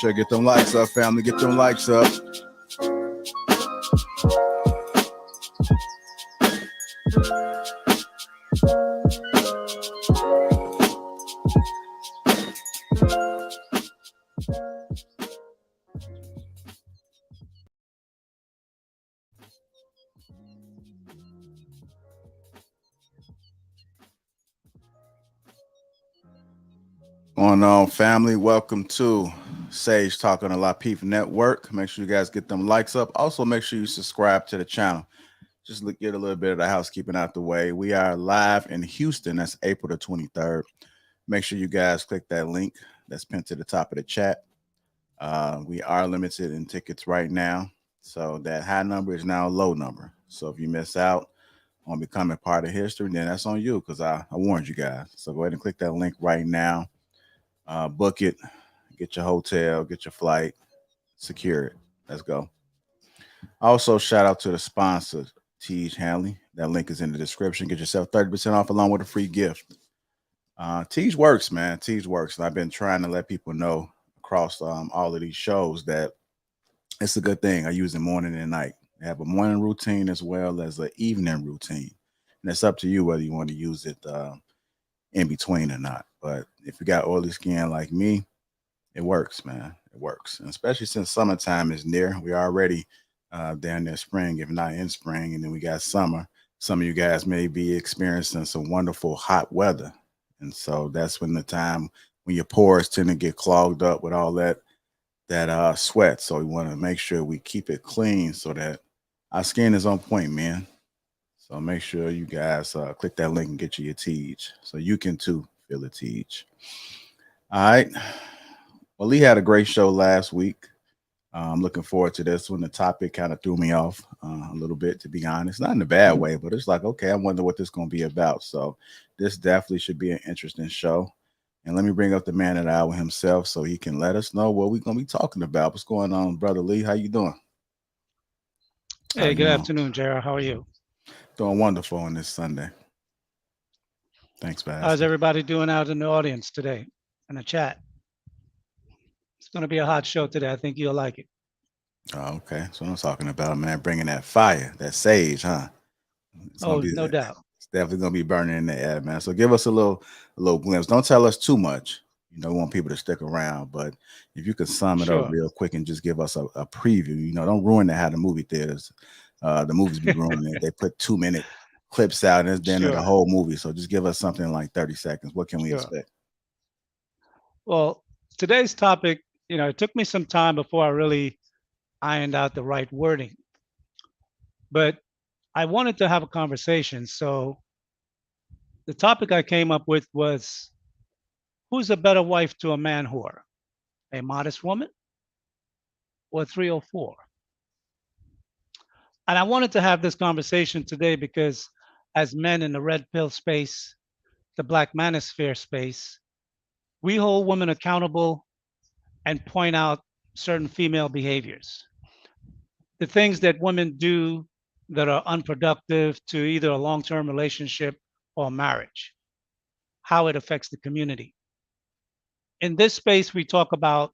Sure, get them likes up, family. Get them likes up. Going on, family. Welcome to Sage Talk on the Lapeef Network. Make sure you guys get them likes up. Also, make sure you subscribe to the channel. Just get a little bit of the housekeeping out the way. We are live in Houston. That's April the 23rd. Make sure you guys click that link that's pinned to the top of the chat. We are limited in tickets right now. So that high number is now a low number. So if you miss out on becoming part of history, then that's on you because I warned you guys. So go ahead and click that link right now. Book it, get your hotel, get your flight, secure it. Let's go. Also, shout out to the sponsor, Tej Hanley. That link is in the description. Get yourself 30% off along with a free gift. Tej works, man. Tej works. And I've been trying to let people know across all of these shows that it's a good thing. I use it morning and night. I have a morning routine as well as an evening routine. And it's up to you whether you want to use it in between or not. But if you got oily skin like me, it works, man. It works. And especially since summertime is near. We already down there spring, if not in spring, and then we got summer. Some of you guys may be experiencing some wonderful hot weather. And so that's when the time when your pores tend to get clogged up with all that sweat. So we want to make sure we keep it clean so that our skin is on point, man. So make sure you guys click that link and get you your Tej so you can too feel the Tej. All right. Well, Lee had a great show last week. I'm looking forward to this one. The topic kind of threw me off a little bit, to be honest. Not in a bad way, but it's like, okay, I wonder what this is going to be about. So this definitely should be an interesting show. And let me bring up the man of the hour himself so he can let us know what we're going to be talking about. What's going on, Brother Lee? How you doing? Hey, good afternoon, Jared. How are you? Doing wonderful on this Sunday. Thanks for asking. How's everybody doing out in the audience today in the chat? It's going to be a hot show today. I think you'll like it. Oh, okay. That's what I'm talking about, man. Bringing that fire, that sage, huh? No doubt. It's definitely gonna be burning in the air, man. So give us a little glimpse. Don't tell us too much. You know, we want people to stick around, but if you could sum it up Sure. real quick and just give us a preview, you know, don't ruin it how the movie theaters, the movies be ruining it. They put 2-minute clips out and it's the end of the Sure. whole movie. So just give us something like 30 seconds. What can we Sure. expect? Well, today's topic, it took me some time before I really ironed out the right wording, but I wanted to have a conversation. So the topic I came up with was, who's a better wife to a man whore? A modest woman or 304? And I wanted to have this conversation today because as men in the red pill space, the black manosphere space, we hold women accountable and point out certain female behaviors. The things that women do that are unproductive to either a long-term relationship or marriage, how it affects the community. In this space, we talk about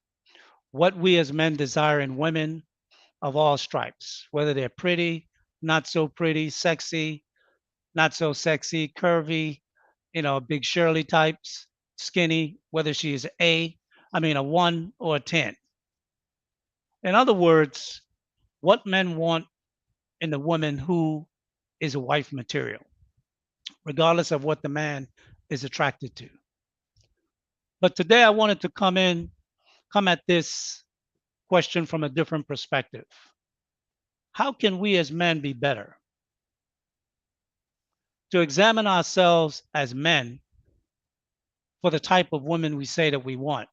what we as men desire in women of all stripes, whether they're pretty, not so pretty, sexy, not so sexy, curvy, big Shirley types. skinny, whether she is a 1 or a 10. In other words, what men want in the woman who is a wife material, regardless of what the man is attracted to. But today I wanted to come at this question from a different perspective. How can we as men be better? To examine ourselves as men for the type of women we say that we want?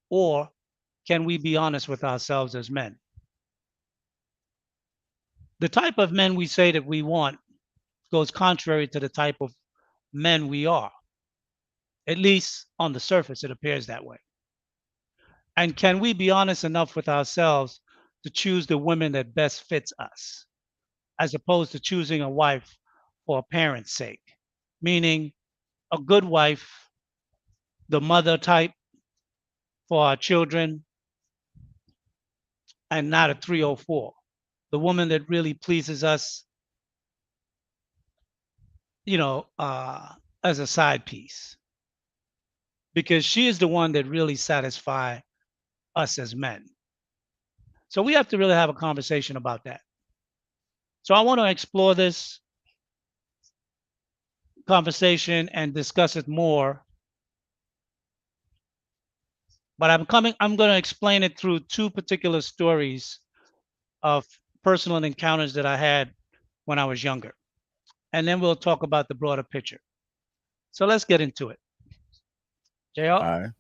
Or can we be honest with ourselves as men? The type of men we say that we want goes contrary to the type of men we are. At least on the surface, it appears that way. And can we be honest enough with ourselves to choose the women that best fits us, as opposed to choosing a wife for a parent's sake? Meaning a good wife, the mother type for our children, and not a 304. The woman that really pleases us, you know, as a side piece, because she is the one that really satisfy us as men. So we have to really have a conversation about that. So I want to explore this conversation and discuss it more, but I'm going to explain it through two particular stories of personal encounters that I had when I was younger. And then we'll talk about the broader picture. So let's get into it. JR? All right.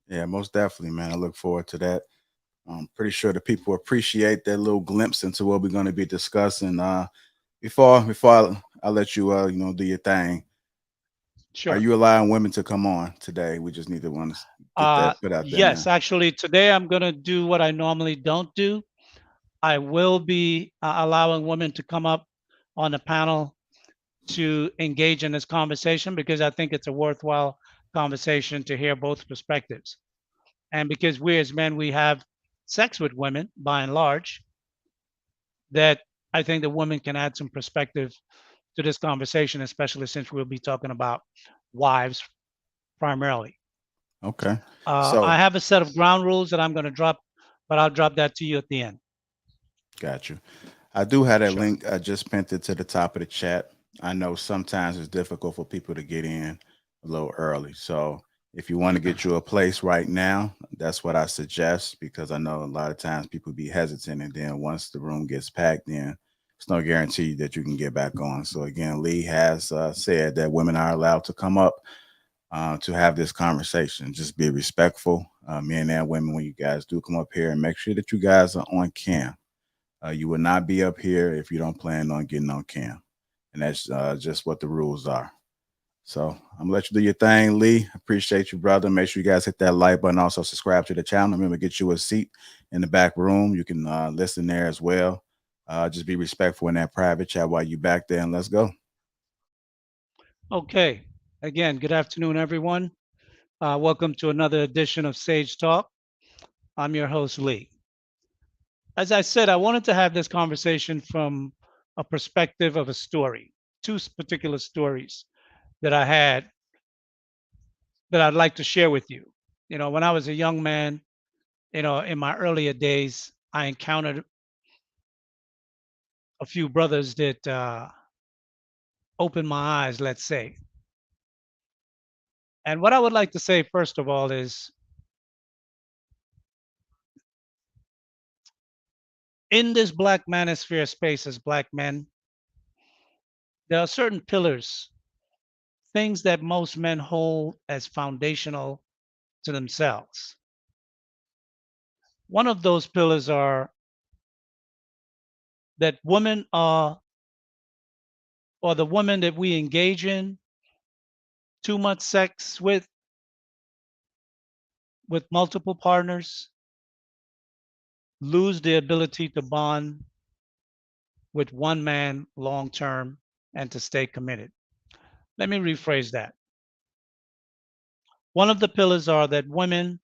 Yeah, most definitely, man. I look forward to that. I'm pretty sure the people appreciate that little glimpse into what we're going to be discussing. Before I let you do your thing, are Sure. you allowing women to come on today? We just need to want to get that put out there Yes, now. actually, today I'm going to do what I normally don't do. I will be allowing women to come up on the panel to engage in this conversation because I think it's a worthwhile conversation to hear both perspectives. And because we as men, we have sex with women by and large, that I think the women can add some perspective to this conversation, especially since we'll be talking about wives primarily. Okay. I So have a set of ground rules that I'm going to drop, but I'll drop that to you at the end. got you. I do have that Sure. link. I just pinned it to the top of the chat. I know sometimes it's difficult for people to get in a little early. So if you want to get you a place right now, that's what I suggest because I know a lot of times people be hesitant, and then once the room gets packed, then it's no guarantee that you can get back on. So again, Lee has said that women are allowed to come up to have this conversation. Just be respectful, men and women, when you guys do come up here, and make sure that you guys are on cam. You will not be up here if you don't plan on getting on cam, and that's just what the rules are. So I'm gonna let you do your thing, Lee. Appreciate you, brother. Make sure you guys hit that like button. Also subscribe to the channel. Remember, get you a seat in the back room. You can listen there as well. Just be respectful in that private chat while you back there, and let's go. Okay. Again, good afternoon, everyone. Welcome to another edition of Sage Talk. I'm your host, Lee. As I said, I wanted to have this conversation from a perspective of a story, two particular stories that I had that I'd like to share with you. When I was a young man, in my earlier days, I encountered a few brothers that opened my eyes, let's say. And what I would like to say, first of all, is in this Black manosphere space as Black men, there are certain pillars, things that most men hold as foundational to themselves. One of those pillars are that women are, or the women that we engage in too much sex with multiple partners, lose the ability to bond with one man long term and to stay committed. Let me rephrase that. One of the pillars are that women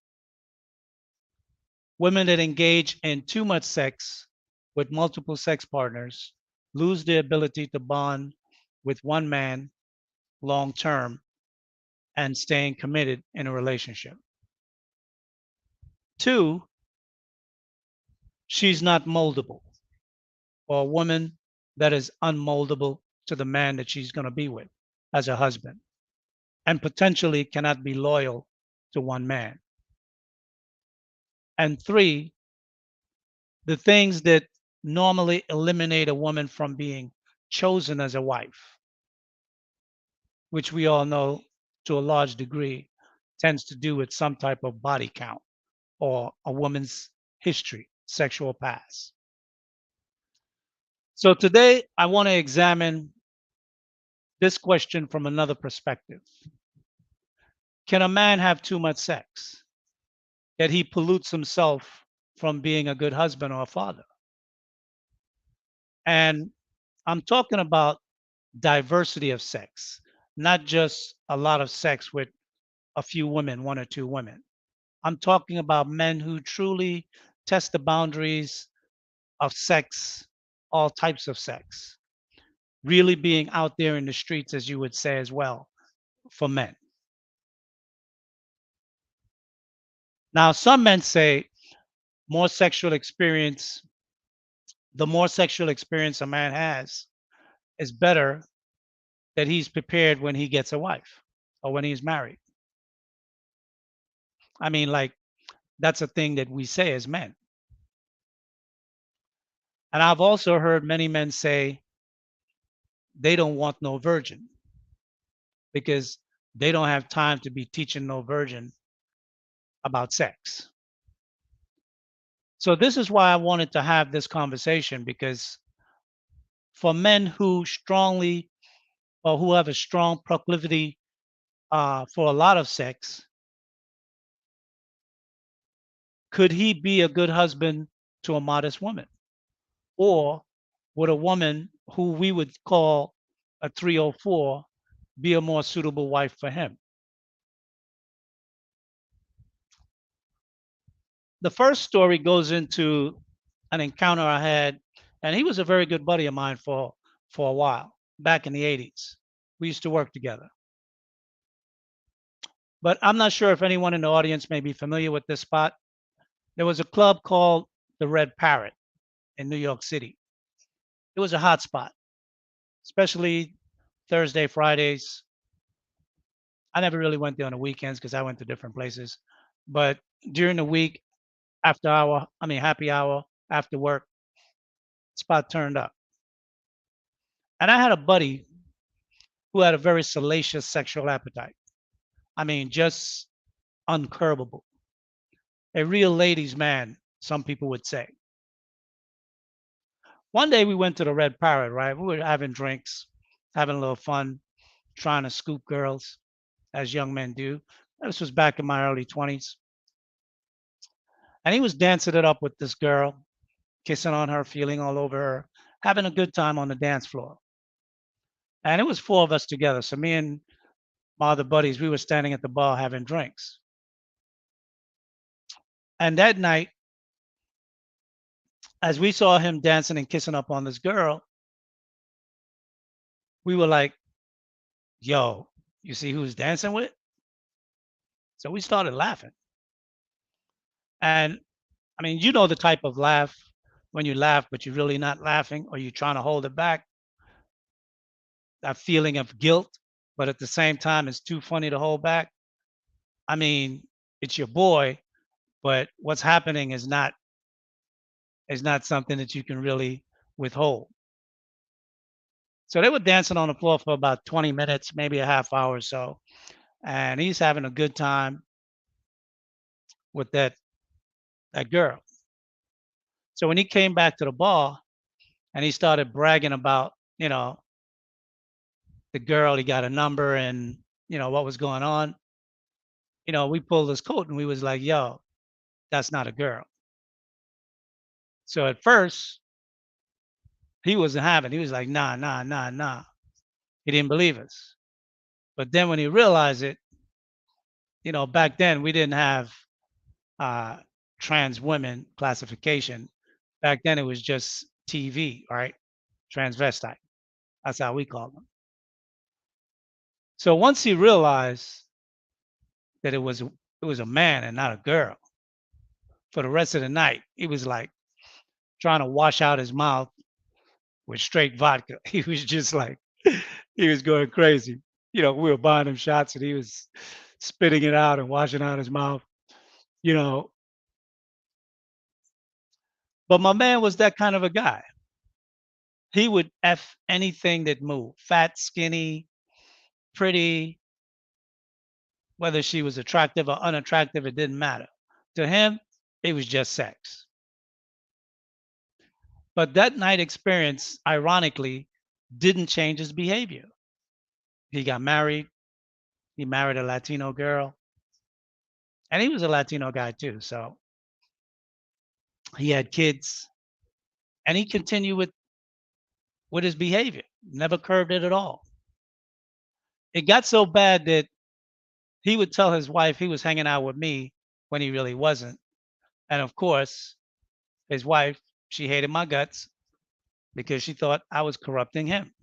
that engage in too much sex with multiple sex partners lose the ability to bond with one man long term and staying committed in a relationship. Two, she's not moldable, or a woman that is unmoldable to the man that she's going to be with as a husband, and potentially cannot be loyal to one man. And three, the things that normally eliminate a woman from being chosen as a wife, which we all know to a large degree tends to do with some type of body count or a woman's history, sexual past. So today I want to examine this question from another perspective. Can a man have too much sex that he pollutes himself from being a good husband or a father? And I'm talking about diversity of sex, not just a lot of sex with a few women, one or two women. I'm talking about men who truly test the boundaries of sex, all types of sex, really being out there in the streets, as you would say as well, for men. Now, some men say more sexual experience, the more sexual experience a man has, is better that he's prepared when he gets a wife or when he's married. I mean, like, that's a thing that we say as men. And I've also heard many men say they don't want no virgin because they don't have time to be teaching no virgin about sex. So this is why I wanted to have this conversation, because for men who strongly or who have a strong proclivity for a lot of sex, could he be a good husband to a modest woman? Or would a woman who we would call a 304 be a more suitable wife for him? The first story goes into an encounter I had, and he was a very good buddy of mine for a while back in the 80s. We used to work together. But I'm not sure if anyone in the audience may be familiar with this spot. There was a club called the Red Parrot in New York City. It was a hot spot, especially Thursday, Fridays. I never really went there on the weekends because I went to different places. But during the week, happy hour, after work, spot turned up. And I had a buddy who had a very salacious sexual appetite. I mean, just uncurbable. A real ladies' man, some people would say. One day we went to the Red Parrot, right? We were having drinks, having a little fun, trying to scoop girls, as young men do. This was back in my early 20s. And he was dancing it up with this girl, kissing on her, feeling all over her, having a good time on the dance floor. And it was four of us together. So me and my other buddies, we were standing at the bar having drinks. And that night, as we saw him dancing and kissing up on this girl, we were like, yo, you see who's dancing with? So we started laughing. And I mean, you know the type of laugh when you laugh, but you're really not laughing or you're trying to hold it back, that feeling of guilt, but at the same time, it's too funny to hold back. I mean, it's your boy, but what's happening is not something that you can really withhold. So they were dancing on the floor for about 20 minutes, maybe a half hour or so. And he's having a good time with that girl. So when he came back to the bar and he started bragging about, the girl, he got a number and, what was going on, we pulled his coat and we was like, yo, that's not a girl. So at first he wasn't having, he was like, nah, nah, nah, nah. He didn't believe us. But then when he realized it, back then we didn't have uh, trans women classification. Back then it was just TV, right? Transvestite. That's how we called them. So once he realized that it was a man and not a girl for the rest of the night. He was like trying to wash out his mouth with straight vodka. He was just like he was going crazy. We were buying him shots and he was spitting it out and washing out his mouth, you know. But my man was that kind of a guy. He would F anything that moved, fat, skinny, pretty, whether she was attractive or unattractive, it didn't matter. To him, it was just sex. But that night experience, ironically, didn't change his behavior. He got married. He married a Latino girl, and he was a Latino guy too. So he had kids, and he continued with his behavior. Never curbed it at all. It got so bad that he would tell his wife he was hanging out with me when he really wasn't. And of course, his wife, she hated my guts because she thought I was corrupting him.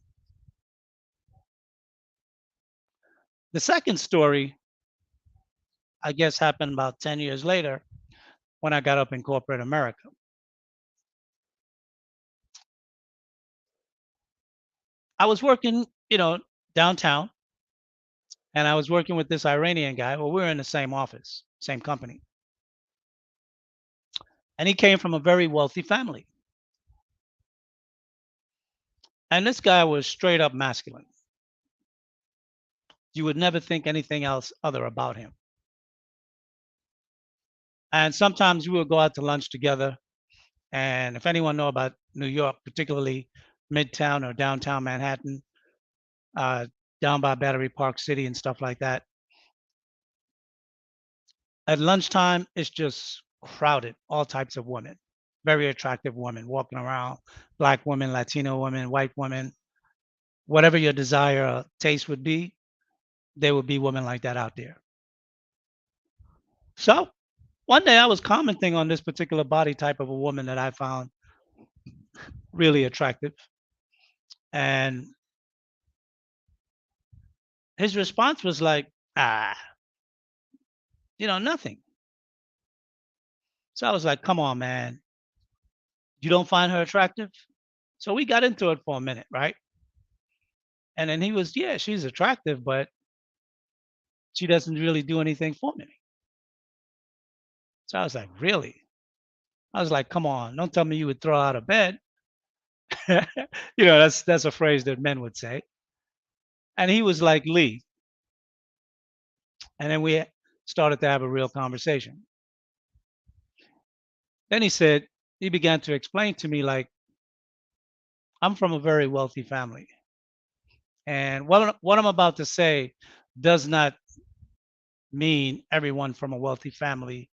The second story, I guess, happened about 10 years later when I got up in corporate America. I was working, downtown, and I was working with this Iranian guy. Well, we were in the same office, same company. And he came from a very wealthy family. And this guy was straight up masculine. You would never think anything else other about him. And sometimes we would go out to lunch together. And if anyone know about New York, particularly Midtown or downtown Manhattan, uh, down by Battery Park City and stuff like that, at lunchtime, it's just crowded, all types of women, very attractive women walking around, black women, Latino women, white women, whatever your desire or taste would be, there would be women like that out there. So one day I was commenting on this particular body type of a woman that I found really attractive. And his response was like, nothing. So I was like, come on, man. You don't find her attractive? So we got into it for a minute, right? And then he was, yeah, she's attractive, but she doesn't really do anything for me. So I was like, really? I was like, come on, don't tell me you would throw out of bed. That's a phrase that men would say. And he was like, Lee. And then we started to have a real conversation. Then he began to explain to me, like, I'm from a very wealthy family. And what I'm about to say does not mean everyone from a wealthy family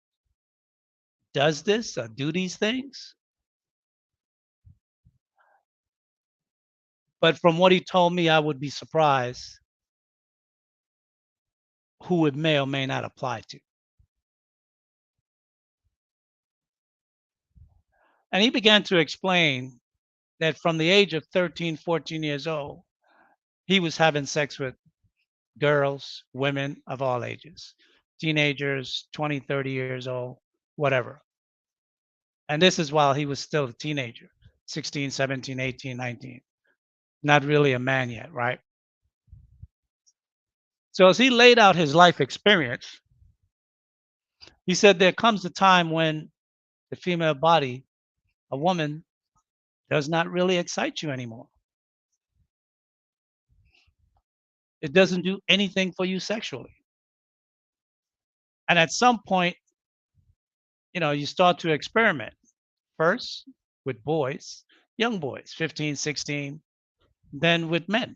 does this or do these things. But from what he told me, I would be surprised who it may or may not apply to. And he began to explain that from the age of 13, 14 years old, he was having sex with girls, women of all ages, teenagers, 20, 30 years old, whatever. And this is while he was still a teenager, 16, 17, 18, 19, not really a man yet, right? So as he laid out his life experience, he said there comes a time when the female body, a woman, does not really excite you anymore. It doesn't do anything for you sexually. And at some point, you start to experiment first with boys, young boys, 15, 16, then with men.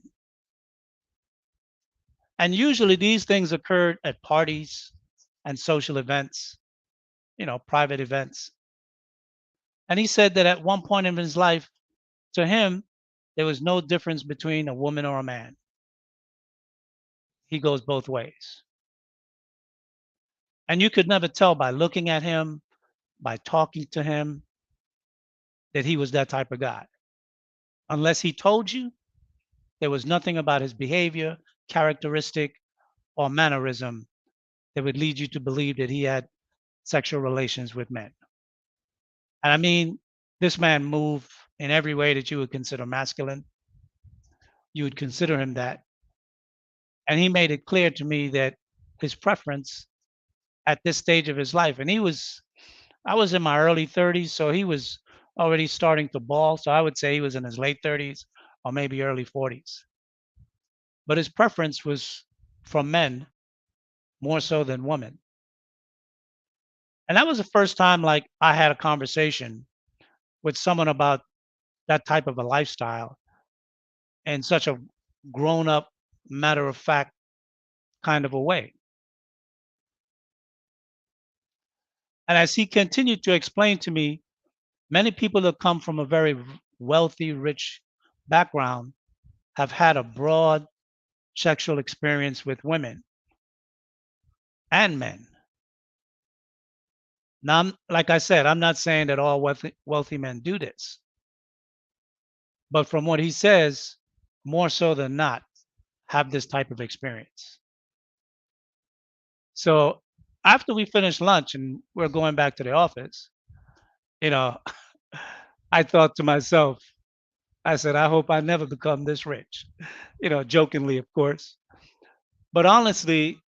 And usually these things occurred at parties and social events, private events. And he said that at one point in his life, to him, there was no difference between a woman or a man. He goes both ways. And you could never tell by looking at him, by talking to him, that he was that type of guy. Unless he told you, there was nothing about his behavior, characteristic, or mannerism that would lead you to believe that he had sexual relations with men. And I mean, this man moved in every way that you would consider masculine. You would consider him that. And he made it clear to me that his preference at this stage of his life, and I was in my early 30s, so he was already starting to ball. So I would say he was in his late 30s or maybe early 40s. But his preference was for men more so than women. And that was the first time like I had a conversation with someone about that type of a lifestyle in such a grown up, matter of fact kind of a way. And as he continued to explain to me, many people that come from a very wealthy, rich background have had a broad sexual experience with women and men. Now, like I said, I'm not saying that all wealthy men do this, but from what he says, more so than not, have this type of experience. So after we finished lunch and we're going back to the office, you know, I thought to myself, I said, I hope I never become this rich, jokingly, of course. But honestly,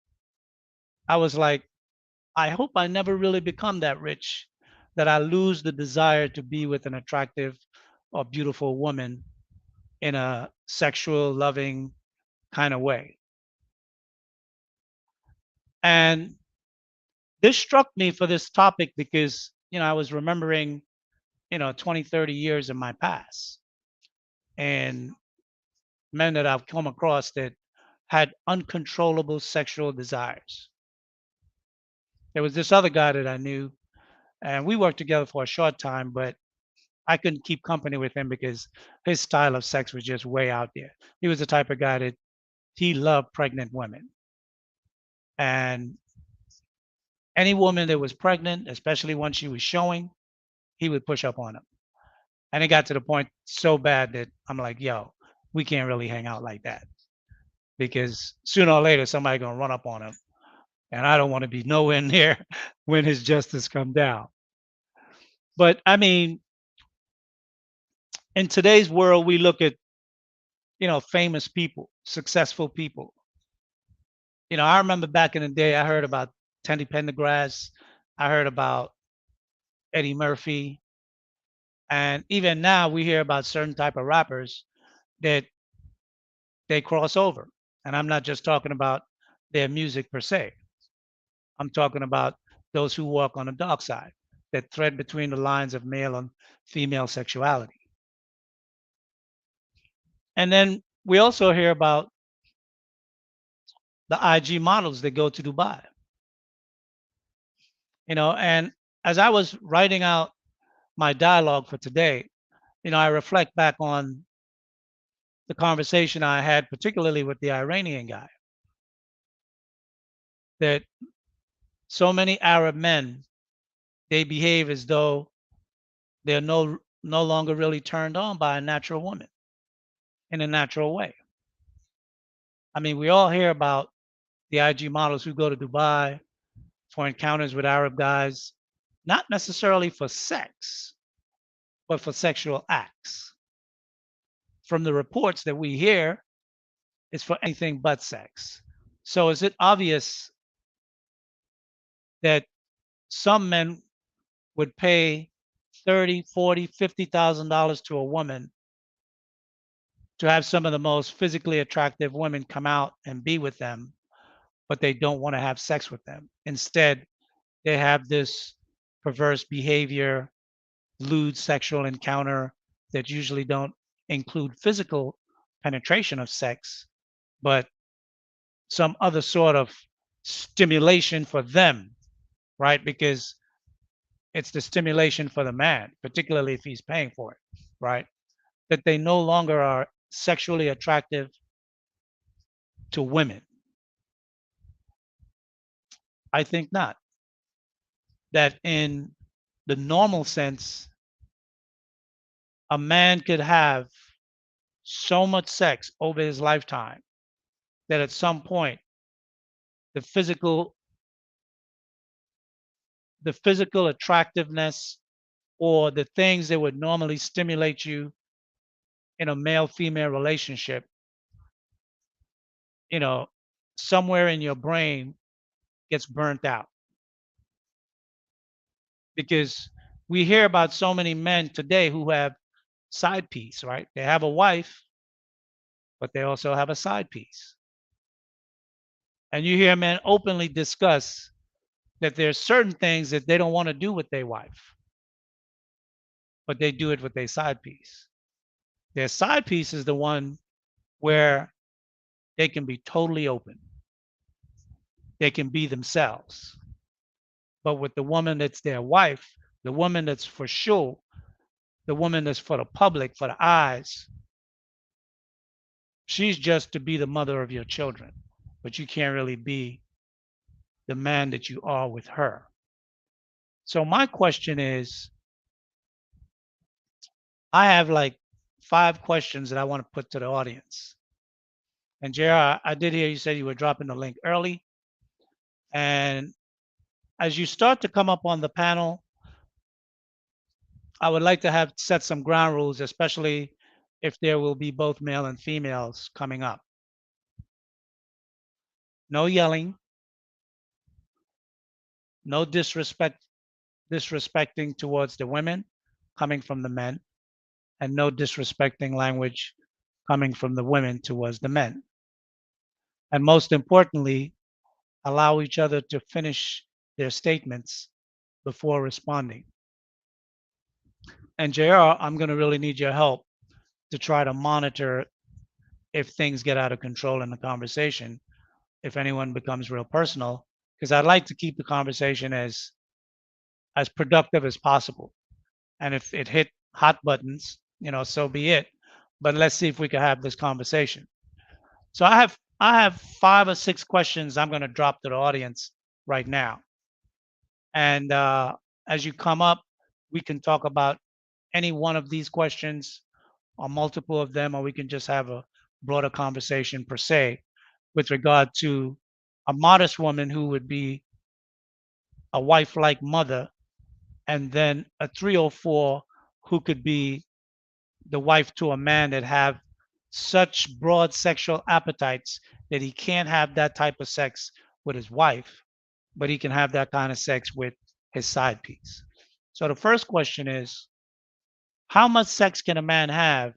I was like, I hope I never really become that rich, that I lose the desire to be with an attractive or beautiful woman in a sexual, loving kind of way. And this struck me for this topic because, I was remembering, 20, 30 years in my past and men that I've come across that had uncontrollable sexual desires. There was this other guy that I knew, and we worked together for a short time, but I couldn't keep company with him because his style of sex was just way out there. He was the type of guy that he loved pregnant women. And any woman that was pregnant, especially when she was showing, he would push up on them. And it got to the point so bad that I'm like, yo, we can't really hang out like that because sooner or later somebody gonna run up on him. And I don't want to be nowhere near when his justice come down. But I mean, in today's world, we look at, famous people, successful people. I remember back in the day, I heard about Teddy Pendergrass. I heard about Eddie Murphy. And even now we hear about certain type of rappers that they cross over. And I'm not just talking about their music per se. I'm talking about those who walk on the dark side, that thread between the lines of male and female sexuality. And then we also hear about the IG models that go to Dubai, and as I was writing out my dialogue for today, I reflect back on the conversation I had, particularly with the Iranian guy, that so many Arab men, they behave as though they're no longer really turned on by a natural woman in a natural way. I mean, we all hear about the IG models who go to Dubai for encounters with Arab guys, not necessarily for sex, but for sexual acts. From the reports that we hear, it's for anything but sex. So is it obvious that some men would pay 30, 40, $50,000 to a woman to have some of the most physically attractive women come out and be with them, but they don't want to have sex with them. Instead, they have this perverse behavior, lewd sexual encounter that usually don't include physical penetration of sex, but some other sort of stimulation for them, right? Because it's the stimulation for the man, particularly if he's paying for it, right? That they no longer are sexually attractive to women. I think not. That in the normal sense, a man could have so much sex over his lifetime that at some point the physical the physical attractiveness or the things that would normally stimulate you in a male female relationship, you know, somewhere in your brain gets burnt out because we hear about so many men today who have side piece, right? They have a wife, but they also have a side piece. And you hear men openly discuss that there's certain things that they don't want to do with their wife, but they do it with their side piece. Their side piece is the one where they can be totally open. They can be themselves. But with the woman that's their wife, the woman that's for sure, the woman that's for the public, for the eyes, she's just to be the mother of your children. But you can't really be the man that you are with her. So my question is, I have like 5 questions that I want to put to the audience. And JR, I did hear you say you were dropping the link early. And as you start to come up on the panel, I would like to have set some ground rules, especially if there will be both male and females coming up. No yelling, no disrespecting towards the women coming from the men, and no disrespecting language coming from the women towards the men. And most importantly, allow each other to finish their statements before responding. And JR, I'm going to really need your help to try to monitor if things get out of control in the conversation, if anyone becomes real personal, because I'd like to keep the conversation as productive as possible. And if it hit hot buttons, so be it. But let's see if we can have this conversation. So I have 5 or 6 questions I'm going to drop to the audience right now. And as you come up, we can talk about any one of these questions or multiple of them, or we can just have a broader conversation per se with regard to a modest woman who would be a wife-like mother, and then a 304 who could be the wife to a man that have such broad sexual appetites that he can't have that type of sex with his wife, but he can have that kind of sex with his side piece. So the first question is, how much sex can a man have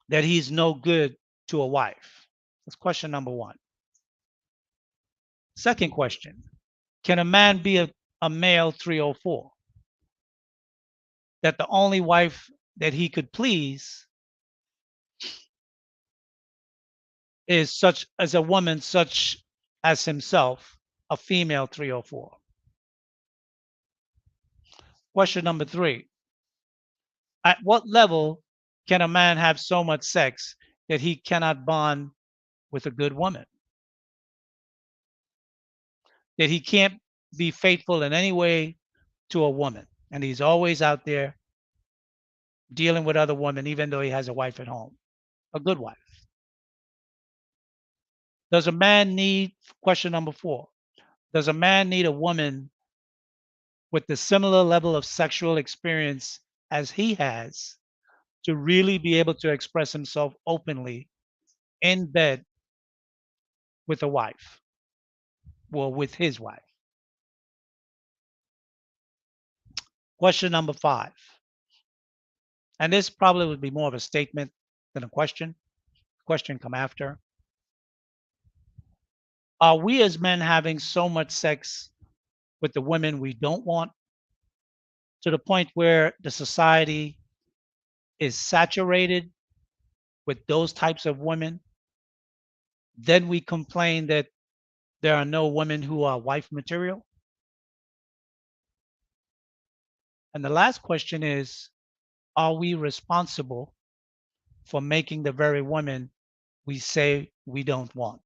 that he's no good to a wife? That's question number one. Second question, can a man be a male 304 that the only wife that he could please is such as a woman such as himself, a female 304? Question number three, at what level can a man have so much sex that he cannot bond with a good woman? That he can't be faithful in any way to a woman. And he's always out there dealing with other women, even though he has a wife at home, a good wife. Does a man need, question number four, does a man need a woman with the similar level of sexual experience as he has to really be able to express himself openly in bed with a wife or with his wife? Question number five, and this probably would be more of a statement than a question. Question come after. Are we as men having so much sex with the women we don't want to the point where the society is saturated with those types of women? Then we complain that there are no women who are wife material. And the last question is, are we responsible for making the very women we say we don't want?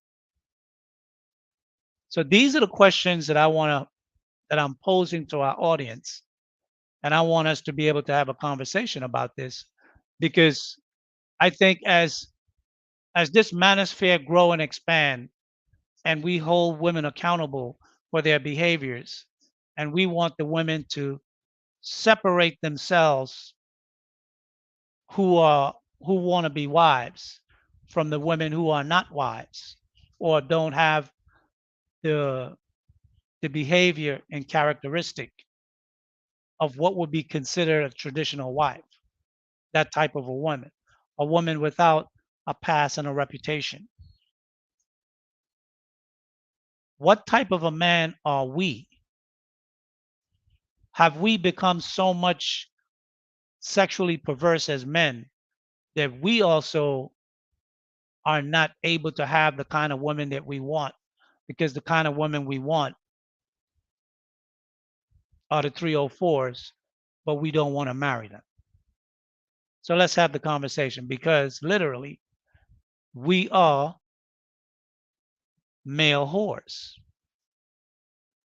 So these are the questions that I'm posing to our audience. And I want us to be able to have a conversation about this, because I think as this manosphere grow and expand and we hold women accountable for their behaviors. And we want the women to separate themselves who are who want to be wives from the women who are not wives or don't have the the behavior and characteristic of what would be considered a traditional wife, that type of a woman without a past and a reputation. What type of a man are we? Have we become so much sexually perverse as men that we also are not able to have the kind of women that we want? Because the kind of women we want are the 304s, but we don't want to marry them. So let's have the conversation because literally we are male whores.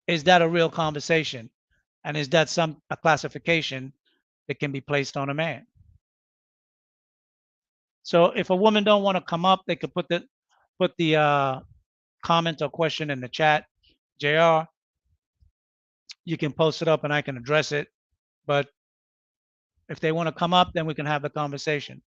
Is that a real conversation? And is that some a classification that can be placed on a man? So if a woman don't want to come up, they could put the comment or question in the chat. JR, you can post it up and I can address it. But if they want to come up, then we can have the conversation.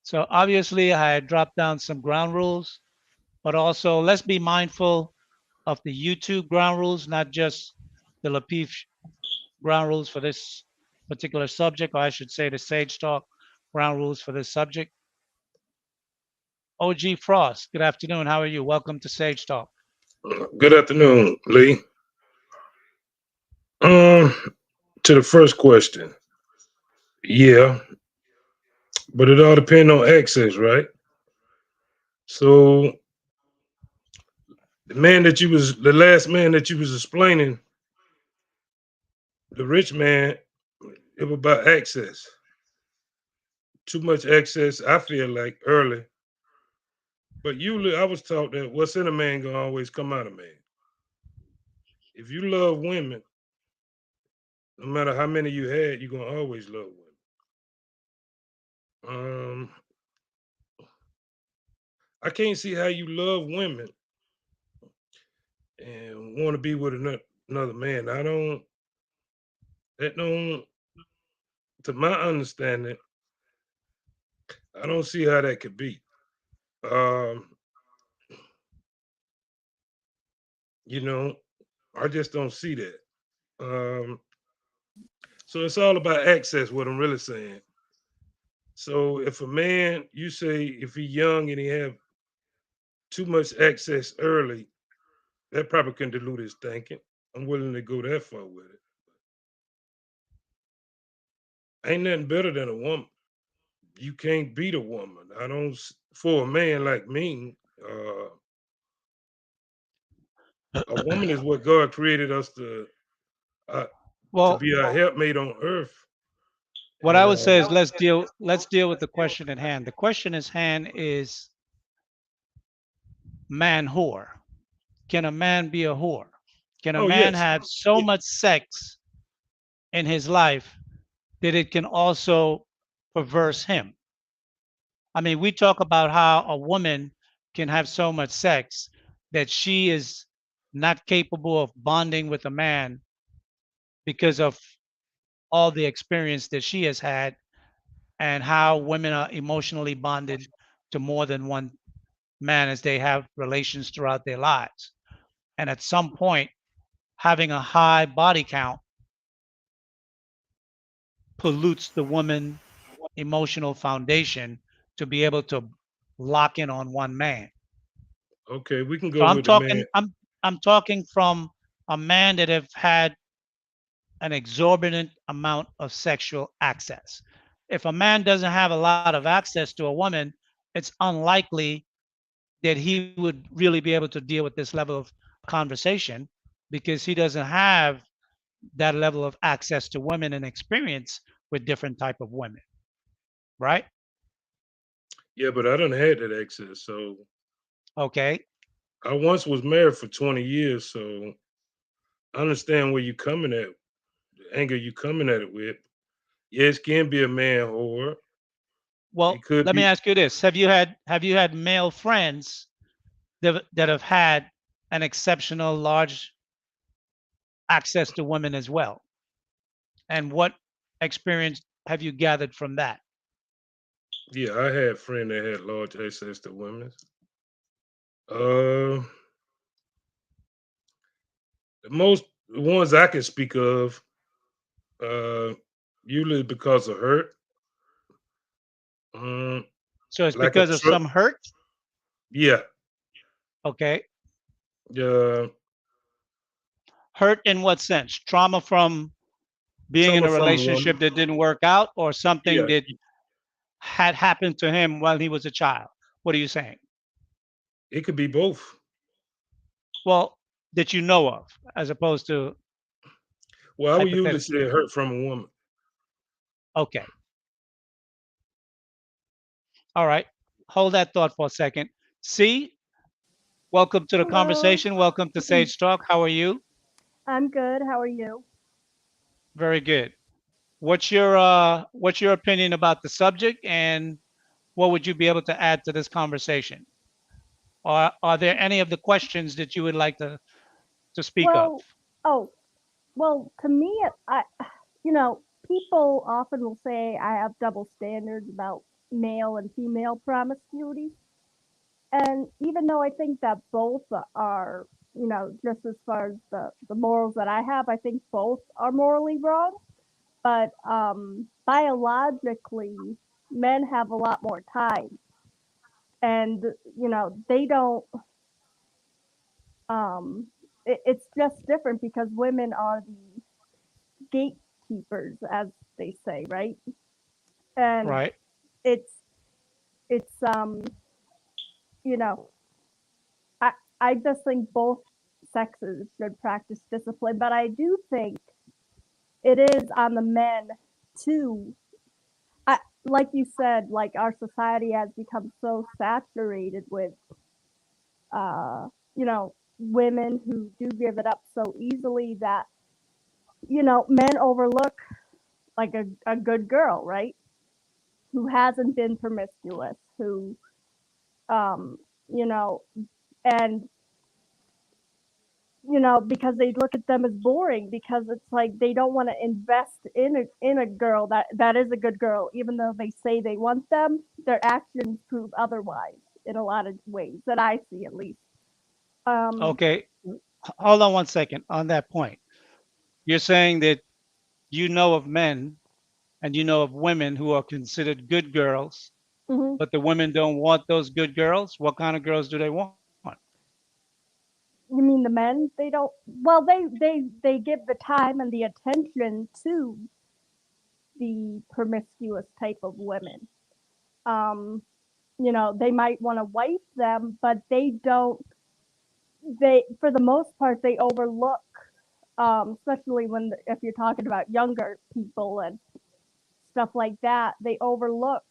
So obviously I had dropped down some ground rules, but also let's be mindful of the YouTube ground rules, not just the Lapeef ground rules for this particular subject, or I should say the Sage Talk ground rules for this subject. OG Frost, good afternoon. How are you? Welcome to Sage Talk. Good afternoon, Lee. Um, to the first question, yeah, but it all depends on access, right? So the last man that you was explaining, the rich man, it was about access. Too much access, I feel like early. But usually, I was taught that what's in a man gonna always come out of man. If you love women, no matter how many you had, you're gonna always love women. I can't see how you love women and want to be with another man. I don't. That don't. To my understanding, I don't see how that could be. Um, you know, I just don't see that. Um, so it's all about access. What I'm really saying. So if a man, you say if he young and he have too much access early, that probably can dilute his thinking. I'm willing to go that far with it. Ain't nothing better than a woman. You can't beat a woman. I don't. For a man like me, a woman is what God created us uh, to Well, be a helpmate on earth. what I And would say is let's deal with the question at hand. The question at hand is man whore. Can a man be a whore? Can a oh man yes, have so much sex in his life that it can also perverse him? I mean, we talk about how a woman can have so much sex that she is not capable of bonding with a man because of all the experience that she has had and how women are emotionally bonded to more than one man as they have relations throughout their lives. And at some point, having a high body count pollutes the woman emotional foundation to be able to lock in on one man. okay, we can So go I'm with the talking man. I'm talking from a man that have had an exorbitant amount of sexual access. If a man doesn't have a lot of access to a woman, it's unlikely that he would really be able to deal with this level of conversation because he doesn't have that level of access to women and experience with different type of women, right? Yeah, but I don't had that access. So Okay. I once was married for 20 years. So I understand where you coming at, the anger you coming at it with. Yes, can be a man whore, Well, It could let me be. ask you this: have you had male friends that have had an exceptional large access to women as well? And what experience have you gathered from that? Yeah, I had friend that had large access to women. Uh, the ones I can speak of, uh, usually because of hurt. Um, So it's like a because of truck. some hurt. Yeah, Okay. uh, Hurt in what sense? Trauma from being in someone a from a relationship woman. that didn't work out, or something Yeah, that had happened to him while he was a child? What are you saying? it could be both. Well, that you know of, as opposed to Well, I would usually hypothetically. say hurt from a woman. Okay. All right. Hold that thought for a second. See, welcome to the Hello. conversation. Welcome to Sage Talk. How are you? I'm good. How are you? Very good. What's your opinion about the subject, and what would you be able to add to this conversation? Are there any of the questions that you would like to speak of? Well, oh, well, to me, you know, people often will say I have double standards about male and female promiscuity. And even though I think that both are, just as far as the morals that I have, I think both are morally wrong. But biologically, men have a lot more time. And, they don't um, it's just different because women are the gatekeepers, as they say, right? And Right. it's it's you know, I I just think both sexes should practice discipline, but I do think it is on the men to, I, like you said, like our society has become so saturated with you know, women who do give it up so easily that men overlook like a good girl, right? Who hasn't been promiscuous, who, um, you know, and, because they look at them as boring because it's like they don't want to invest in a girl that is a good girl, even though they say they want them. Their actions prove otherwise in a lot of ways that I see, at least. Um, Okay. Hold on one second on that point. You're saying that you know of men and you know of women who are considered good girls, mhm. but the women don't want those good girls. What kind of girls do they want? You mean the men? They don't. Well, they give the time and the attention to the promiscuous type of women. Um, they might want to wife them, but they don't. They, for the most part, they overlook, especially if you're talking about younger people and stuff like that. They overlook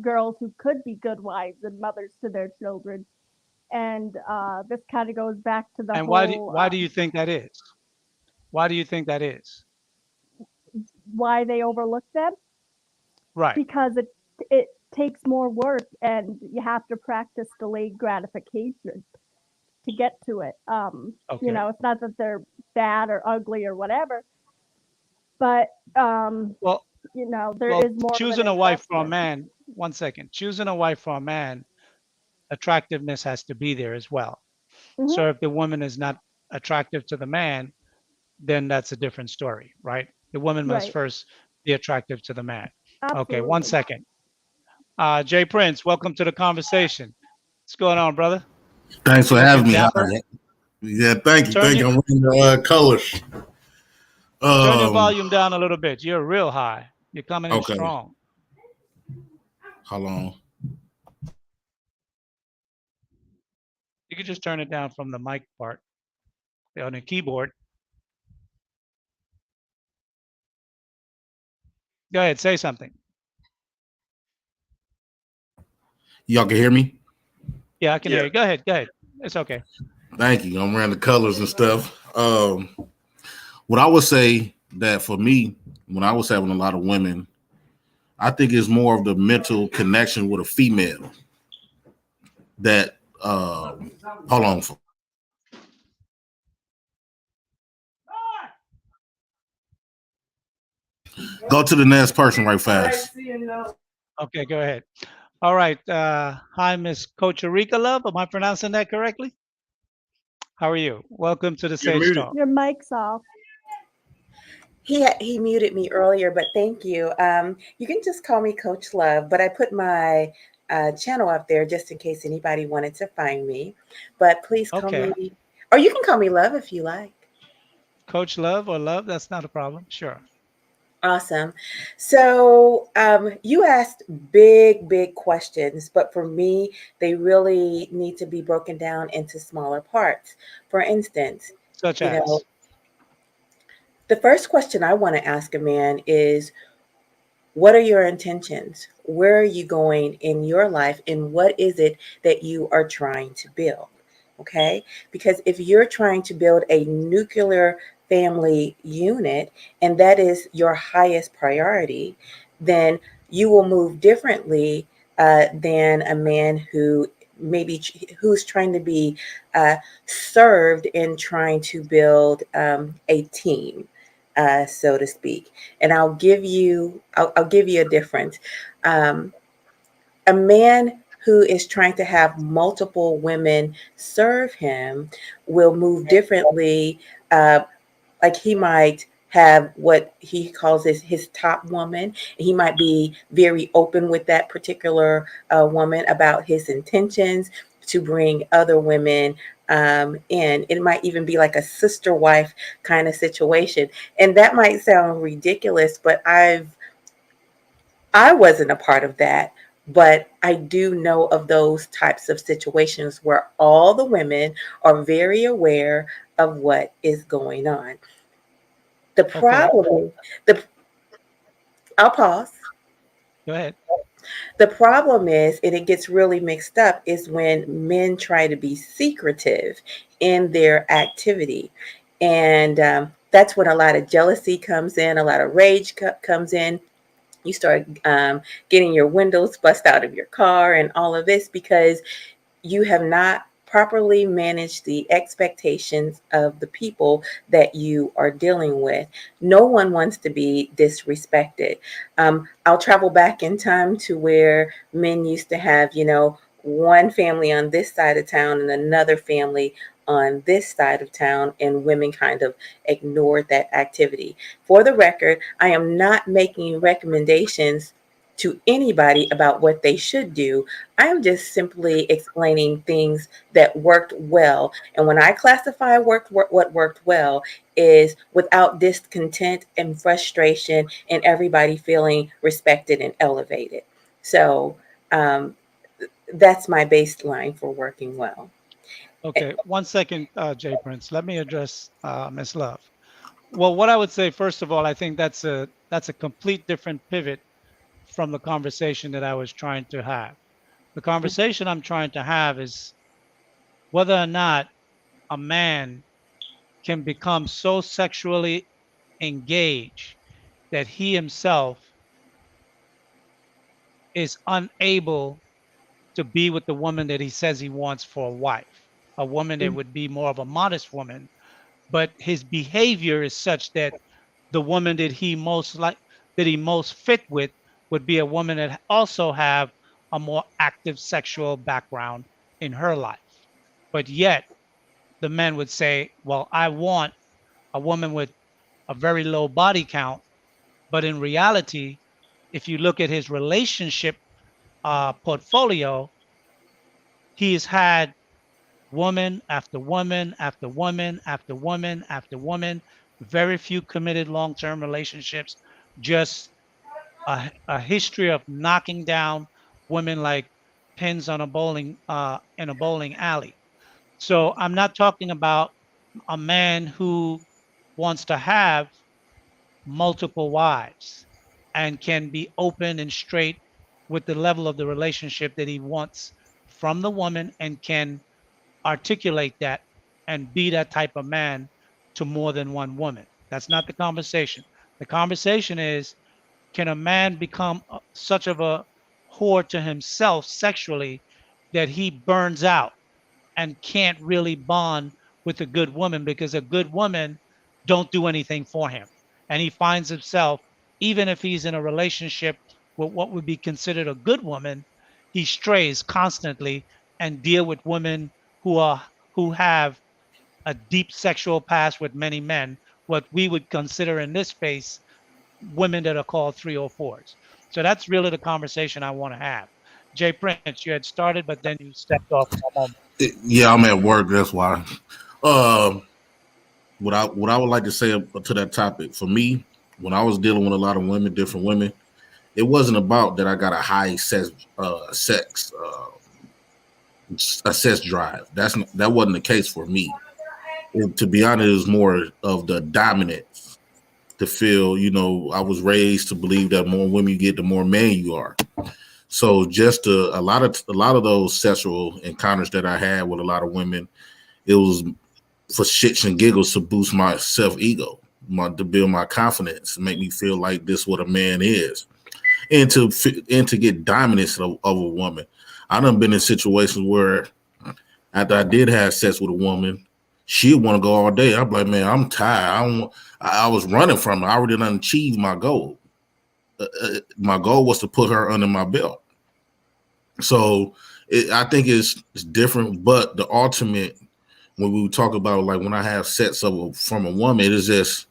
girls who could be good wives and mothers to their children. And this kind of goes back to the And whole why do you think that is? Why do you think that is? why they overlook them, Right. because it takes more work and you have to practice delayed gratification to get to it. Okay. It's not that they're bad or ugly or whatever, but Well, there well, is more of an choosing a wife for a investment. man, one second. Choosing a wife for a man, attractiveness has to be there as well. Hmm. So if the woman is not attractive to the man, then that's a different story, right? The woman must Right. first be attractive to the man. Okay, one Absolutely. second. Jay Prince, welcome to the conversation. What's going on, brother? Thanks for Looking having me. Hi. dapper. Yeah, thank you. Turn Thank your you. I'm wearing the colors. turn your Um, volume down a little bit. You're real high. You're coming in okay. strong. Hold on. You could just turn it down from the mic part on the keyboard. Go ahead, say something. Y'all can hear me? Yeah, I can hear Yeah. you. Go ahead. Go ahead. It's okay. Thank you. I'm wearing the colors and stuff. What I would say that for me, when I was having a lot of women, I think it's more of the mental connection with a female that hold on. Go to the next person right fast. Okay, go ahead. All right. Hi, Miss Coach Eureka Love. Am I pronouncing that correctly? How are you? Welcome to the You're Sage muted. Talk. Your mic's off. He muted me earlier, but thank you. You can just call me Coach Love, but I put my channel up there just in case anybody wanted to find me. But please call Okay. me, or you can call me Love if you like. Coach Love or Love, that's not a problem. Sure. Awesome. So you asked big questions, but for me, they really need to be broken down into smaller parts. For instance, Such you know, as. the first question I want to ask a man is, what are your intentions? Where are you going in your life? And what is it that you are trying to build? Okay. Because if you're trying to build a nuclear family unit and that is your highest priority, then you will move differently than a man who maybe who's trying to be served in trying to build a team, so to speak. And I'll give you a difference. Um, a man who is trying to have multiple women serve him will move differently. Like he might have what he calls his top woman. He might be very open with that particular woman about his intentions to bring other women in. It might even be like a sister wife kind of situation. And that might sound ridiculous, but I wasn't a part of that, but I do know of those types of situations where all the women are very aware of what is going on. The Okay. problem, the I'll pause. Go ahead. The problem is, and it gets really mixed up, is when men try to be secretive in their activity. And that's when a lot of jealousy comes in, a lot of rage comes in. You start getting your windows bust out of your car and all of this because you have not properly managed the expectations of the people that you are dealing with. No one wants to be disrespected. I'll travel back in time to where men used to have, one family on this side of town and another family on this side of town, and women kind of ignored that activity. For the record, I am not making recommendations to anybody about what they should do. I'm just simply explaining things that worked well. And when I classify what worked well is without discontent and frustration and everybody feeling respected and elevated. So um, that's my baseline for working well. Okay. 1 second, Jay Prince. Let me address Miss Love. Well, what I would say, first of all, I think that's a complete different pivot from the conversation that I was trying to have. The conversation I'm trying to have is whether or not a man can become so sexually engaged that he himself is unable to be with the woman that he says he wants for a wife, a woman that would be more of a modest woman, but his behavior is such that the woman that he most fit with would be a woman that also have a more active sexual background in her life. But yet the men would say, well, I want a woman with a very low body count. But in reality, if you look at his relationship portfolio, he's had woman after woman after woman after woman after woman, very few committed long-term relationships, just a history of knocking down women like pins on a bowling in a bowling alley. So I'm not talking about a man who wants to have multiple wives and can be open and straight with the level of the relationship that he wants from the woman and can articulate that and be that type of man to more than one woman. That's not the conversation. The conversation is can a man become such of a whore to himself sexually that he burns out and can't really bond with a good woman, because a good woman don't do anything for him, and he finds himself, even if he's in a relationship with what would be considered a good woman, he strays constantly and deal with women who have a deep sexual past with many men, what we would consider in this space women that are called 304s. So that's really the conversation I want to have. Jay Prince, you had started, but then you stepped off for a moment. Yeah, I'm at work. That's why. Um, what I would like to say to that topic, for me, when I was dealing with a lot of women, different women, it wasn't about that I got a high sex drive. That wasn't the case for me. To be honest, it was more of the dominance. To feel, I was raised to believe that more women you get, the more man you are. So just a lot of those sexual encounters that I had with a lot of women, it was for shits and giggles to boost my self ego, to build my confidence, make me feel like this is what a man is, and to get dominance of a woman. I done been in situations where after I did have sex with a woman, she'd want to go all day. I'm like, man, I'm tired. I was running from her. I already done achieved my goal. My goal was to put her under my belt. So I think it's different, but the ultimate, when we talk about, like, when I have sex from a woman, it is just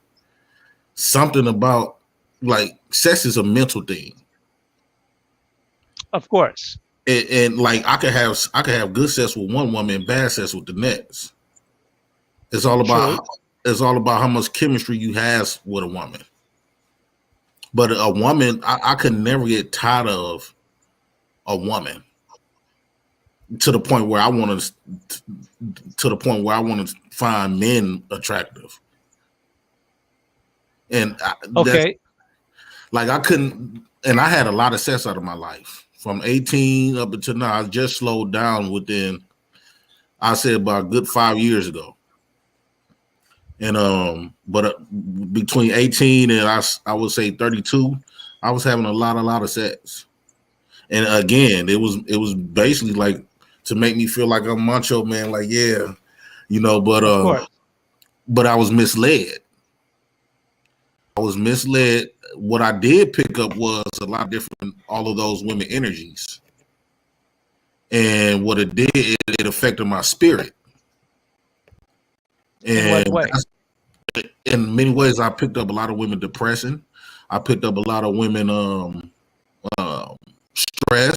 something about, like, sex is a mental thing. Of course. And like I could have good sex with one woman and bad sex with the next. It's all about how much chemistry you have with a woman. But a woman, I could never get tired of a woman to the point where I want to find men attractive. And okay, like, I couldn't, and I had a lot of sex out of my life from 18 up until now. I just slowed down within, I say, about a good 5 years ago. And but between 18 and I would say 32, I was having a lot of sex. And again, it was basically like to make me feel like I'm macho man, like, yeah, but I was misled. What I did pick up was a lot of different, all of those women energies. And what it did, it affected my spirit. And in what way? In many ways, I picked up a lot of women depression. I picked up a lot of women stress.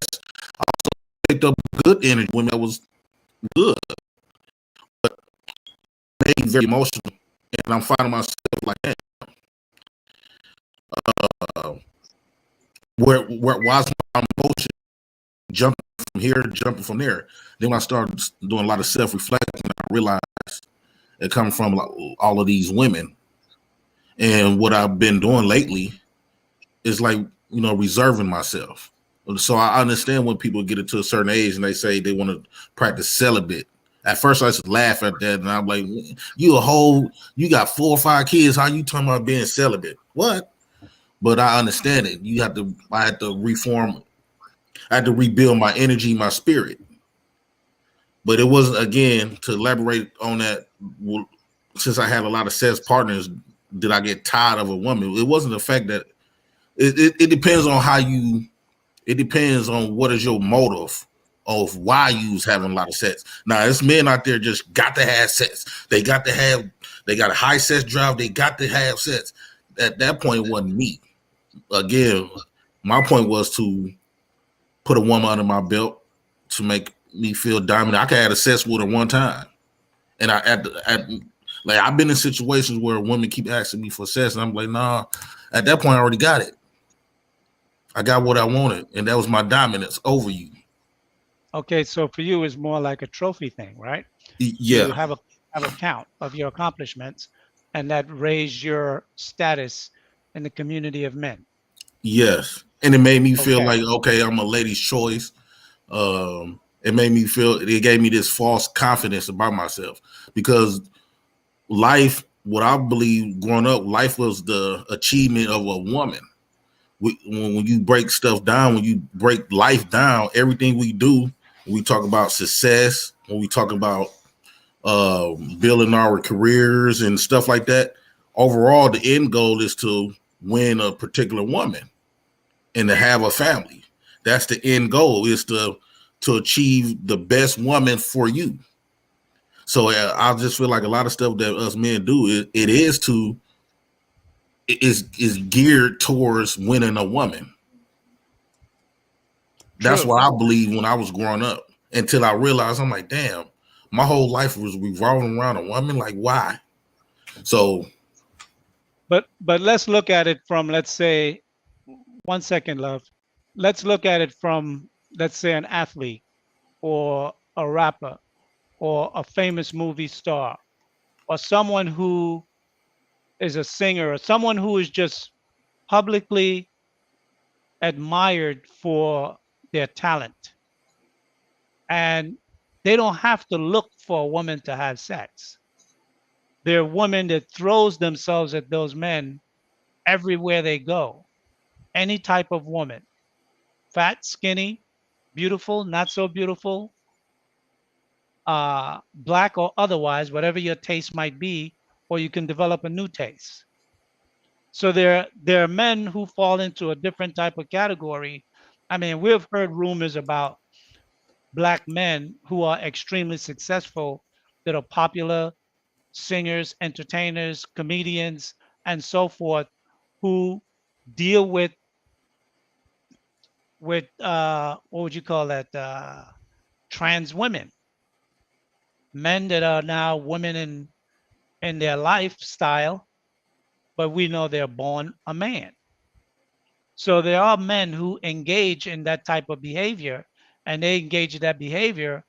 I also picked up good energy, women that was good, but made me very emotional. And I'm finding myself like that. Why's my emotion jumping from here, jumping from there? Then when I started doing a lot of self-reflecting, I realized it comes from all of these women. And what I've been doing lately is, like, reserving myself. So I understand when people get into a certain age and they say they want to practice celibate. At first I used to laugh at that, and I'm like, you got 4 or 5 kids, how you talking about being celibate? What? But I understand it. I had to reform. I had to rebuild my energy, my spirit. But it wasn't, again, to elaborate on that, since I had a lot of sex partners, did I get tired of a woman? It wasn't the fact that it depends on it depends on what is your motive of why you was having a lot of sex. Now, there's men out there just got to have sex. They got a high sex drive. They got to have sex. At that point, it wasn't me. Again, my point was to put a woman under my belt to make me feel dominant. I could have sex with her one time, and I've been in situations where women keep asking me for sex, and I'm like, nah. At that point, I already got it. I got what I wanted, and that was my dominance over you. Okay, so for you, it's more like a trophy thing, right? Yeah. You have a count of your accomplishments, and that raised your status in the community of men. Yes, and it made me feel like, okay, I'm a lady's choice. It made me feel, it gave me this false confidence about myself, because life, what I believe growing up, life was the achievement of a woman. when you break stuff down, when you break life down, everything we do, when we talk about success, when we talk about building our careers and stuff like that, overall, the end goal is to win a particular woman and to have a family. That's the end goal, is to achieve the best woman for you. So I just feel like a lot of stuff that us men do, is geared towards winning a woman. That's True. what I believed when I was growing up, until I realized, I'm like, damn, my whole life was revolving around a woman. Like, why? So But let's look at it from, let's say, 1 second, love. Let's look at it from, let's say, an athlete or a rapper or a famous movie star or someone who is a singer or someone who is just publicly admired for their talent. And they don't have to look for a woman to have sex. They're women that throws themselves at those men everywhere they go. Any type of woman, fat, skinny, beautiful, not so beautiful, black or otherwise, whatever your taste might be, or you can develop a new taste. So there are men who fall into a different type of category. I mean, we've heard rumors about black men who are extremely successful, that are popular singers, entertainers, comedians, and so forth, who deal with what would you call that, trans women, men that are now women in their lifestyle, but we know they're born a man. So there are men who engage in that type of behavior, and they engage in that behavior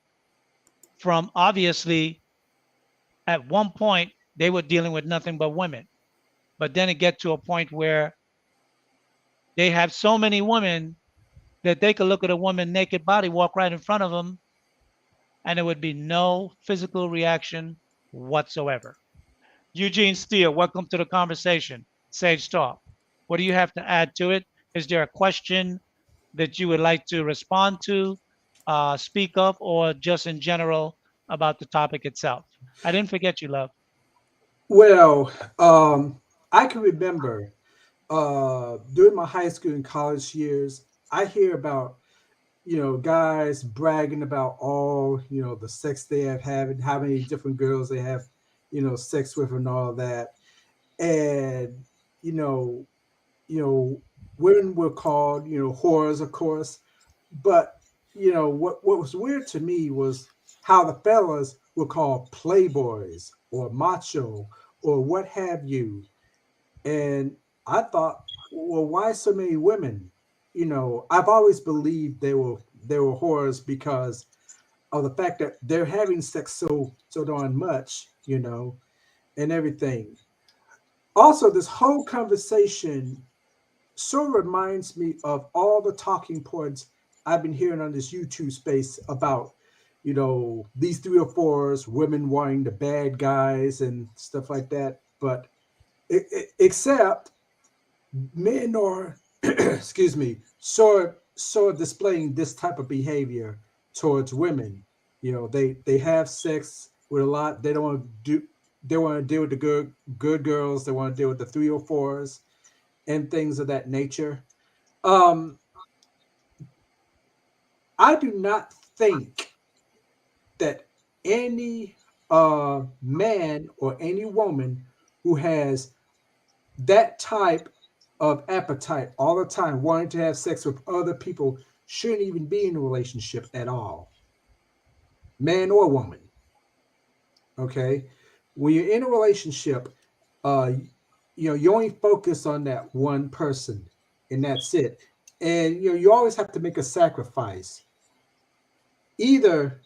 from, obviously, at one point they were dealing with nothing but women, but then it get to a point where they have so many women that they could look at a woman naked body, walk right in front of them, and there would be no physical reaction whatsoever. Eugene Steele, welcome to the conversation. Sage Talk. What do you have to add to it? Is there a question that you would like to respond to, speak of, or just in general about the topic itself? I didn't forget you, love. Well, I can remember during my high school and college years, I hear about, guys bragging about all, the sex they have had, how many different girls they have, sex with and all that. And, you know, women were called, whores, of course. But, what was weird to me was how the fellas were called playboys or macho or what have you. And I thought, well, why so many women? I've always believed they were whores because of the fact that they're having sex so darn much, and everything. Also, this whole conversation sort of reminds me of all the talking points I've been hearing on this YouTube space about, these three or fours, women wanting the bad guys and stuff like that. But except men are, excuse me, sort of displaying this type of behavior towards women. They have sex with a lot. They don't want to do. They want to deal with the good girls. They want to deal with the 304s and things of that nature. Um, I do not think that any man or any woman who has that type of appetite all the time, wanting to have sex with other people, shouldn't even be in a relationship at all, man or woman. Okay, when you're in a relationship, uh, you only focus on that one person, and that's it. And you always have to make a sacrifice. Either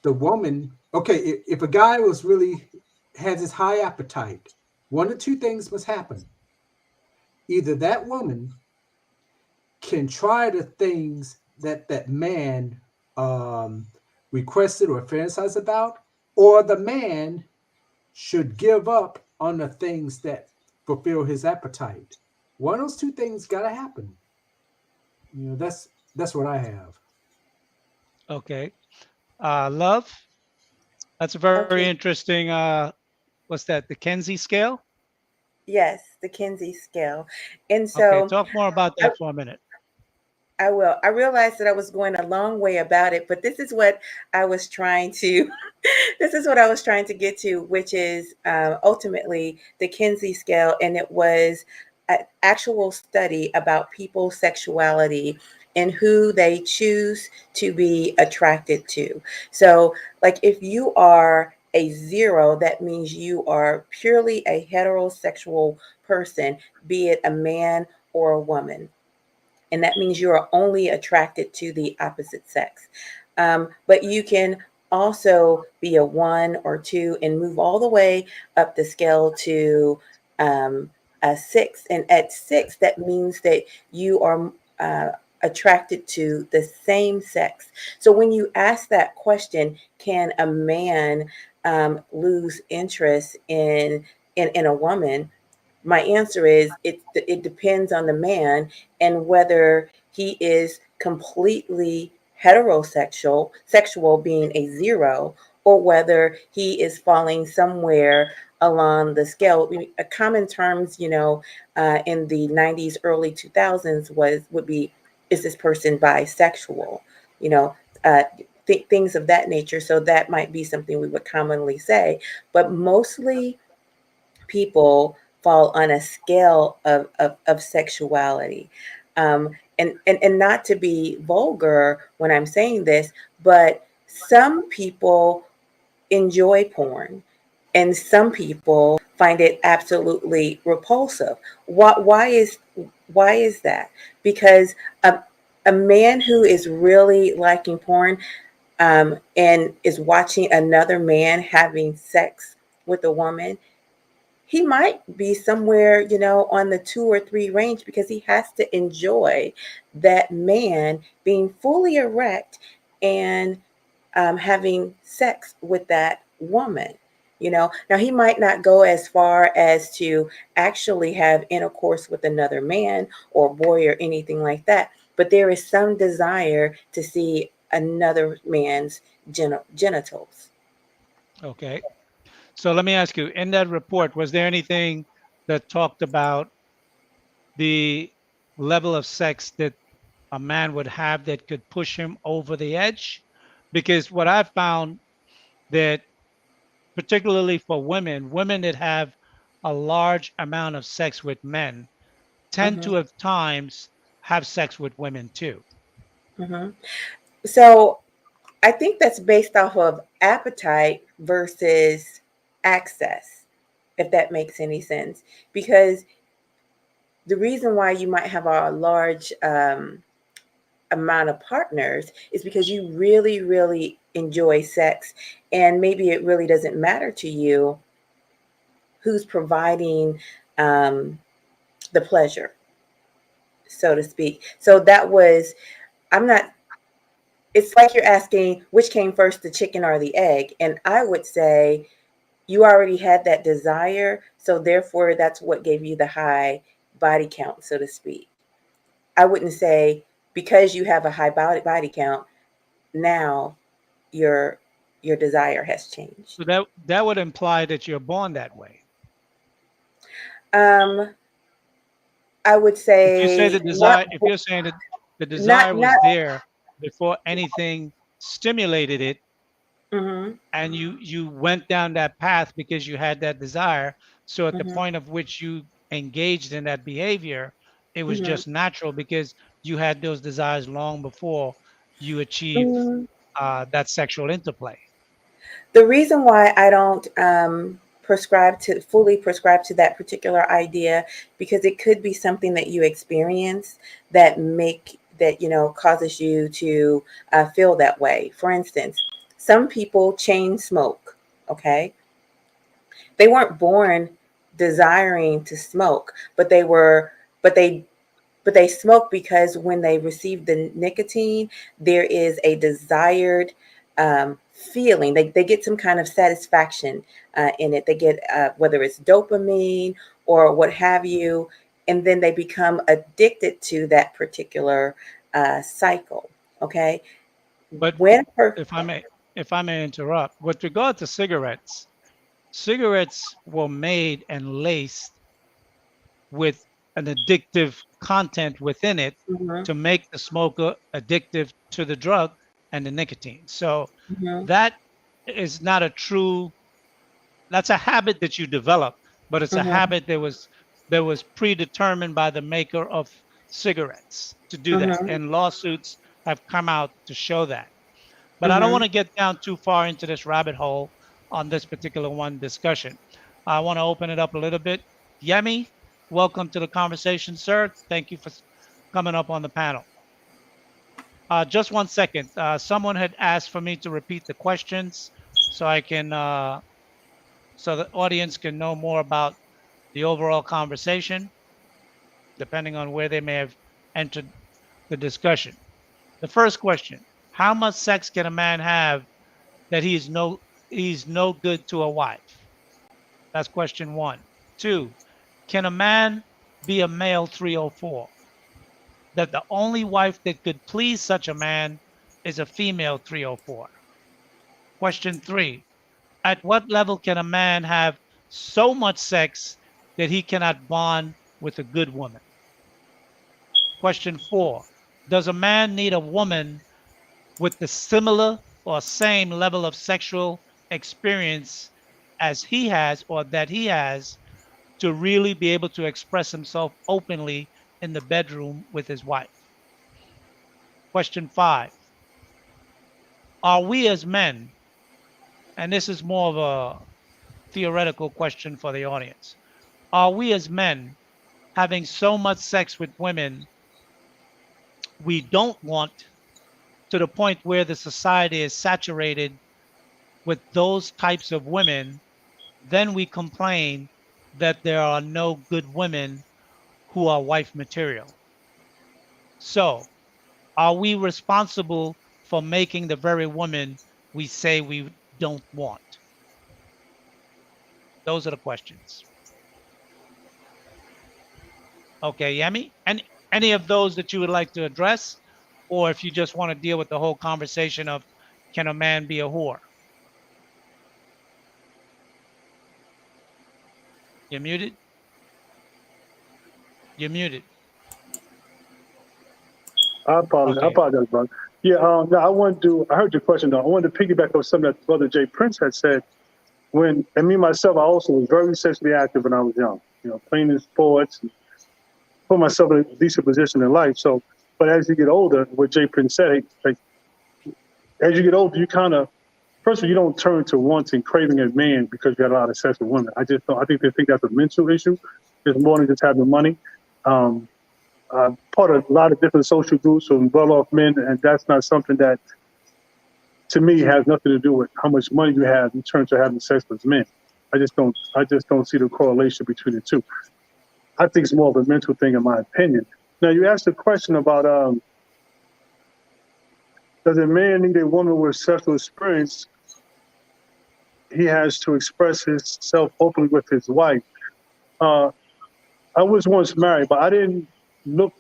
the woman, okay, if a guy was really has this high appetite, one of two things must happen. Either that woman can try the things that man requested or fantasized about, or the man should give up on the things that fulfill his appetite. One of those two things got to happen. That's what I have. Okay. Love. That's a very Okay. interesting. What's that? The Kenzie scale. Yes, the Kinsey scale. And Okay. so Talk more about I, that for a minute. I will. I realized that I was going a long way about it, but this is what I was trying to this is what I was trying to get to, which is ultimately the Kinsey scale, and it was an actual study about people's sexuality and who they choose to be attracted to. So, like, if you are a zero, that means you are purely a heterosexual person, be it a man or a woman, and that means you are only attracted to the opposite sex. But you can also be a one or two and move all the way up the scale to a six. And at six, that means that you are attracted to the same sex. So when you ask that question, can a man lose interest in a woman? My answer is it depends on the man and whether he is completely heterosexual, sexual being a zero, or whether he is falling somewhere along the scale. A common terms, in the 90s, early 2000s would be, is this person bisexual? You know, uh, things of that nature. So that might be something we would commonly say, but mostly people fall on a scale of sexuality. And not to be vulgar when I'm saying this, but some people enjoy porn and some people find it absolutely repulsive. Why is that? Because a man who is really liking porn and is watching another man having sex with a woman, he might be somewhere, on the 2 or 3 range because he has to enjoy that man being fully erect and having sex with that woman. Now he might not go as far as to actually have intercourse with another man or boy or anything like that, but there is some desire to see another man's genitals. Okay. So let me ask you, in that report, was there anything that talked about the level of sex that a man would have that could push him over the edge? Because what I've found that particularly for women, women that have a large amount of sex with men tend Hmm. to at times have sex with women too. Hmm. So I think that's based off of appetite versus access, if that makes any sense. Because the reason why you might have a large amount of partners is because you really, really enjoy sex. And maybe it really doesn't matter to you who's providing um, the pleasure, so to speak. So that was, I'm not, it's like you're asking which came first, the chicken or the egg. And I would say, you already had that desire, so therefore that's what gave you the high body count, so to speak. I wouldn't say because you have a high body count, now your your desire has changed. So that would imply that you're born that way. Um, I would If you say say the desire, if you're saying that the desire not. was there before anything stimulated it, Mhm, and you went down that path because you had that desire, so at the mhm, point of which you engaged in that behavior, it was mhm, just natural because you had those desires long before you achieved mhm. that sexual interplay. The reason why I don't fully prescribe to that particular idea, because it could be something that you experience that causes you to feel that way. For instance, some people chain smoke. Okay, they weren't born desiring to smoke, but they smoke because when they receive the nicotine, there is a desired feeling. They get some kind of satisfaction in it. They get, whether it's dopamine or what have you. and then they become addicted to that particular cycle. Okay. But When if I may interrupt, with regard to cigarettes, cigarettes were made and laced with an addictive content within it Mhm, to make the smoker addictive to the drug and the nicotine. So mhm, that is not a true, that's a habit that you develop, but it's a mhm, habit that was predetermined by the maker of cigarettes to do that. mhm, And lawsuits have come out to show that. But I don't want mhm. to get down too far into this rabbit hole on this particular one discussion. I want to open it up a little bit. Yemi, welcome to the conversation, sir. Thank you for coming up on the panel. Just 1 second. Someone had asked for me to repeat the questions so I can, so the audience can know more about the overall conversation, depending on where they may have entered the discussion. The first question: how much sex can a man have that he's no good to a wife? That's question one. Two, can a man be a male 304? That the only wife that could please such a man is a female 304. Question three, at what level can a man have so much sex that he cannot bond with a good woman? Question four, does a man need a woman with the similar or same level of sexual experience as he has or that he has to really be able to express himself openly in the bedroom with his wife? Question five, are we as men, and this is more of a theoretical question for the audience, are we as men having so much sex with women we don't want to the point where the society is saturated with those types of women, then we complain that there are no good women who are wife material. So, are we responsible for making the very woman we say we don't want? Those are the questions. Okay, Yemi? And any of those that you would like to address? Or if you just want to deal with the whole conversation of can a man be a whore? You're muted? You're muted. I apologize. I Okay. apologize, brother. Yeah, no, I wanted to. I heard your question though. I wanted to piggyback on something that Brother Jay Prince had said. And me myself, I also was very sexually active when I was young. You know, playing in sports, and put myself in a decent position in life. So, but as you get older, what Jay Prince said, like as you get older, you kind of first of all, you don't turn to wanting, craving a man because you had a lot of sex with women. I just don't. I think they think that's a mental issue. It's more than just having money. Part of a lot of different social groups of well-off men, and that's not something that, to me, has nothing to do with how much money you have in terms of having sex with men. I just don't see the correlation between the two. I think it's more of a mental thing, in my opinion. Now, you asked a question about does a man need a woman with sexual experience? He has to express himself openly with his wife. I was once married, but I didn't look.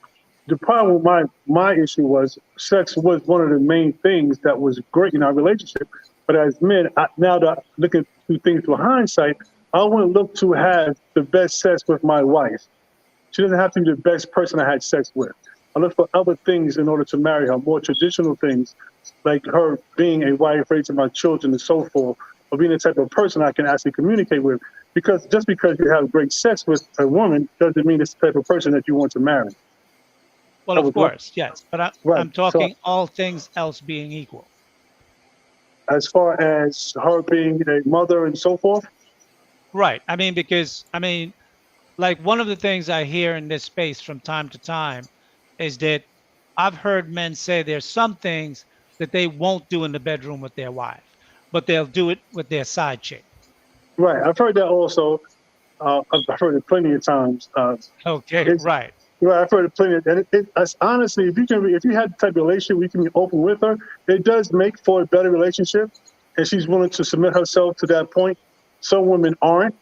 The problem with my issue was sex was one of the main things that was great in our relationship. But as men, now that looking through things through hindsight, I wouldn't look to have the best sex with my wife. She doesn't have to be the best person I had sex with. I look for other things in order to marry her, more traditional things, like her being a wife, raising my children, and so forth, or being the type of person I can actually communicate with. Because just because you have great sex with a woman doesn't mean it's the type of person that you want to marry. Well, That of was one. course, yes. But Right. I'm talking all things else being equal. As far as her being a mother and so forth, Right. I mean, because, like one of the things I hear in this space from time to time is that I've heard men say there's some things that they won't do in the bedroom with their wife, but they'll do it with their side chick. right. I've heard that also. I've heard it plenty of times. Okay, It's right. Right, I've heard it plenty. And it's honestly, if you had the type of relationship, we can be open with her. It does make for a better relationship, and she's willing to submit herself to that point. Some women aren't.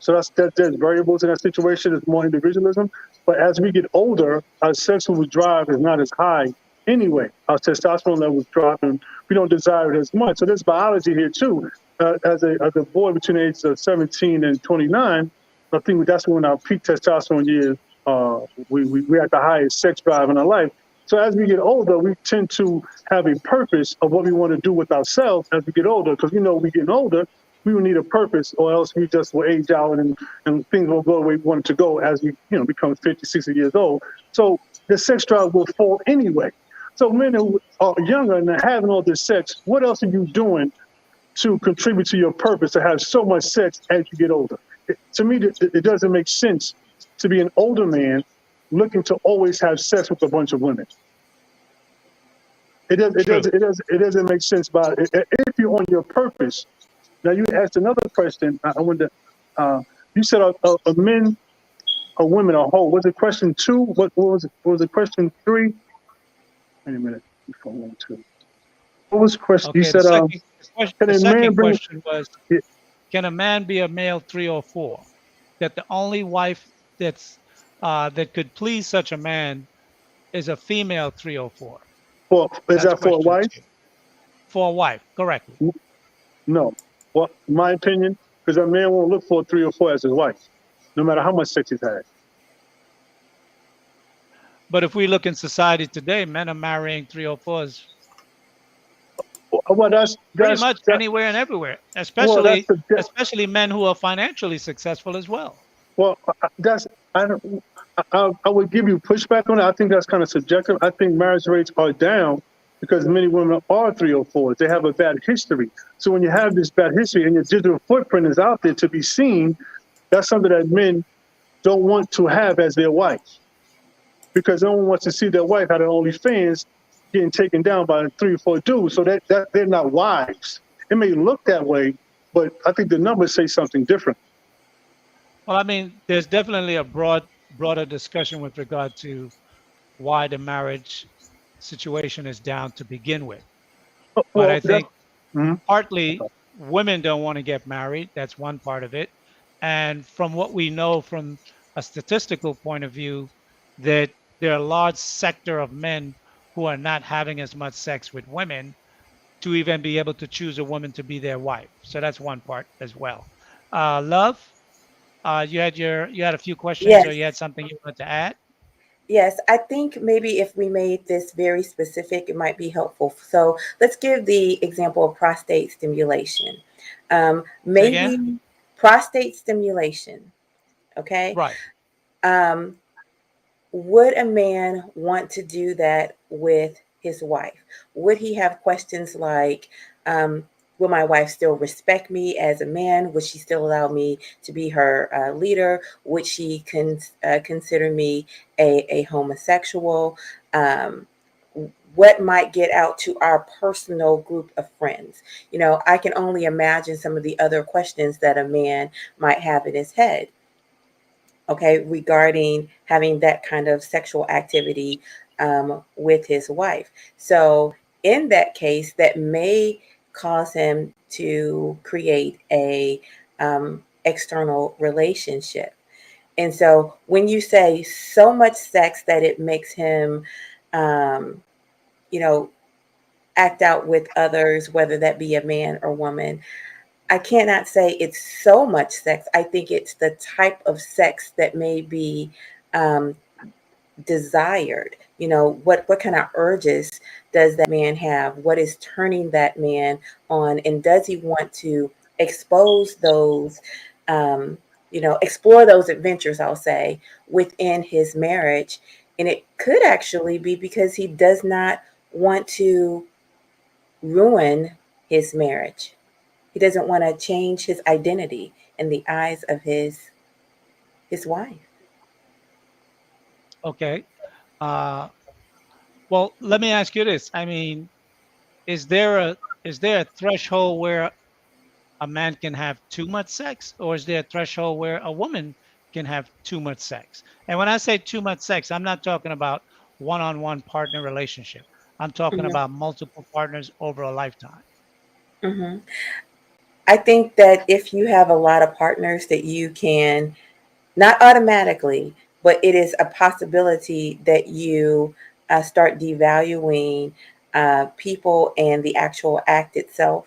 So there's variables in that situation. It's more individualism. But as we get older, our sexual drive is not as high anyway. Our testosterone levels drop, and we don't desire it as much. So there's biology here too. As a boy between the ages of 17 and 29, I think that's when our peak testosterone years. We're at the highest sex drive in our life. So as we get older, we tend to have a purpose of what we want to do with ourselves as we get older, because we're getting older, we will need a purpose, or else we just will age out and things won't go the way we want it to go as we become 50, 60 years old. So the sex drive will fall anyway. So men who are younger and are having all this sex, what else are you doing to contribute to your purpose to have so much sex as you get older? To me, it doesn't make sense to be an older man looking to always have sex with a bunch of women. It doesn't make sense. But if you're on your purpose, now you asked another question. I wonder. You said are men or women a whole? Was it question 2? What was it? Was it question 3? Wait a minute. Before 1, 2. What was the question? Okay, You said the second question was, can a man be a male 3 or 4? That the only wife that could please such a man is a female 3 or 4. Is that for a wife? 2. For a wife, correctly. No. Well, my opinion, because a man won't look for a 3 or 4 as his wife, no matter how much sex he's had. But if we look in society today, men are marrying 3 or 4s. Well, that's pretty much anywhere and everywhere, especially men who are financially successful as well. Well, I would give you pushback on it. I think that's kind of subjective. I think marriage rates are down because many women are 3 or 4s. They have a bad history. So when you have this bad history and your digital footprint is out there to be seen, that's something that men don't want to have as their wife, because no one wants to see their wife at an OnlyFans getting taken down by 3 or 4 dudes. So that they're not wives. It may look that way, but I think the numbers say something different. Well, I mean, there's definitely a broader discussion with regard to why the marriage situation is down to begin with. But I think partly women don't want to get married. That's one part of it. And from what we know from a statistical point of view, that there are a large sector of men who are not having as much sex with women to even be able to choose a woman to be their wife. So that's one part as well. Love, you had a few questions, Yes. or you had something you wanted to add? Yes, I think maybe if we made this very specific, it might be helpful. So let's give the example of prostate stimulation. Maybe prostate stimulation. Okay. Right. Would a man want to do that with his wife? Would he have questions like, will my wife still respect me as a man? Would she still allow me to be her leader? Would she consider me a homosexual? What might get out to our personal group of friends? I can only imagine some of the other questions that a man might have in his head, okay, regarding having that kind of sexual activity with his wife. So in that case, that may cause him to create a external relationship. And so when you say so much sex that it makes him, act out with others, whether that be a man or woman, I cannot say it's so much sex. I think it's the type of sex that may be desired. What kind of urges does that man have? What is turning that man on? And does he want to expose those, explore those adventures, I'll say, within his marriage? And it could actually be because he does not want to ruin his marriage. He doesn't want to change his identity in the eyes of his wife. Okay. Well, let me ask you this. I mean, is there a threshold where a man can have too much sex, or is there a threshold where a woman can have too much sex? And when I say too much sex, I'm not talking about one-on-one partner relationship. I'm talking about multiple partners over a lifetime. Mm-hmm. I think that if you have a lot of partners that you can, not automatically, but it is a possibility that you start devaluing people and the actual act itself.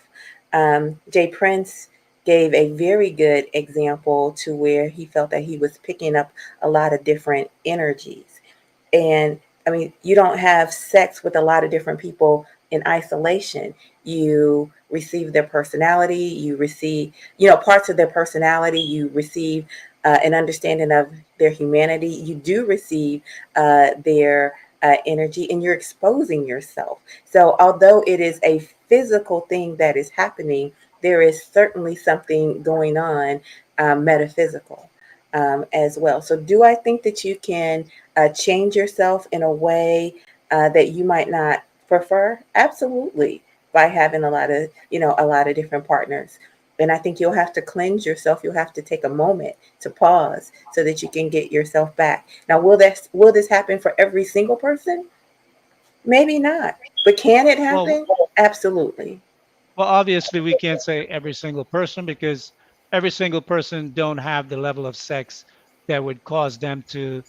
Jay Prince gave a very good example to where he felt that he was picking up a lot of different energies. And I mean, you don't have sex with a lot of different people in isolation. You receive their personality, you receive, parts of their personality, you receive an understanding of their humanity, you do receive their energy, and you're exposing yourself. So, although it is a physical thing that is happening, there is certainly something going on metaphysical as well. So, do I think that you can change yourself in a way that you might not prefer? Absolutely, by having a lot of different partners. And I think you'll have to cleanse yourself. You'll have to take a moment to pause so that you can get yourself back. Now, will this happen for every single person? Maybe not. But can it Well, happen? Absolutely. well, obviously we can't say every single person because every single person don't have the level of sex that would cause them to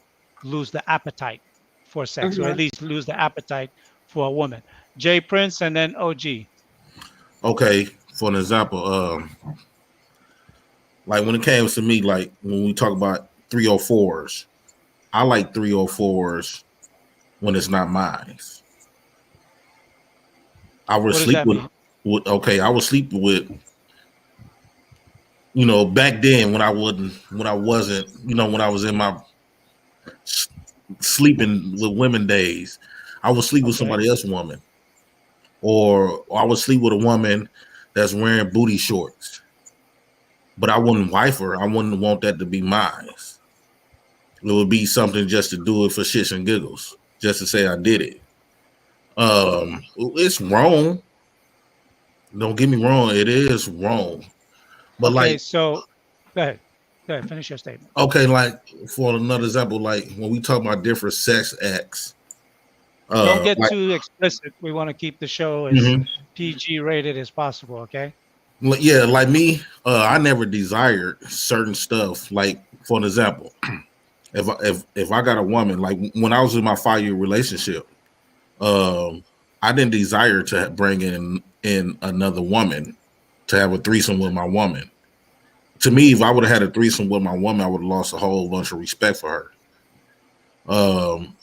lose the appetite for sex, or at Hmm. least lose the appetite for a woman. Jay Prince and then OG. Okay, for an example, like when it comes to me, like when we talk about 304s, I like 304s when it's not mine. I would What does sleep that mean? with okay, I would sleep with, back then when I wasn't, when I was in my sleeping with women days, I would sleep with Okay. somebody else's woman, or I would sleep with a woman that's wearing booty shorts, but I wouldn't wife her. I wouldn't want that to be mine. It would be something just to do it for shits and giggles, just to say I did it. It's wrong. Don't get me wrong, it is wrong. But Okay, like, so go ahead. Go ahead, finish your statement. okay, like for another example, like when we talk about different sex acts, Don't get like, too explicit. We want to keep the show as mhm. PG rated as possible, okay? Yeah, like me, I never desired certain stuff. Like for an example, if I got a woman, like when I was in my 5-year relationship, um, I didn't desire to bring in another woman to have a threesome with my woman. To me, if I would have had a threesome with my woman, I would have lost a whole bunch of respect for her. Um,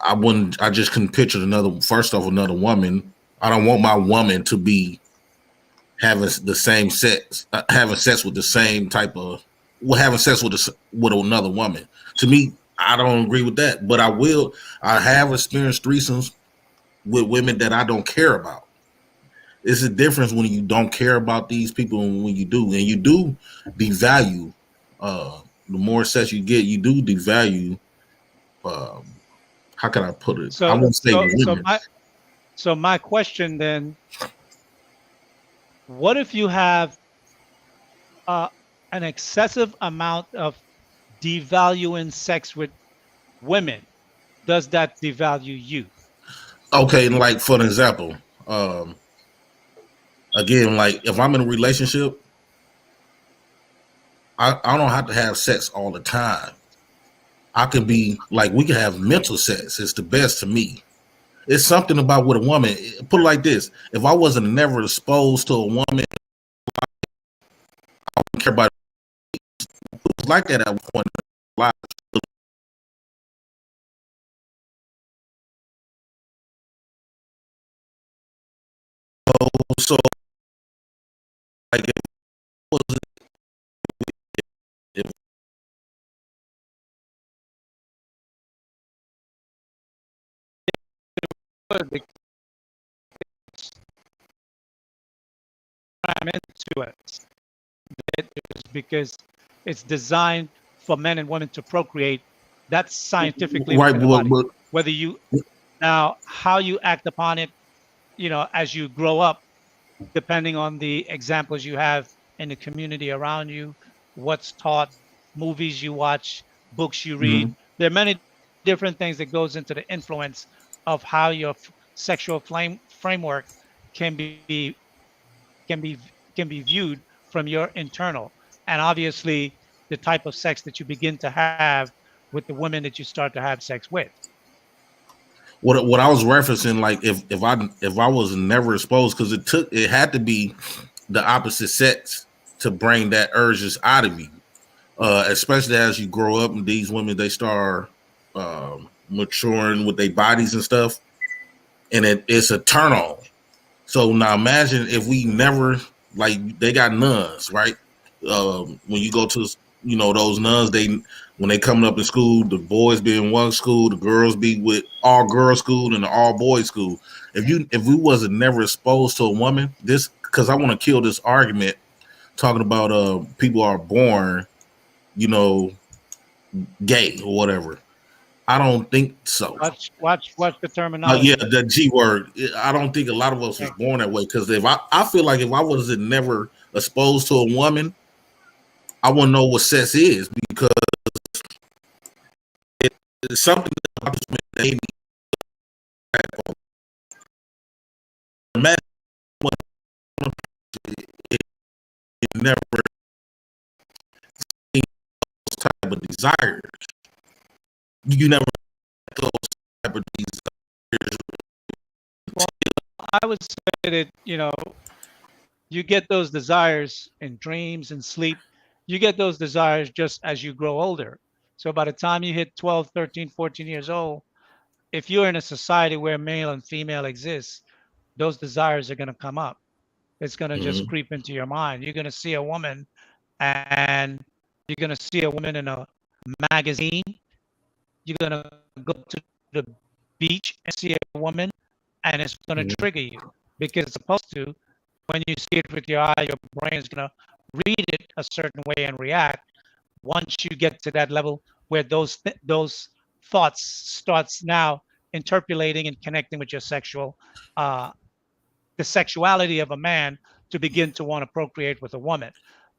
I wouldn't. I just couldn't picture another woman. I don't want my woman to be having the same sex, having sex with the same type of, well, having sex with another woman. To me, I don't agree with that. But I will. I have experienced threesomes with women that I don't care about. It's a difference when you don't care about these people and when you do, and you do devalue. The more sex you get, you do devalue. Um, how can I put it? I So won't say so so women. my so my question then, what if you have uh, an excessive amount of devaluing sex with women? Does that devalue you? Okay, like for an example, um, again, like if I'm in a relationship, I don't have to have sex all the time. I can be like, we can have mental sex. It's the best to me. It's something about with a woman. Put it like this: if I wasn't never exposed to a woman, I wouldn't care about it. It was like that at one point in my life. So like it was, it Because I'm into it. It is because it's designed for men and women to procreate. That's scientifically right, within the body. but Whether you now how you act upon it, as you grow up, depending on the examples you have in the community around you, what's taught, movies you watch, books you read. mhm. There are many different things that goes into the influence of how your sexual framework can be can be can be viewed from your internal, and obviously the type of sex that you begin to have with the women that you start to have sex with. What I was referencing, like if I was never exposed, because it had to be the opposite sex to bring that urges out of you, especially as you grow up and these women they start maturing with their bodies and stuff, and it's a turn on. So now imagine if we never, like, they got nuns, right? When you go to, those nuns, when they coming up in school, the boys be in one school, the girls be with all girls school and the all boys school. If we wasn't never exposed to a woman, this, because I want to kill this argument talking about people are born, gay or whatever. I don't think so. Watch the terminology. Yeah, the G word. I don't think a lot of us was born that way, because I feel like if I wasn't never exposed to a woman, I wouldn't know what sex is, because it's something about this that made me imagine it never seen those type of desires. You never had those type of desires. Well, I would say that, you get those desires in dreams and sleep. You get those desires just as you grow older. So by the time you hit 12, 13, 14 years old, if you're in a society where male and female exists, those desires are going to come up. It's going to just creep into your mind. You're going to see a woman, and you're going to see a woman in a magazine. You're going to go to the beach and see a woman, and it's going to trigger you, because it's supposed to. When you see it with your eye, your brain is going to read it a certain way and react. Once you get to that level where those thoughts starts now interpolating and connecting with your the sexuality of a man, to begin to want to procreate with a woman.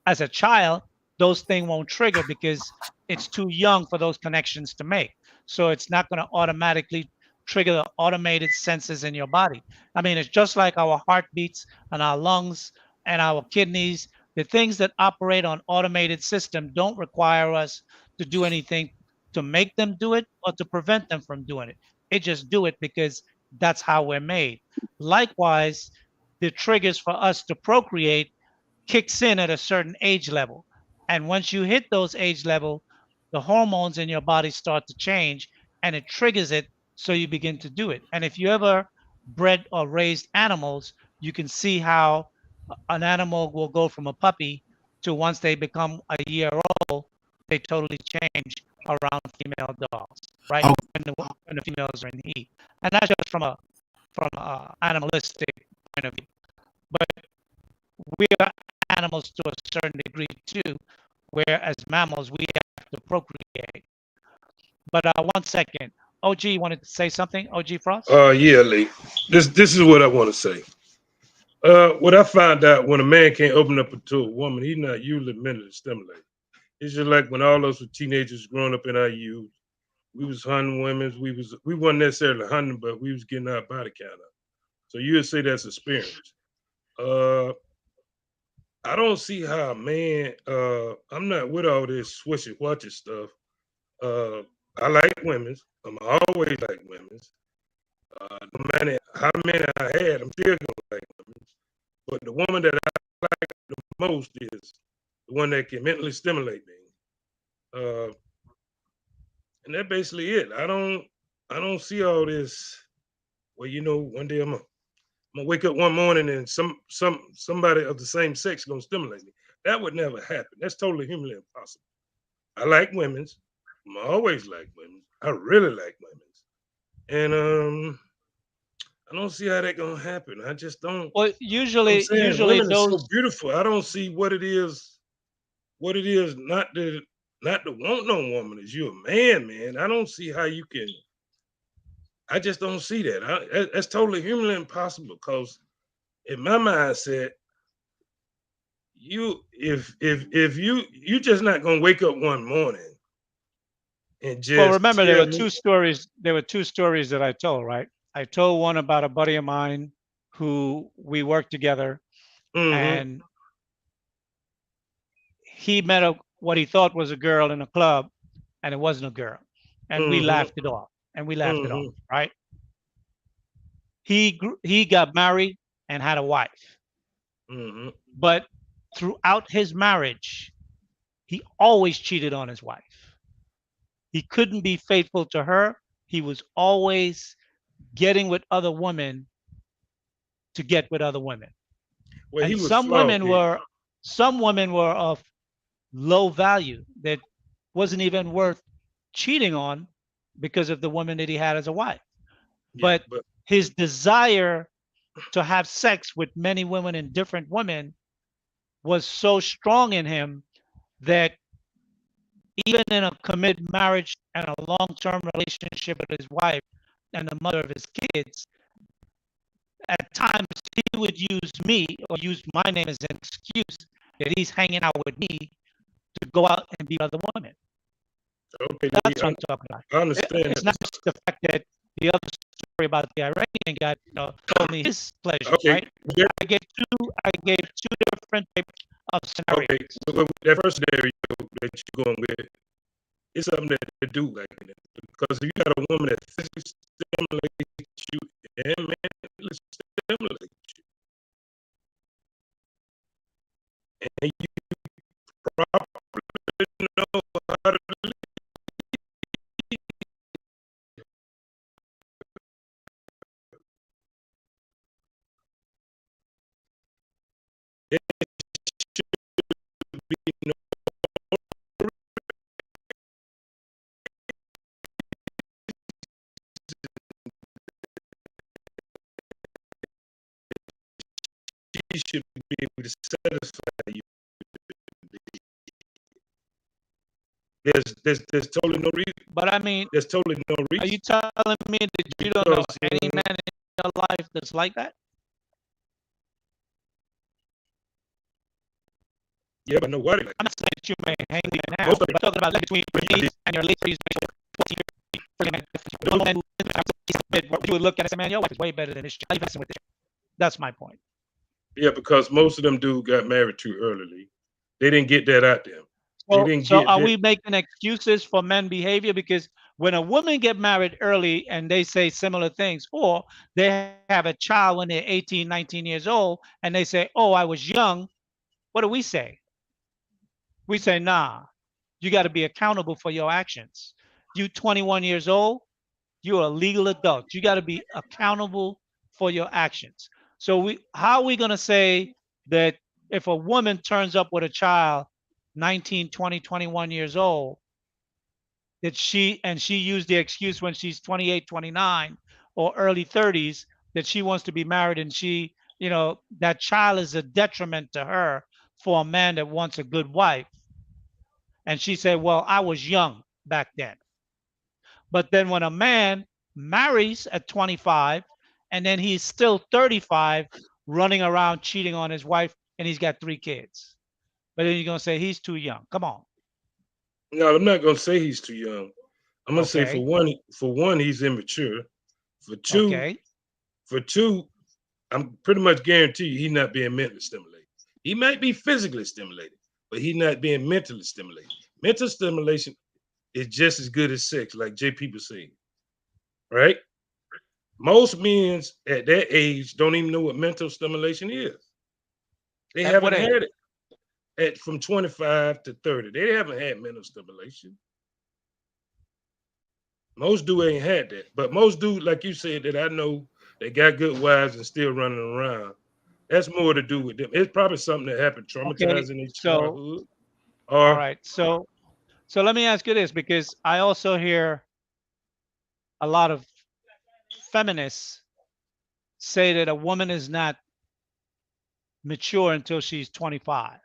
As a child, those things won't trigger because it's too young for those connections to make. So it's not going to automatically trigger the automated senses in your body. I mean, it's just like our heartbeats and our lungs and our kidneys. The things that operate on automated system don't require us to do anything to make them do it or to prevent them from doing it. It just do it because that's how we're made. Likewise, the triggers for us to procreate kicks in at a certain age level. And once you hit those age level, the hormones in your body start to change, and it triggers it, so you begin to do it. And if you ever bred or raised animals, you can see how an animal will go from a puppy to, once they become a year old, they totally change around female dogs, right? Oh. When the females are in heat. And that's just from a animalistic point of view. But we are animals to a certain degree too, where as mammals we have to procreate. But 1 second, OG wanted to say something. OG Frost. Yeah, Lee. This is what I want to say. What I found out, when a man can't open up to a woman, he's not usually mentally stimulated. It's just like when all us were teenagers growing up in our youth, we was hunting women. We weren't necessarily hunting, but we was getting our body count up. So you would say that's experience. I don't see how a man. I'm not with all this swishy watchy stuff. I like women's. I'm always like women's. No matter how many I had, I'm still gonna like women's. But the woman that I like the most is the one that can mentally stimulate me. And that's basically it. I don't see all this. Well, one day I'm gonna wake up one morning and somebody of the same sex gonna stimulate me. That would never happen. That's totally humanly impossible. I like women's. I always like women's. I really like women's. And I don't see how that gonna happen. I just don't. Well, I'm usually saying women are so those. beautiful. I don't see what it is not to want no woman. Is you a man, man? I don't see how you can. I just don't see that. That's totally humanly impossible. Because in my mindset, if you just not gonna wake up one morning and Well, just remember, there tell were me. two stories. There were two stories that I told, right? I told one about a buddy of mine who we worked together, Mm-hmm. and he met what he thought was a girl in a club, and it wasn't a girl, and we laughed it off, right? He got married and had a wife, but throughout his marriage, he always cheated on his wife. He couldn't be faithful to her. He was always getting with other women to get with other women. Well, he And was some flawed. women were of low value that wasn't even worth cheating on because of the woman that he had as a wife. Yeah, But his desire to have sex with many women and different women was so strong in him that even in a committed marriage and a long-term relationship with his wife and the mother of his kids, at times he would use me or use my name as an excuse that he's hanging out with me to go out and be with other women. Okay, that's what I'm talking about. I understand. It's not just the fact that the other story about the Iranian guy told me his pleasure, right? Yeah. I gave two different types of scenarios. Okay, so that first scenario that you're going with, it's something that they do like that. Because if you got a woman that physically stimulates you and mentally stimulates you, and you properly know how to lead, there should be no she should be able to satisfy you. There's totally no reason. But I mean, there's totally no reason. Are you telling me that you don't know any man in your life that's like that? Yeah, but nobody like I'm not saying that you may hang me in half, but I'm talking about between your 30s and your late 30s, 14 years. You would look at it and say, man, your wife is way better than this. That's my point. Yeah, because most of them dudes got married too early. They didn't get that out there. So are we making excuses for men behavior? Because when a woman get married early and they say similar things, or they have a child when they're 18, 19 years old, and they say, oh, I was young, what do we say? We say, nah, you got to be accountable for your actions. You 21 years old, you're a legal adult. You got to be accountable for your actions. So how are we going to say that if a woman turns up with a child 19, 20, 21 years old, that she used the excuse when she's 28, 29 or early 30s that she wants to be married, and that child is a detriment to her for a man that wants a good wife. And she said, well, I was young back then. But then when a man marries at 25 and then he's still 35 running around cheating on his wife and he's got 3 kids, but then you're going to say he's too young. Come on. No, I'm not going to say he's too young. I'm going to say for one, he's immature. For two, I'm pretty much guarantee you he's not being mentally stimulated. He might be physically stimulated, but he's not being mentally stimulated. Mental stimulation is just as good as sex, like J people say, right? Most men at that age don't even know what mental stimulation is. They haven't had it from 25 to 30. They haven't had mental stimulation. Most dudes ain't had that, but most dudes, like you said, that I know, they got good wives and still running around. That's more to do with them. It's probably something that happened, traumatizing their childhood. All right, so let me ask you this, because I also hear a lot of feminists say that a woman is not mature until she's 25.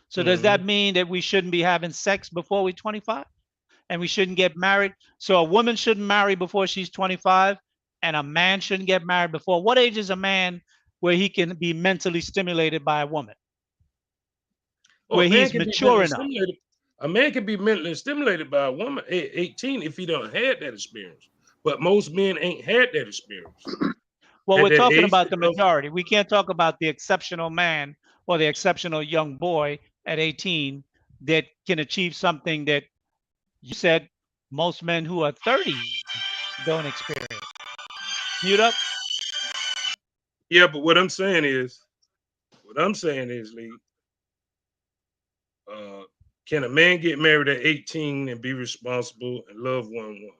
So does that mean that we shouldn't be having sex before we're 25? And we shouldn't get married? So a woman shouldn't marry before she's 25, and a man shouldn't get married before. What age is a man where he can be mentally stimulated by a woman? Where he's mature enough. A man can be mentally stimulated by a woman at 18 if he don't had that experience. But most men ain't had that experience. Well, we're talking about the majority. We can't talk about the exceptional man or the exceptional young boy at 18 that can achieve something that you said most men who are 30 don't experience. Mute up. Yeah, but what I'm saying is, Lee, can a man get married at 18 and be responsible and love one woman?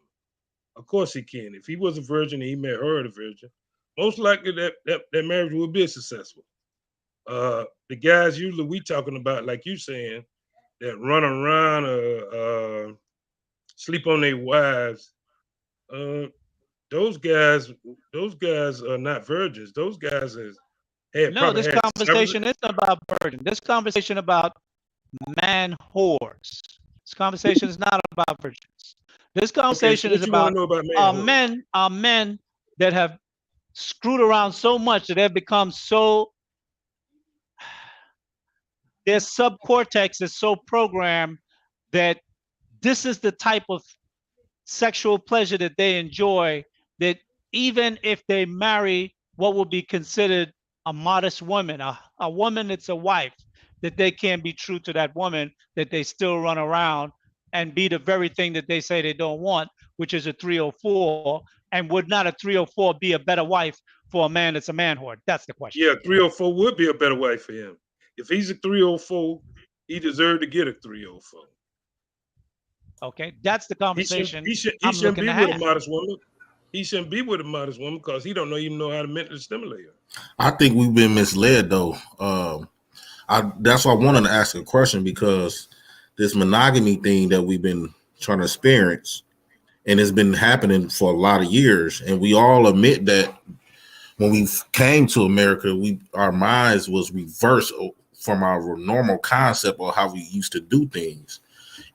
Of course he can. If he was a virgin and he met her as a virgin, most likely that marriage would be successful. The guys usually we talking about, like you saying, that run around sleep on their wives. Those guys are not virgins. Those guys No, probably this had several. conversation isn't about virgin. This conversation about man whores. This conversation is not about virgins. This Okay, so conversation is what you want to about know about man whores? men that have screwed around so much that they've become so, their subcortex is so programmed that this is the type of sexual pleasure that they enjoy, that even if they marry what would be considered a modest woman, a woman that's a wife, that they can't be true to that woman, that they still run around and be the very thing that they say they don't want, which is a 304. And would not a 304 be a better wife for a man that's a man whore? That's the question. Yeah, 304 would be a better wife for him. If he's a 304, he deserved to get a 304. Okay, that's the conversation He I'm shouldn't looking be to with a have. modest woman. He shouldn't be with a modest woman because he don't even know how to mentally stimulate her. I think we've been misled though. That's why I wanted to ask a question, because this monogamy thing that we've been trying to experience, and it's been happening for a lot of years, and we all admit that when we came to America, our minds was reversed from our normal concept of how we used to do things.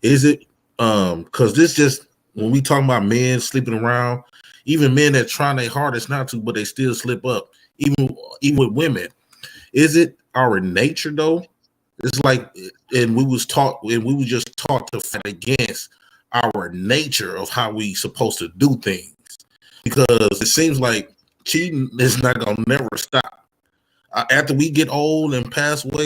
Is it because this just, when we talk about men sleeping around, even men that trying their hardest not to, but they still slip up, even with women, is it our nature though? It's like, and we was just taught to fight against our nature of how we supposed to do things, because it seems like cheating is not gonna never stop. After we get old and pass away,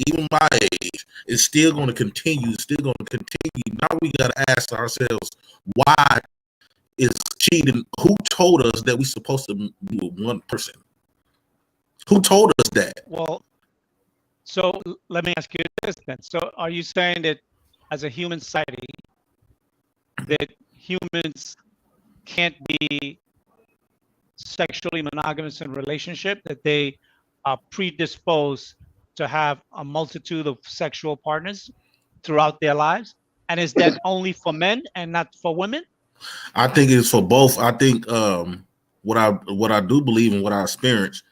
even my age, it's still going to continue. It's still going to continue. Now we got to ask ourselves, why is cheating? Who told us that we're supposed to be with one person? Who told us that? Well, so let me ask you this then. So are you saying that as a human society, that humans can't be sexually monogamous in relationship, that they are predisposed to have a multitude of sexual partners throughout their lives? And is that only for men and not for women? I think it's for both. I think what I do believe and what I experience,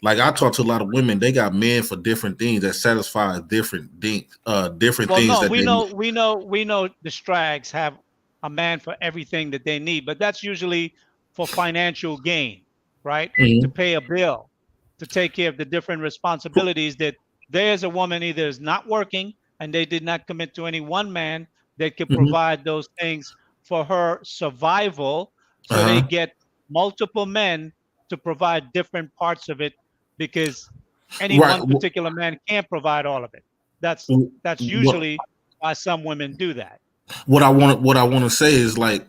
like I talk to a lot of women, they got men for different things that satisfy different things. Well, Things no, that we know the Strags have a man for everything that they need, but that's usually for financial gain, right? To pay a bill, to take care of the different responsibilities that there's a woman either is not working and they did not commit to any one man that could provide those things for her survival. So they get multiple men to provide different parts of it, because any one particular man can't provide all of it. That's usually why some women do that. What I want to say is, like,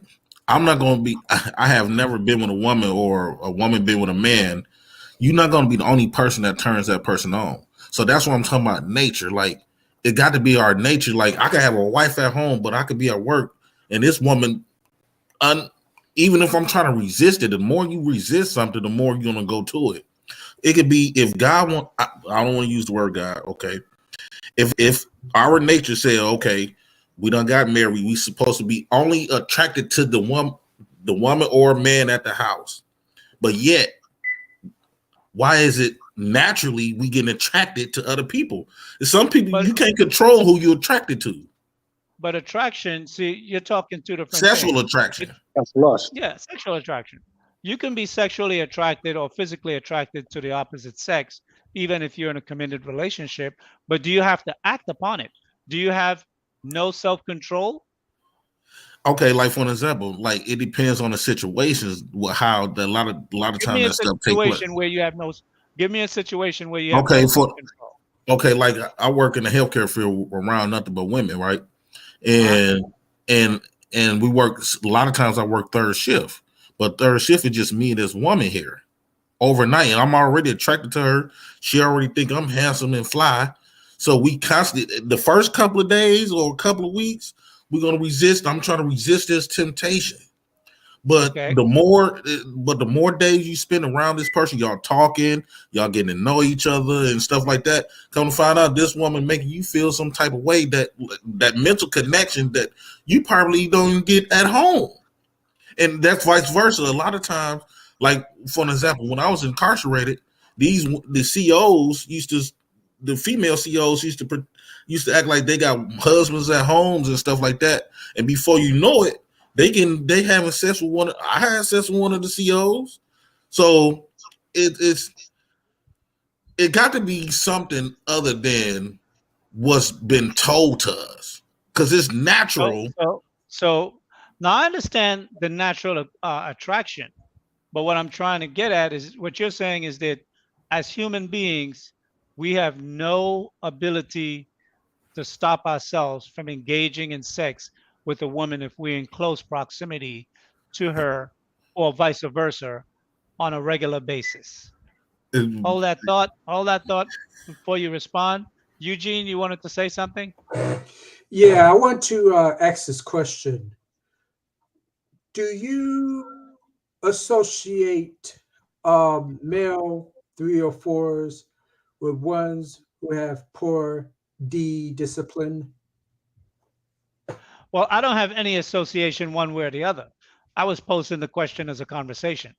I'm not going to be, I have never been with a woman or a woman been with a man. You're not going to be the only person that turns that person on. So that's what I'm talking about, nature. Like, it got to be our nature. Like, I could have a wife at home, but I could be at work, and this woman, even if I'm trying to resist it, the more you resist something, the more you're going to go to it. It could be, if God want, I don't want to use the word God, okay? If our nature said, okay, we done got married, we supposed to be only attracted to the woman or man at the house, but yet, why is it naturally we get attracted to other people? Some people, you can't control who you're attracted to. But attraction, see, you're talking two different Sexual things. attraction. That's lust. Yeah, sexual attraction. You can be sexually attracted or physically attracted to the opposite sex, even if you're in a committed relationship. But do you have to act upon it? Do you have no self-control? Okay, like for an example, like it depends on the situations, how a lot of Give time me a that stuff take place. situation where you have no. Give me a situation where you have Okay, no for self-control. okay, like I work in the healthcare field around nothing but women, right? And and we work a lot of times. I work third shift, but third shift is just me and this woman here overnight, and I'm already attracted to her. She already think I'm handsome and fly. So we constantly, the first couple of days or a couple of weeks, we're gonna resist. I'm trying to resist this temptation. But Okay. the more days you spend around this person, y'all talking, y'all getting to know each other and stuff like that. Come to find out, this woman making you feel some type of way, that mental connection that you probably don't even get at home, and that's vice versa. A lot of times, like for an example, when I was incarcerated, the COs used to, the female COs used to act like they got husbands at homes and stuff like that, and before you know it, they having sex with one. I had sex with one of the COs, so it got to be something other than what's been told to us, because it's So, natural. so now I understand the natural attraction, but what I'm trying to get at is what you're saying is that as human beings, we have no ability to stop ourselves from engaging in sex with a woman if we're in close proximity to her, or vice versa, on a regular basis. Hold that thought. Hold that thought before you respond. Eugene, you wanted to say something? Yeah, I want to ask this question. Do you associate male 304s with ones who have poor D discipline? Well, I don't have any association one way or the other. I was posing the question as a conversation.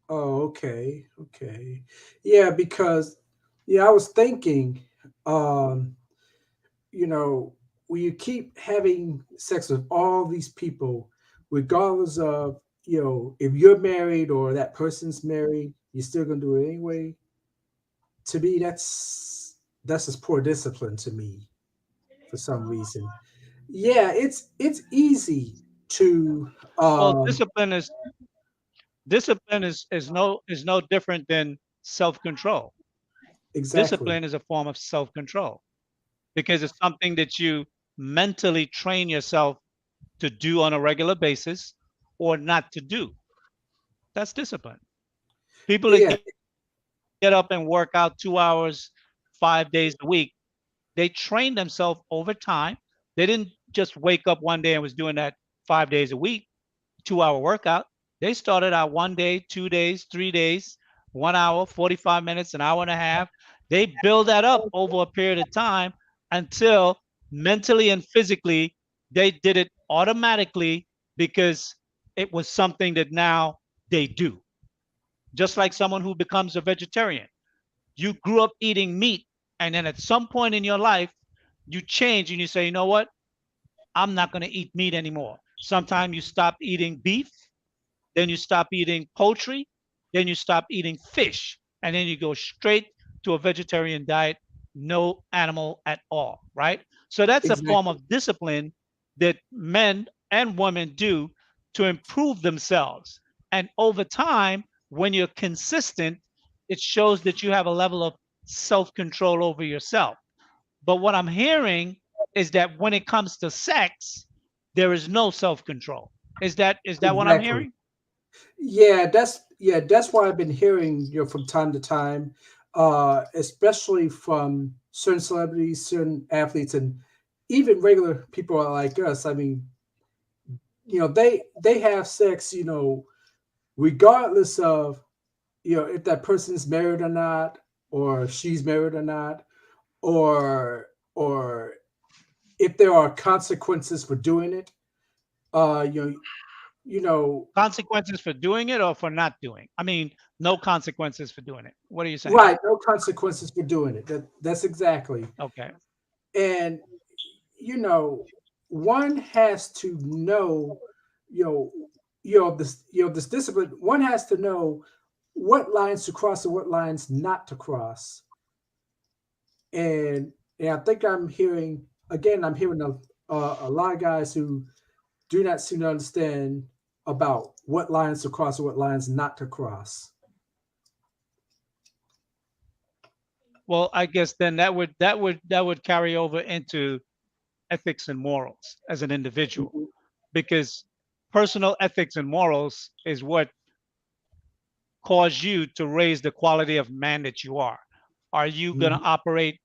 Oh, okay, okay. Yeah, because yeah, I was thinking, um, you know, when you keep having sex with all these people, regardless of, if you're married or that person's married, you're still gonna do it anyway. To me, that's just poor discipline to me for some reason. Yeah, it's easy to Well, um discipline is no different than self-control. exactly. Discipline is a form of self-control because it's something that you mentally train yourself to do on a regular basis or not to do. That's discipline. People that Yeah, get up and work out 2 hours, 5 days a week, they train themselves over time. They didn't just wake up one day and was doing that 5 days a week, 2 hour workout. They started out 1 day, 2 days, 3 days, 1 hour, 45 minutes, an hour and a half. They build that up over a period of time until mentally and physically they did it automatically because it was something that now they do. Just like someone who becomes a vegetarian. You grew up eating meat, and then at some point in your life, you change and you say, you know what? I'm not going to eat meat anymore. Sometimes you stop eating beef, then you stop eating poultry, then you stop eating fish, and then you go straight to a vegetarian diet, no animal at all, right? So that's a form exactly. of discipline that men and women do to improve themselves. And over time, when you're consistent, it shows that you have a level of self control over yourself. But what I'm hearing is that when it comes to sex, there is no self control. Is that what I'm Exactly. hearing? Yeah, that's why I've been hearing, from time to time, especially from certain celebrities, certain athletes, and even regular people like us. I mean, they have sex, regardless of, if that person's married or not, or she's married or not, or if there are consequences for doing it. Uh, you know, you know, Consequences for doing it or for not doing? I mean, no consequences for doing it. What are you saying? right? No consequences for doing it. That's exactly. Okay. And you know, one has to know, you know, this discipline. One has to know what lines to cross and what lines not to cross. And I think I'm hearing again. I'm hearing a lot of guys who do not seem to understand about what lines to cross and what lines not to cross. Well, I guess then that would carry over into ethics and morals as an individual, Mhm. because personal ethics and morals is what cause you to raise the quality of man that you are. Are you going to Mhm. operate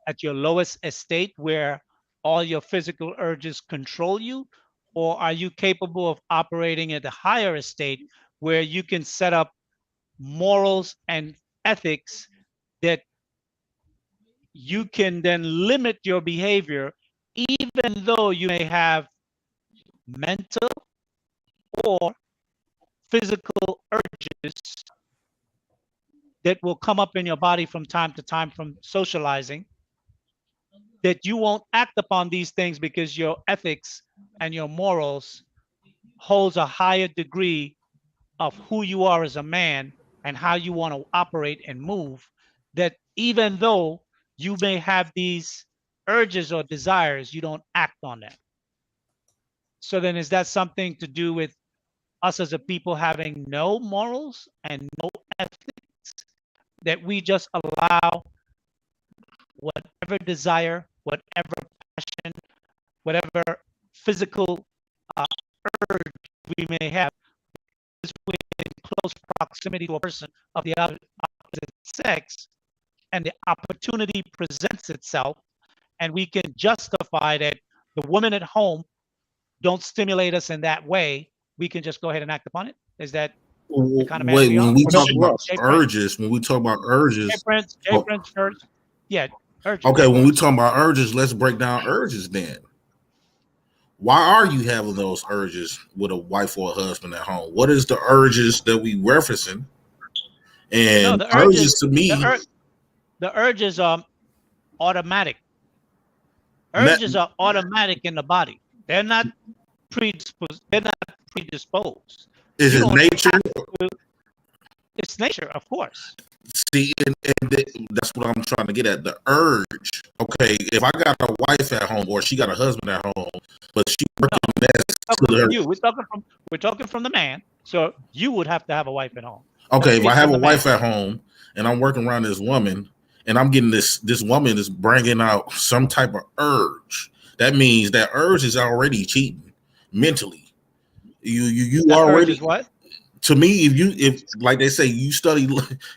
at your lowest estate where all your physical urges control you? Or are you capable of operating at a higher estate where you can set up morals and ethics that you can then limit your behavior, even though you may have mental or physical urges that will come up in your body from time to time from socializing, that you won't act upon these things because your ethics and your morals holds a higher degree of who you are as a man and how you want to operate and move, that even though you may have these urges or desires, you don't act on them. So then is that something to do with us as a people having no morals and no ethics, that we just allow whatever desire, whatever passion, whatever physical uh, urge we may have, is in close proximity to a person of the opposite sex, and the opportunity presents itself, and we can justify that the woman at home don't stimulate us in that way, we can just go ahead and act upon it? Is that the kind of man Wait, we are? when we Or That's talk Jay, about lust. Jay Prince, urges, when we talk about Jay urges, Prince, Jay oh, Prince first. Yeah, urges. okay, when we talk about urges, let's break down urges then. Why are you having those urges with a wife or a husband at home? What is the urges that we referencing? No, And the urges urges, to me, the urges are automatic. met, Urges are automatic in the body. They're not predisposed. They're not predisposed. is You it don't nature? have to. It's nature, of course. See, that's what I'm trying to get at. The urge. Okay, if I got a wife at home or she got a husband at home, but she No, working next talking to from her. you. We're talking from the man. So you would have to have a wife at home. Let's Okay, if I speak have from a the man. wife at home and I'm working around this woman and I'm getting this woman is bringing out some type of urge. That means that urge is already cheating mentally. You That urge already, is what? to me, if like they say, you study,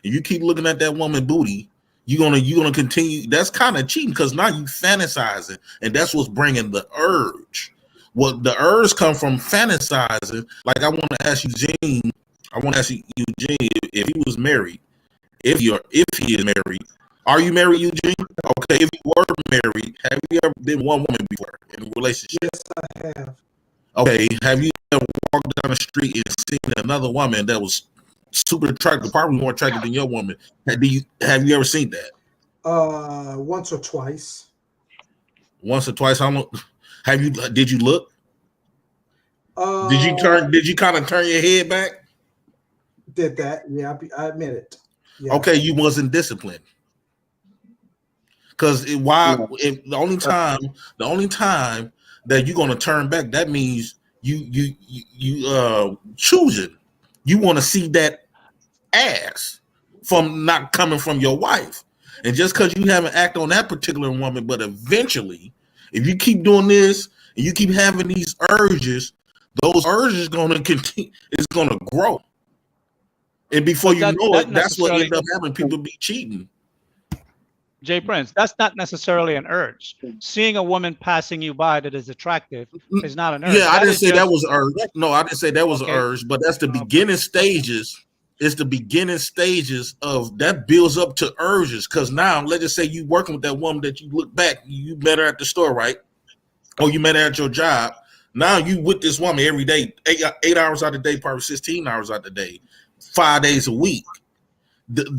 if you keep looking at that woman booty, you're gonna continue. That's kind of cheating because now you fantasizing, and that's what's bringing the urge. What the urge come from fantasizing. Like I want to ask Eugene. I want to ask you, Eugene, if he was married, if he is married, are you married, Eugene? Okay, if you were married, have you ever been one woman before in a relationship? Yes, I have. Okay, have you ever walked down the street and seen another woman that was super attractive, probably more attractive than your woman? Have you ever seen that? Once or twice. Once or twice? How long have you? Did you look? Did you Uh, turn? Did you kind of turn your head back? did that? Yeah, I admit it. Yeah. Okay, you wasn't disciplined. Because Yeah. if the only time that you're gonna turn back, that means you choosing. You want to see that ass from not coming from your wife. And just because you haven't acted on that particular woman, but eventually, if you keep doing this and you keep having these urges, those urges gonna continue, it's gonna grow. And before But you that know that it, that's what necessarily, end up having people be cheating. Jay Prince, that's not necessarily an urge. Seeing a woman passing you by that is attractive is not an urge. Yeah, I That didn't is say that just was urge. No, I didn't say that was an okay. urge, but that's the beginning stages. It's the beginning stages of that builds up to urges. Because now, let's just say you working with that woman that you look back, you met her at the store, right? Or you met her at your job. Now you with this woman every day, 8 hours out of the day, probably 16 hours out of the day, 5 days a week.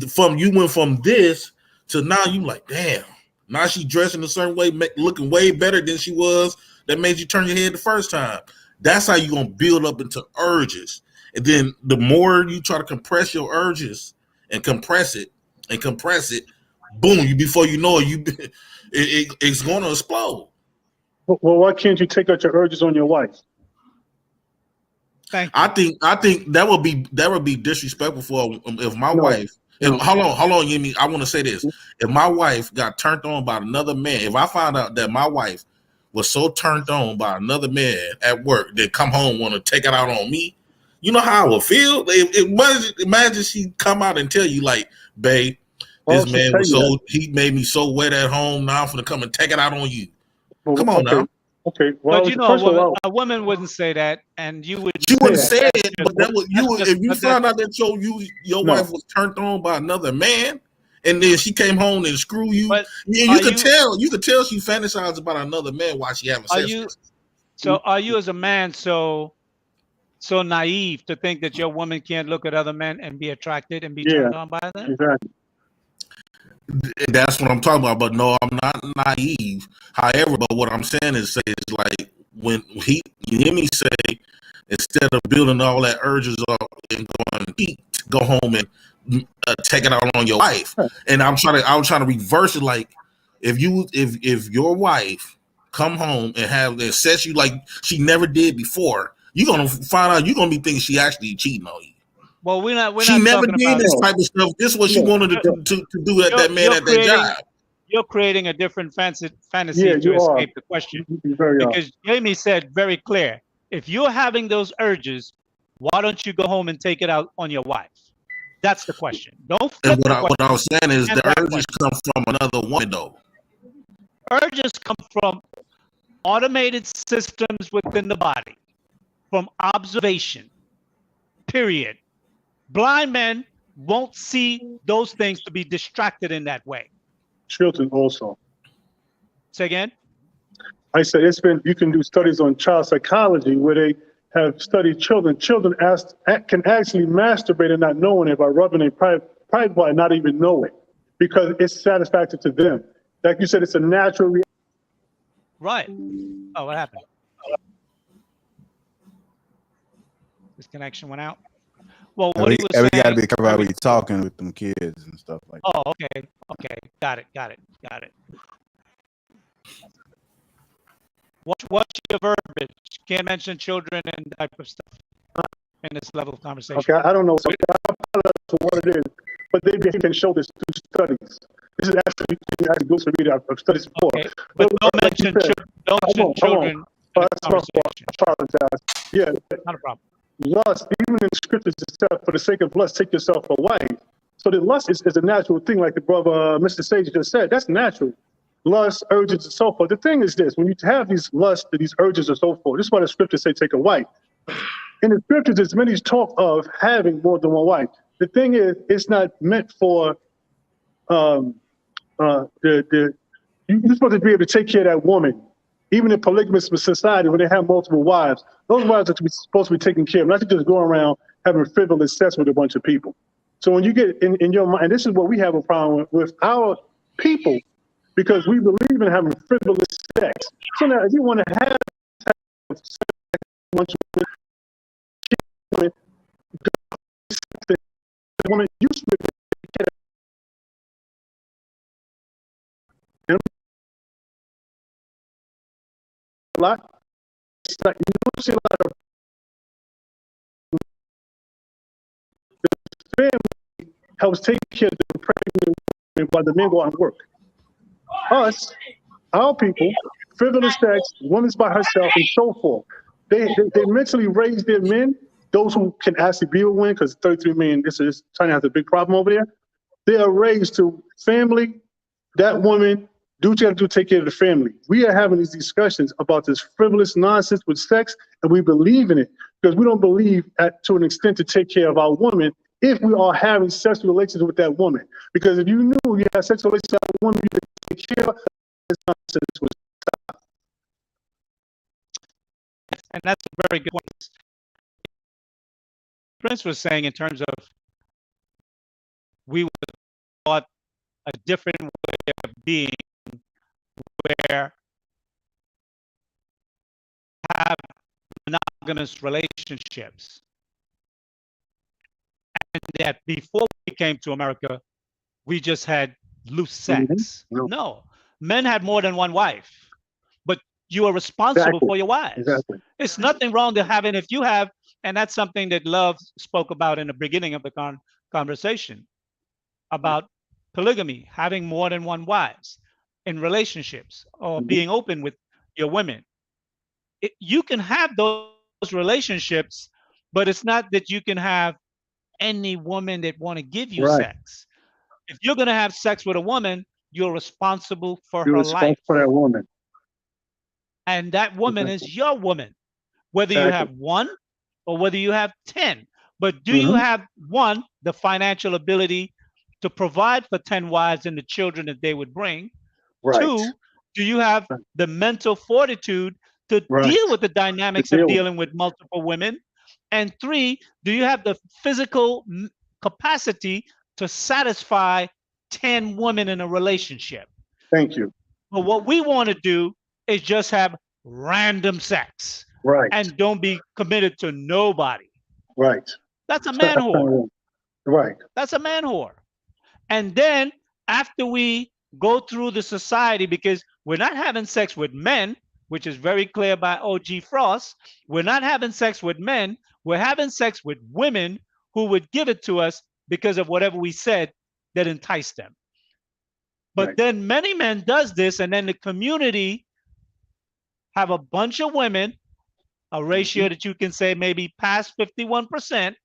From you went from this to now you like, damn. Now she dressing a certain way, looking way better than she was. That made you turn your head the first time. That's how you're gonna build up into urges. And then the more you try to compress your urges and compress it and compress it, boom! You before you know it, it's gonna explode. Well, why can't you take out your urges on your wife? Thank I you. think that would be disrespectful for if my No. wife If, hold on, Yemi. I want to say this. If my wife got turned on by another man, if I found out that my wife was so turned on by another man at work that come home want to take it out on me, you know how I would feel? Imagine she come out and tell you, like, babe, this man was so, he made me so wet at home. Now I'm going to come and take it out on you. Come on now. Okay. Well, But you know, a woman wouldn't say that, and you would. She wouldn't say it, but that would you. If you found out that your wife was turned on by another man, and then she came home and screw you, you could tell. You could tell she fantasized about another man while she having sex. So are you as a man so naive to think that your woman can't look at other men and be attracted and be turned on by them? Exactly. That's what I'm talking about. But no, I'm not naive. However, but what I'm saying is like when you hear me say, instead of building all that urges up and going go home and take it out on your wife. And I'm trying to reverse it. Like if your wife come home and have that sex you like she never did before, you're gonna find out you're gonna be thinking she actually cheating on you. Well, we're not. She never did this type of stuff. This is what she wanted to do at that man at that job. You're creating a different fantasy to escape the question. Because Jamie said very clear, if you're having those urges, why don't you go home and take it out on your wife? That's the question. Don't flip the question. What I was saying is the urges come from another woman, though. Urges come from automated systems within the body, from observation, period. Blind men won't see those things to be distracted in that way. Children also. Say again? I said you can do studies on child psychology where they have studied children. Children can actually masturbate and not knowing it by rubbing a private part and not even know it because it's satisfactory to them. Like you said, it's a natural reaction. Right. Oh, what happened? This connection went out. Well, what he was saying. We got to be careful how we talking with them kids and stuff like that. Oh, okay. Got it. What's your verbiage? Can't mention children and type of stuff in this level of conversation. Okay, I don't know what it is, but they can show this through studies. This is actually goes to read. I've studied this before. Okay, but don't mention children. I apologize. Yeah, not a problem. Lust, even in the scriptures itself, for the sake of lust, take yourself a wife. So the lust is a natural thing, like the brother Mr. Sage just said. That's natural. Lust, urges, and so forth. The thing is this: when you have these lusts, these urges, and so forth, this is why the scriptures say take a wife. In the scriptures, there's many talk of having more than one wife. The thing is, it's not meant for you're supposed to be able to take care of that woman. Even in polygamous society, when they have multiple wives, those wives are supposed to be taken care of, not to just go around having frivolous sex with a bunch of people. So when you get in your mind, and this is what we have a problem with our people, because we believe in having frivolous sex. So now, if you want to have sex with a woman, you should be a lot. It's like you don't see a lot of the family helps take care of the pregnant women while the men go out and work. Us, our people, frivolous sex, women's by herself, and so forth. They mentally raise their men, those who can actually be with women, because 33 million, China has a big problem over there. They are raised to family, that woman, do what you have to do to take care of the family. We are having these discussions about this frivolous nonsense with sex, and we believe in it because we don't believe to an extent to take care of our woman if we are having sexual relations with that woman. Because if you knew you had sexual relations with that woman, you could take care of this nonsense would stop. And that's a very good point. Prince was saying in terms of we were taught a different way of being where have monogamous relationships. And that before we came to America, we just had loose sex. Mm-hmm. No, men had more than one wife, but you are responsible for your wives. Exactly. It's nothing wrong to having, if you have, and that's something that Love spoke about in the beginning of the conversation. about polygamy, having more than one wives in relationships, or being open with your women. You can have those relationships, but it's not that you can have any woman that want to give you Right. sex. If you're going to have sex with a woman, you're responsible for You're her responsible life, for that woman. and that woman Exactly. is your woman, whether you Exactly. have one or whether you have 10. But do you Hmm. have, one, the financial ability to provide for 10 wives and the children that they would bring? Right. Two, do you have the mental fortitude to Right. deal with the To dynamics of deal with. dealing with multiple women? And three, do you have the physical capacity to satisfy 10 women in a relationship? Thank you. But what we want to do is just have random sex Right. and don't be committed to nobody. Right. That's a So man that's not whore. right. Right. That's a man whore. And then after we go through the society, because we're not having sex with men, which is very clear by OG Frost, we're not having sex with men, we're having sex with women who would give it to us because of whatever we said that enticed them. But Right. then many men does this, and then the community have a bunch of women, a ratio that you can say maybe past 51%,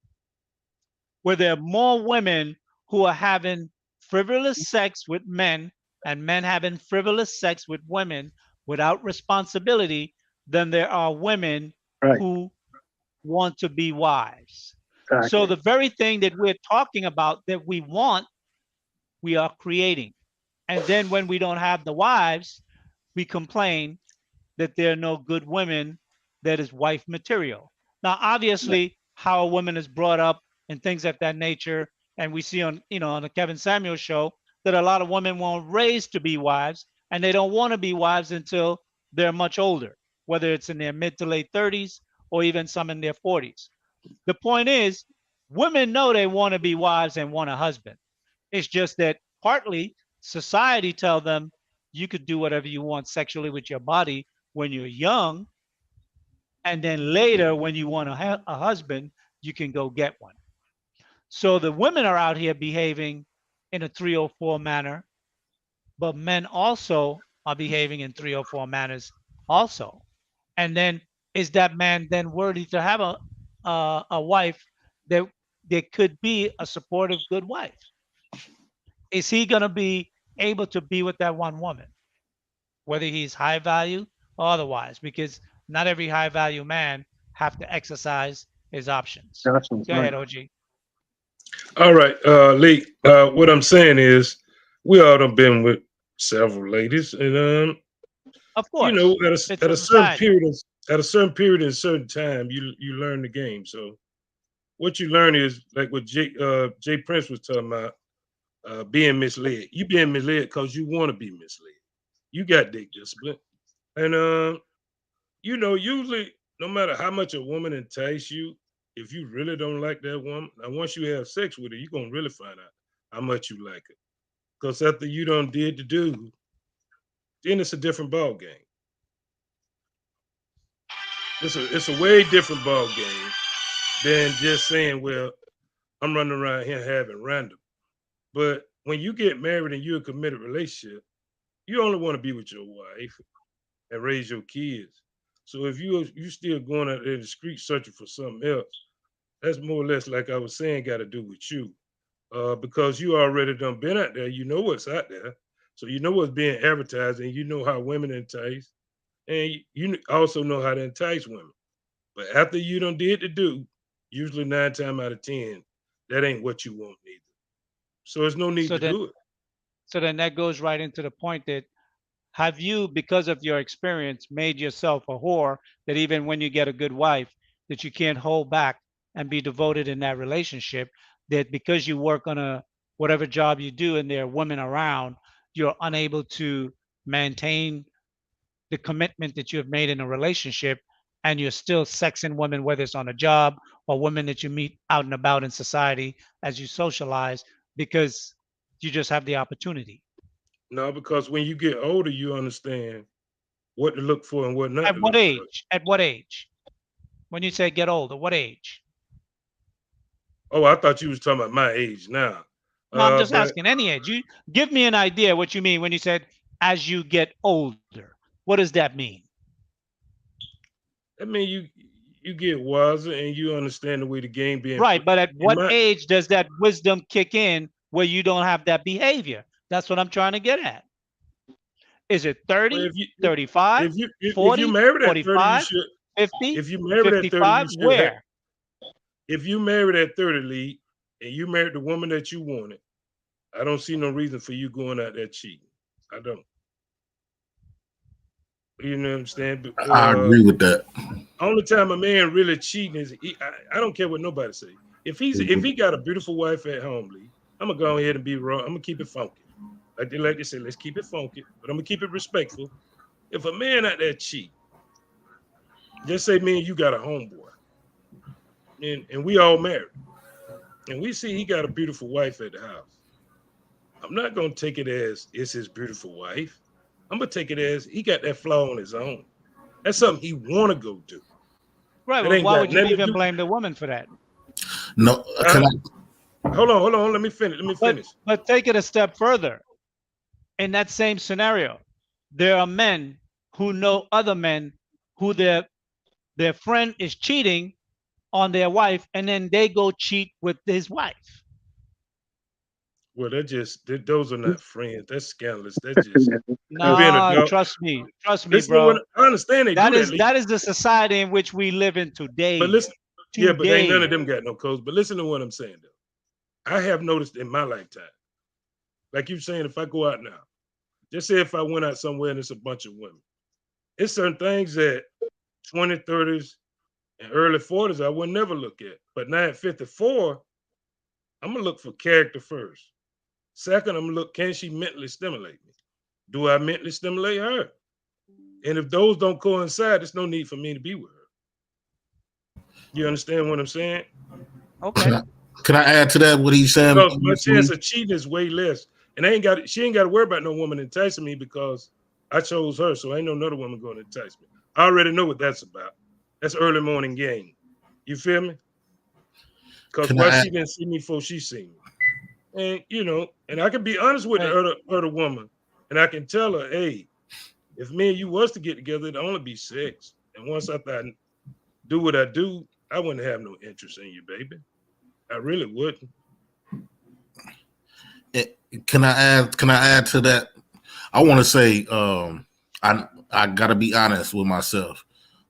where there are more women who are having frivolous sex with men and men having frivolous sex with women without responsibility than there are women Right. who want to be wives. So Exactly. the very thing that we're talking about that we want, we are creating. And then when we don't have the wives, we complain that there are no good women that is wife material. Now, Right. obviously, how a woman is brought up and things of that nature, and we see on on the Kevin Samuel show that a lot of women weren't raised to be wives, and they don't want to be wives until they're much older, whether it's in their mid to late 30s or even some in their 40s. The point is, women know they want to be wives and want a husband. It's just that partly society tell them you could do whatever you want sexually with your body when you're young, and then later when you want a husband, you can go get one. So the women are out here behaving in a 304 manner, but men also are behaving in 304 manners also. And then is that man then worthy to have a wife that could be a supportive good wife? Is he going to be able to be with that one woman, whether he's high value or otherwise? Because not every high value man have to exercise his options. That's Go right. ahead, OG. All right, Lee. What I'm saying is, we all done been with several ladies, and Of you know, course, it's at a a certain society. period, at a certain period, and a certain time, you learn the game. So what you learn is like what Jay Prince was talking about, being misled. You being misled because you want to be misled. You got dick discipline, and you know, usually, no matter how much a woman entice you, if you really don't like that woman, now once you have sex with her, you're gonna really find out how much you like her. Because after you done did the do, then it's a different ball game. It's a way different ball game than just saying, well, I'm running around here having random. But when you get married and you're a committed relationship, you only want to be with your wife and raise your kids. So if you still going out there in the street searching for something else, that's more or less like I was saying, got to do with you, because you already done been out there. You know what's out there, so you know what's being advertised, and you know how women entice, and you also know how to entice women. But after you done did the do, usually 9 times out of 10, that ain't what you want neither. So there's no need So to then, do it. that goes right into the point that have you, because of your experience, made yourself a whore that even when you get a good wife, that you can't hold back and be devoted in that relationship? That because you work on a whatever job you do and there are women around, you're unable to maintain the commitment that you have made in a relationship, and you're still sexing women, whether it's on a job or women that you meet out and about in society as you socialize, because you just have the opportunity. No, because when you get older, you understand what to look for and what not At to what look for. age? At what age? When you say get older, what age? Oh, I thought you was talking about my age now. No, I'm just But asking any age. You give me an idea what you mean when you said as you get older. What does that mean? I mean, you get wiser and you understand the way the game being Right, but at In what my, age does that wisdom kick in where you don't have that behavior? That's what I'm trying to get at. Is it well, 30, 35, if you 40, married at 30, you 45, should. 50, If you married at 30, you 55? should have. Where? If you married at 30, Lee, and you married the woman that you wanted, I don't see no reason for you going out there cheating. I don't. You know what I'm saying? But, I agree with that. only time a man really cheating is I don't care what nobody say. If he got a beautiful wife at home, Lee, I'm gonna go ahead and be wrong. I'm gonna keep it funky. Like they say, let's keep it funky, but I'm gonna keep it respectful. If a man out there cheat, just say me and you got a homeboy, and we all married, and we see he got a beautiful wife at the house. I'm not gonna take it as it's his beautiful wife. I'm gonna take it as he got that flaw on his own. That's something he wanna go do. Right. It Well, ain't why got would you nothing to even do. blame the woman for that? No, can Hold on. Let me finish. But take it a step further. In that same scenario, there are men who know other men who their friend is cheating on their wife, and then they go cheat with his wife. Well, those are not friends. That's scandalous. That's just you being a No, dog. trust me, Listen to bro. what I understand. They do that, Lee. That is the society in which we live in today. But listen, yeah, but ain't none Today. of them got no codes. But listen to what I'm saying, though. I have noticed in my lifetime, like you're saying, if I go out now, just say if I went out somewhere and it's a bunch of women, it's certain things that 20, 30s, and early 40s I would never look at. But now at 54, I'm gonna look for character first. Second, I'm gonna look, can she mentally stimulate me? Do I mentally stimulate her? And if those don't coincide, there's no need for me to be with her. You understand what I'm saying? Okay. can I add to that what he's saying? Because my chance of cheating is way less. And she ain't got to worry about no woman enticing me because I chose her. So ain't no another woman going to entice me. I already know what that's about. That's early morning game. You feel me? Because why she didn't see me before she seen me. And and I can be honest with the other woman, and I can tell her, hey, if me and you was to get together, it'd only be sex. And once I thought do what I do, I wouldn't have no interest in you, baby. I really wouldn't. Can I add to that? I want to say I gotta be honest with myself.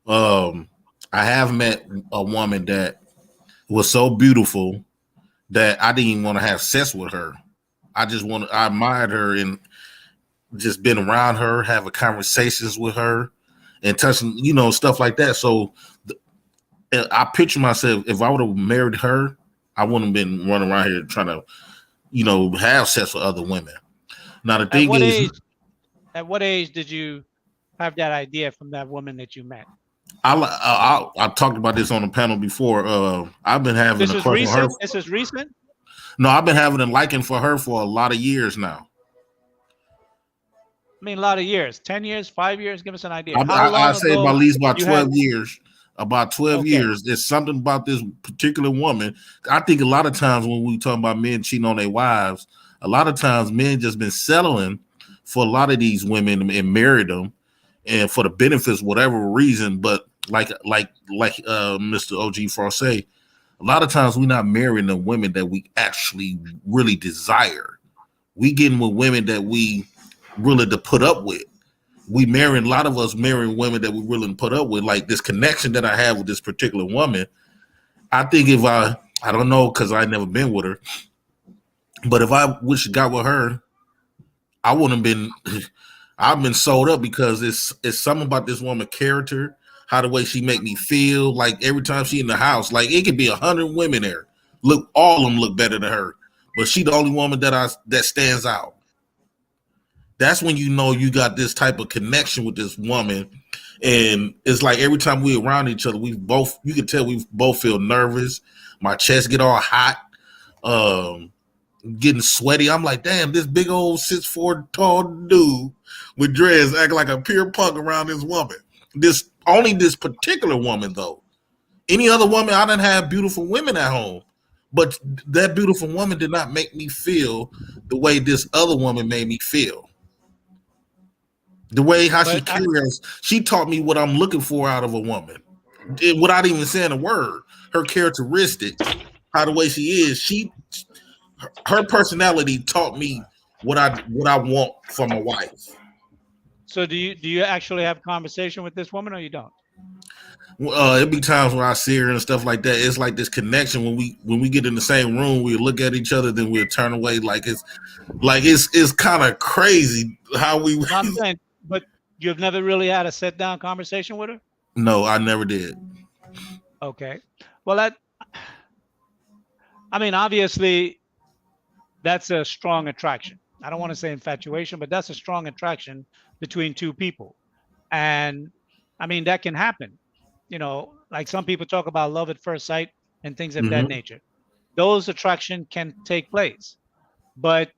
I have met a woman that was so beautiful that I didn't even want to have sex with her. I admired her and just been around her, having conversations with her and touching, stuff like that. So I picture myself, if I would have married her, I wouldn't have been running around here trying to, have sex with other women. Now, the thing is, at what age did you have that idea from that woman that you met? I talked about this on the panel before. I've been having This a is crush on her. recent. This is recent. No, I've been having a liking for her for a lot of years now. I mean, a lot of years. 10 years, 5 years. Give us an idea. I say about at least about 12 years. About 12 Okay. years. There's something about this particular woman. I think a lot of times when we talk about men cheating on their wives, a lot of times men just been settling for a lot of these women and married them, and for the benefits, whatever reason. But like Mr. OG Frost say, a lot of times we're not marrying the women that we actually really desire. We getting with women that we really to put up with. A lot of us marrying women that we really put up with. Like this connection that I have with this particular woman, I think if I don't know, because I never been with her, but if I got with her, I wouldn't have been. I've been sold up because it's something about this woman's character, how the way she make me feel. Like every time she in the house, like it could be 100 women there. Look, all of them look better than her, but she the only woman that stands out. That's when you got this type of connection with this woman, and it's like every time we around each other, you can tell we both feel nervous. My chest get all hot, getting sweaty. I'm like, damn, this big old 6'4" tall dude with dreads acting like a pure punk around this woman. Only this particular woman though. Any other woman, I done have beautiful women at home, But that beautiful woman did not make me feel the way this other woman made me feel. The way how she carries, she taught me what I'm looking for out of a woman, without even saying a word. Her characteristics, how the way she is, her personality taught me what I want from a wife. So do you actually have conversation with this woman, or you don't? It'd be times when I see her and stuff like that. It's like this connection when we get in the same room, we look at each other, then we'll turn away. It's kind of crazy how we. No, I'm saying, but you've never really had a sit down conversation with her? No, I never did. Okay. Well, obviously, that's a strong attraction. I don't want to say infatuation, but that's a strong attraction between two people. And that can happen. Like some people talk about love at first sight and things of that nature. Those attraction can take place. But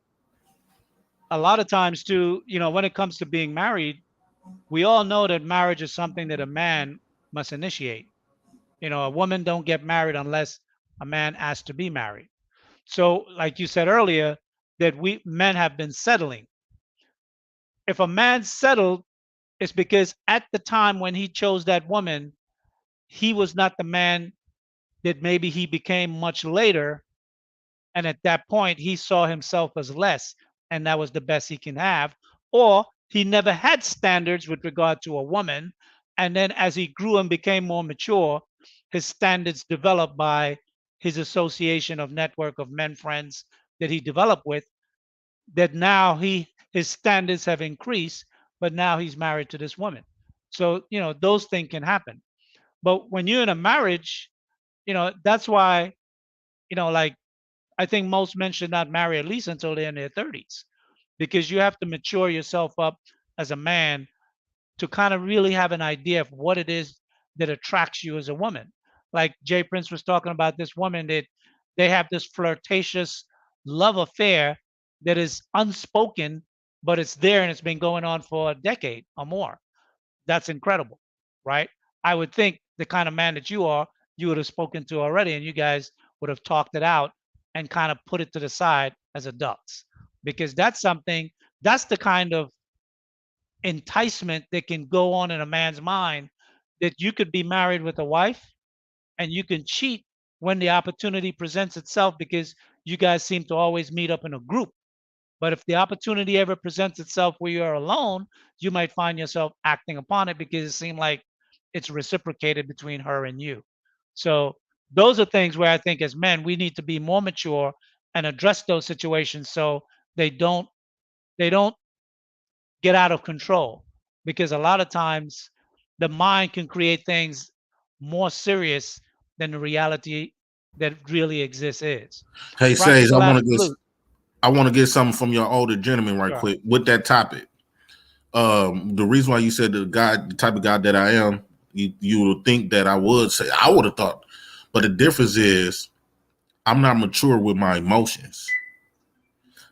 a lot of times too, when it comes to being married, we all know that marriage is something that a man must initiate. A woman don't get married unless a man asks to be married. So, like you said earlier, that we men have been settling. If a man settled, it's because at the time when he chose that woman, he was not the man that maybe he became much later. And at that point, he saw himself as less, and that was the best he can have. Or he never had standards with regard to a woman. And then as he grew and became more mature, his standards developed by his association of network of men friends that he developed with, that now his standards have increased, but now he's married to this woman. So, those things can happen. But when you're in a marriage, that's why, like I think most men should not marry at least until they're in their 30s, because you have to mature yourself up as a man to kind of really have an idea of what it is that attracts you as a woman. Like Jay Prince was talking about this woman that they have this flirtatious love affair that is unspoken, but it's there and it's been going on for a decade or more. That's incredible, right? I would think the kind of man that you are, you would have spoken to already, and you guys would have talked it out and kind of put it to the side as adults, because that's the kind of enticement that can go on in a man's mind, that you could be married with a wife and you can cheat when the opportunity presents itself, because you guys seem to always meet up in a group. But if the opportunity ever presents itself where you're alone, you might find yourself acting upon it because it seems like it's reciprocated between her and you. So those are things where I think as men, we need to be more mature and address those situations so they don't get out of control. Because a lot of times the mind can create things more serious than the reality that really exists is. Hey, Sage, Practical absolute. I want to get something from your older gentleman right quick with that topic. The reason why you said the type of guy that I am, you would think that I would say, I would have thought, but the difference is I'm not mature with my emotions.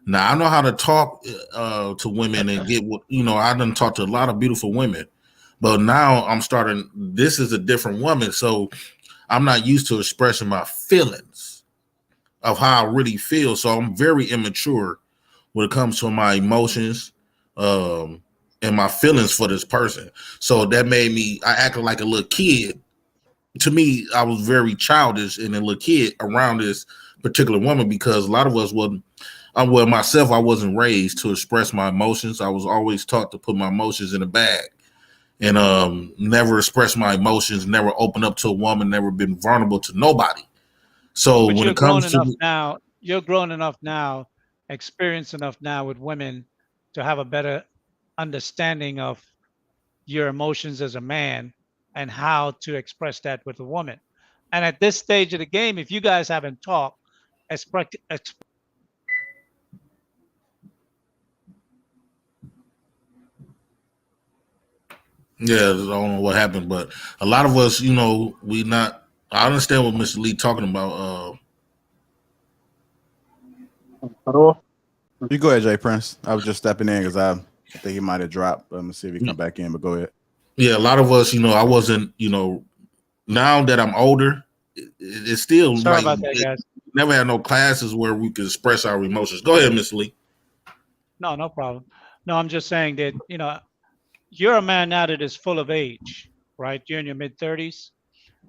Now I know how to talk to women and get what, I done talked to a lot of beautiful women, but now I'm starting, this is a different woman. So I'm not used to expressing my feelings of how I really feel. So I'm very immature when it comes to my emotions and my feelings for this person. So that made me, I acted like a little kid. To me, I was very childish and a little kid around this particular woman, because a lot of us wasn't, myself, I wasn't raised to express my emotions. I was always taught to put my emotions in a bag and never express my emotions, never open up to a woman, never been vulnerable to nobody. So but when it comes to you're grown enough now, experienced enough now with women to have a better understanding of your emotions as a man and how to express that with a woman. And at this stage of the game, if you guys haven't talked, yeah, I don't know what happened, but a lot of us, I understand what Mr. Lee talking about. Hello? You go ahead, Jay Prince. I was just stepping in because I think he might have dropped. Let me see if he come back in, but go ahead. Yeah, a lot of us, I wasn't, now that I'm older, it's still sorry about that, guys. never had no classes where we could express our emotions. Go ahead, Miss Lee. No, no problem. No, I'm just saying that, you're a man now that is full of age, right? You're in your mid 30s.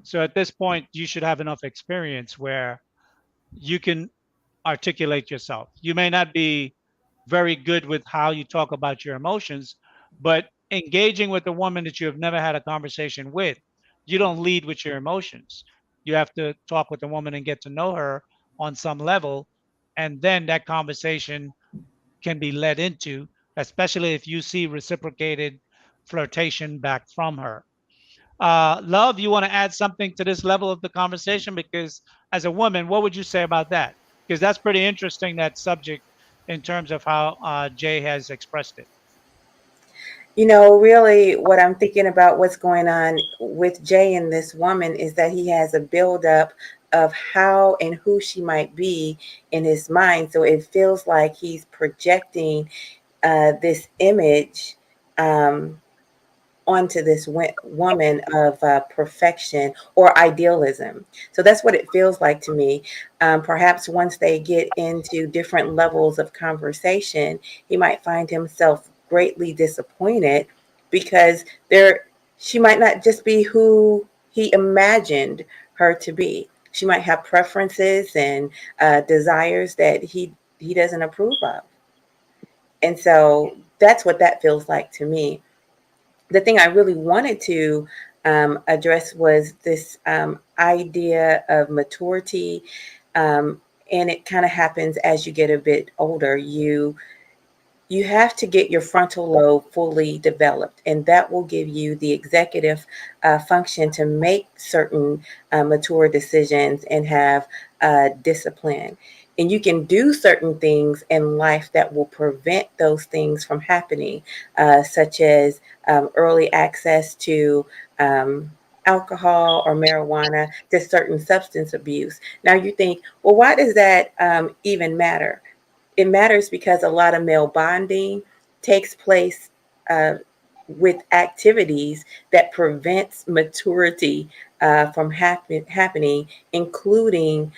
So at this point, you should have enough experience where you can articulate yourself. You may not be very good with how you talk about your emotions, but engaging with a woman that you have never had a conversation with, you don't lead with your emotions. You have to talk with the woman and get to know her on some level. And then that conversation can be led into, especially if you see reciprocated flirtation back from her. Love, you want to add something to this level of the conversation? Because as a woman, what would you say about that? Because that's pretty interesting, that subject, in terms of how Jay has expressed it. Really what I'm thinking about what's going on with Jay and this woman is that he has a buildup of how and who she might be in his mind. So it feels like he's projecting this image onto this woman of perfection or idealism. So that's what it feels like to me. Perhaps once they get into different levels of conversation, he might find himself greatly disappointed because she might not just be who he imagined her to be. She might have preferences and desires that he doesn't approve of. And so that's what that feels like to me. The thing I really wanted to address was this idea of maturity. And it kind of happens as you get a bit older. You have to get your frontal lobe fully developed, and that will give you the executive function to make certain mature decisions and have discipline. And you can do certain things in life that will prevent those things from happening, such as early access to alcohol or marijuana, to certain substance abuse. Now you think, well, why does that even matter? It matters because a lot of male bonding takes place uh, with activities that prevents maturity from happening, including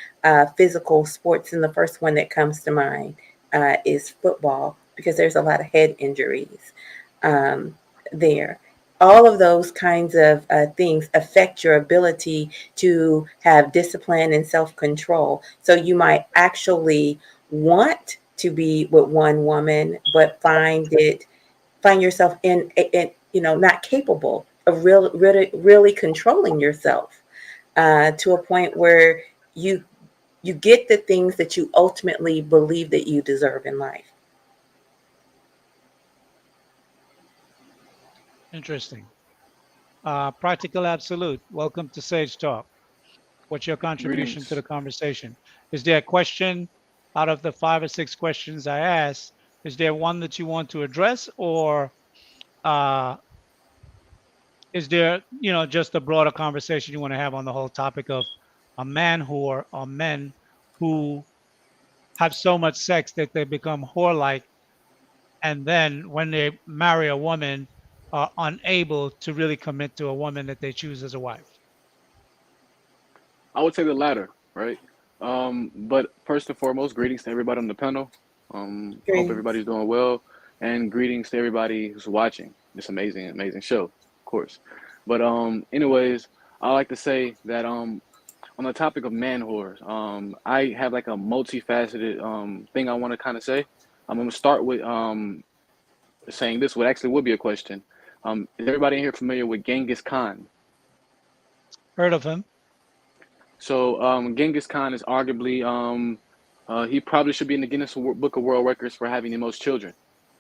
physical sports. And the first one that comes to mind is football, because there's a lot of head injuries there. All of those kinds of things affect your ability to have discipline and self-control. So you might actually want to be with one woman, but find yourself in not capable of really controlling yourself to a point where you get the things that you ultimately believe that you deserve in life. Interesting. Practical Absolute, welcome to Sage Talk. What's your contribution to Greetings. the conversation? Is there a question out of the 5 or 6 questions I asked? Is there one that you want to address, or uh, is there, just a broader conversation you want to have on the whole topic of a man whore, or men who have so much sex that they become whore-like, and then when they marry a woman, are unable to really commit to a woman that they choose as a wife? I would say the latter, right? But first and foremost, greetings to everybody on the panel. Hope Greetings. everybody's doing well, and greetings to everybody who's watching this amazing, amazing show, of course. But anyways, I like to say that on the topic of man whores, I have like a multifaceted thing I want to kind of say. I'm gonna start with saying this. What actually would be a question. Is everybody in here familiar with Genghis Khan? Heard of him? So Genghis Khan is arguably he probably should be in the Guinness Book of World Records for having the most children.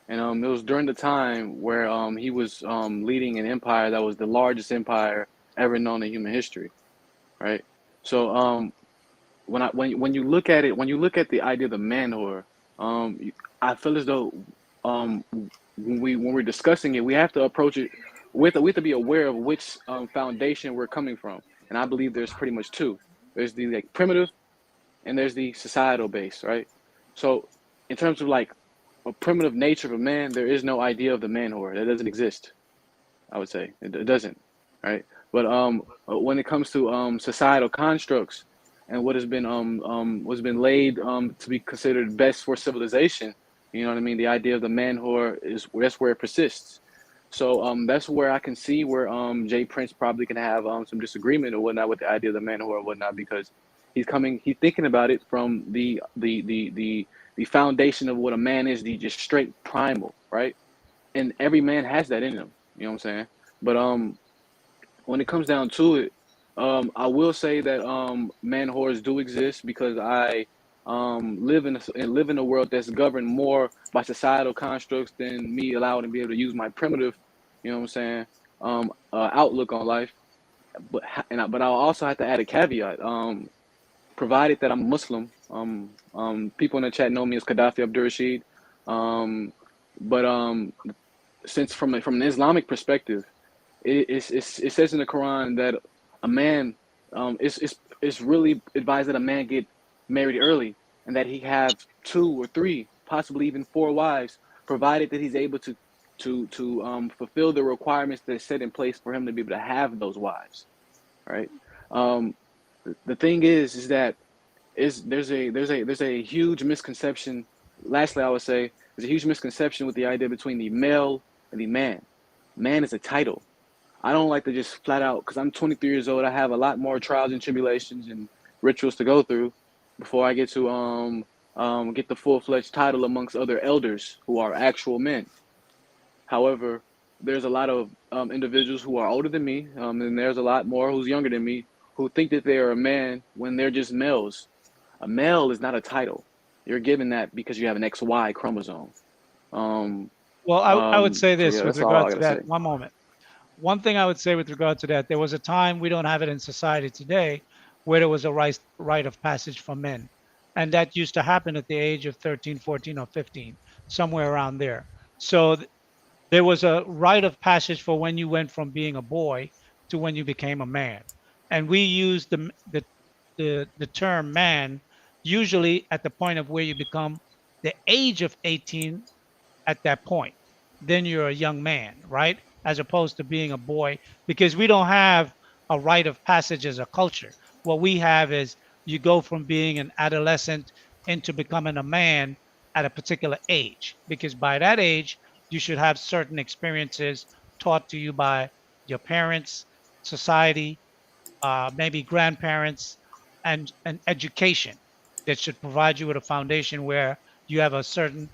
And it was during the time where he was leading an empire that was the largest empire ever known in human history, right? So when you look at it, when you look at the idea of the man whore, I feel as though um, when we're discussing it, we have to approach it we have to be aware of which foundation we're coming from. And I believe there's pretty much two. There's the like primitive, and there's the societal base, right? So in terms of like a primitive nature of a man, there is no idea of the man whore. That doesn't exist. I would say it doesn't, right? But when it comes to societal constructs and what's been laid to be considered best for civilization. You know what I mean? The idea of the man whore is that's where it persists. So that's where I can see where Jay Prince probably can have some disagreement or whatnot with the idea of the man whore or whatnot, because he's thinking about it from the foundation of what a man is, the just straight primal, right? And every man has that in him. You know what I'm saying? But when it comes down to it, I will say that man whores do exist because I live in a world that's governed more by societal constructs than me allowing to be able to use my primitive, you know what I'm saying, outlook on life. But I'll also have to add a caveat. Provided that I'm Muslim, people in the chat know me as Gaddafi Abdur Rashid. Um, but since from an Islamic perspective, it says in the Quran that a man it's really advised that a man get married early and that he have two or three, possibly even four wives, provided that he's able to fulfill the requirements that are set in place for him to be able to have those wives, right? Um, the thing is that there's a huge misconception. Lastly, I would say there's a huge misconception with the idea between the male and the man. Man is a title. I don't like to just flat out, because I'm 23 years old. I have a lot more trials and tribulations and rituals to go through before I get to get the full fledged title amongst other elders who are actual men. However, there's a lot of individuals who are older than me, and there's a lot more who's younger than me who think that they are a man when they're just males. A male is not a title. You're given that because you have an XY chromosome. Um, Well, I would say so this yeah, with that's all regard I to gotta that. say. One moment. One thing I would say with regard to that, there was a time, we don't have it in society today, where there was a rite of passage for men. And that used to happen at the age of 13, 14, or 15, somewhere around there. So there was a rite of passage for when you went from being a boy to when you became a man. And we use the term man usually at the point of where you become the age of 18 at that point. Then you're a young man, right? As opposed to being a boy, because we don't have a rite of passage as a culture. What we have is you go from being an adolescent into becoming a man at a particular age, because by that age, you should have certain experiences taught to you by your parents, society, maybe grandparents, and education that should provide you with a foundation where you have a certain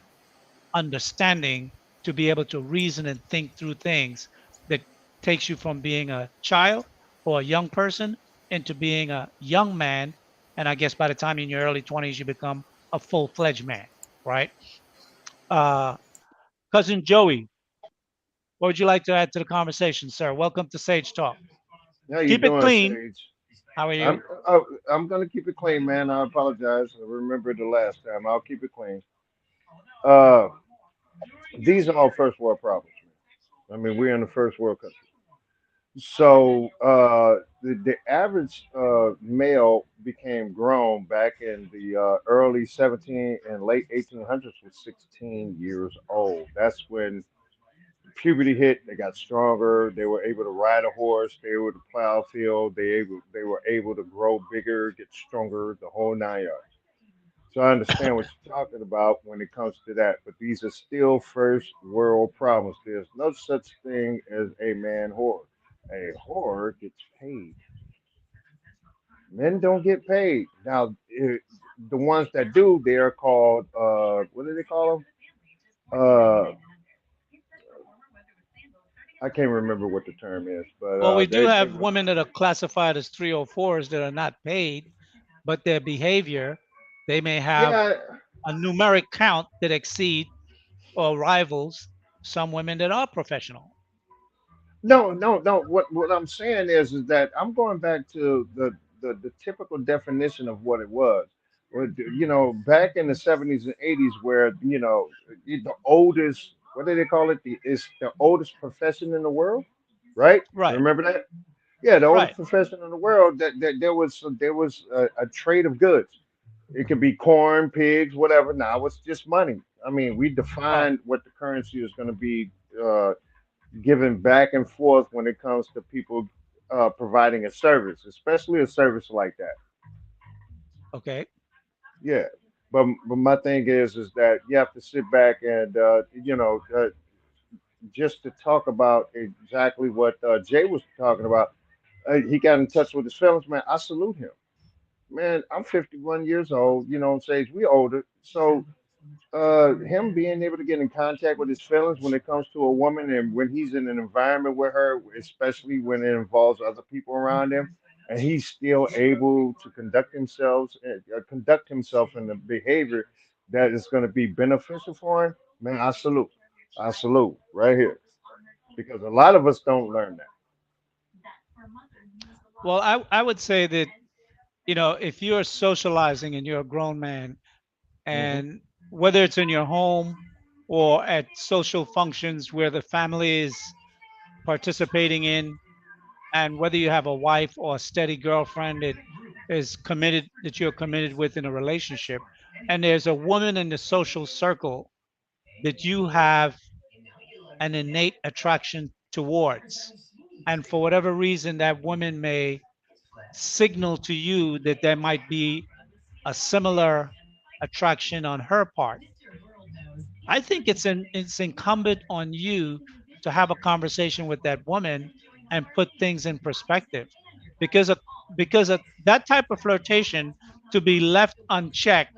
understanding to be able to reason and think through things that takes you from being a child or a young person into being a young man. And I guess by the time you're in your early 20s, you become a full fledged man, right? Uh, Cousin Joey, what would you like to add to the conversation, sir? Welcome to Sage Talk. How you Keep it doing, clean. Sage? How are you? I'm gonna keep it clean, man. I apologize. I remember the last time. I'll keep it clean. Uh, these are all first world problems. I mean, we're in the first world country. So the average male became grown back in the early 17 and late 1800s was 16 years old. That's when puberty hit. They got stronger. They were able to ride a horse. They were able to plow a field. They were able to grow bigger, get stronger, the whole nine yards. So I understand what you're talking about when it comes to that, but these are still first world problems. There's no such thing as a man whore. A whore gets paid. Men don't get paid. Now, the ones that do, they are called what do they call them? I can't remember what the term is, but Well, we do they have would. women that are classified as 304s that are not paid, but their behavior, they may have Yeah, a numeric count that exceed or rivals some women that are professional. no. What I'm saying is that I'm going back to the typical definition of what it was. You know, back in the 70s and 80s, where the oldest, what do they call it? It's the oldest profession in the world, right? Right, Remember that? Yeah, the oldest right, profession in the world. That there was a trade of goods. It could be corn, pigs, whatever. Now it's just money. I mean, we right. define what the currency is going to be. Given back and forth when it comes to people providing a service, especially a service like that. Okay. Yeah, but my thing is that you have to sit back and just to talk about exactly what Jay was talking about. He got in touch with his feelings, man. I salute him, man. I'm 51 years old. You know, on stage we older, so him being able to get in contact with his feelings when it comes to a woman and when he's in an environment with her, especially when it involves other people around him, and he's still able to conduct himself in the behavior that is going to be beneficial for him, man, I salute right here because a lot of us don't learn that. Well, I would say that, if you're socializing and you're a grown man, Hmm. and whether it's in your home or at social functions where the family is participating in, and whether you have a wife or a steady girlfriend that is committed, that you're committed with in a relationship, and there's a woman in the social circle that you have an innate attraction towards, and for whatever reason that woman may signal to you that there might be a similar attraction on her part, I think it's incumbent on you to have a conversation with that woman and put things in perspective, because of that type of flirtation, to be left unchecked,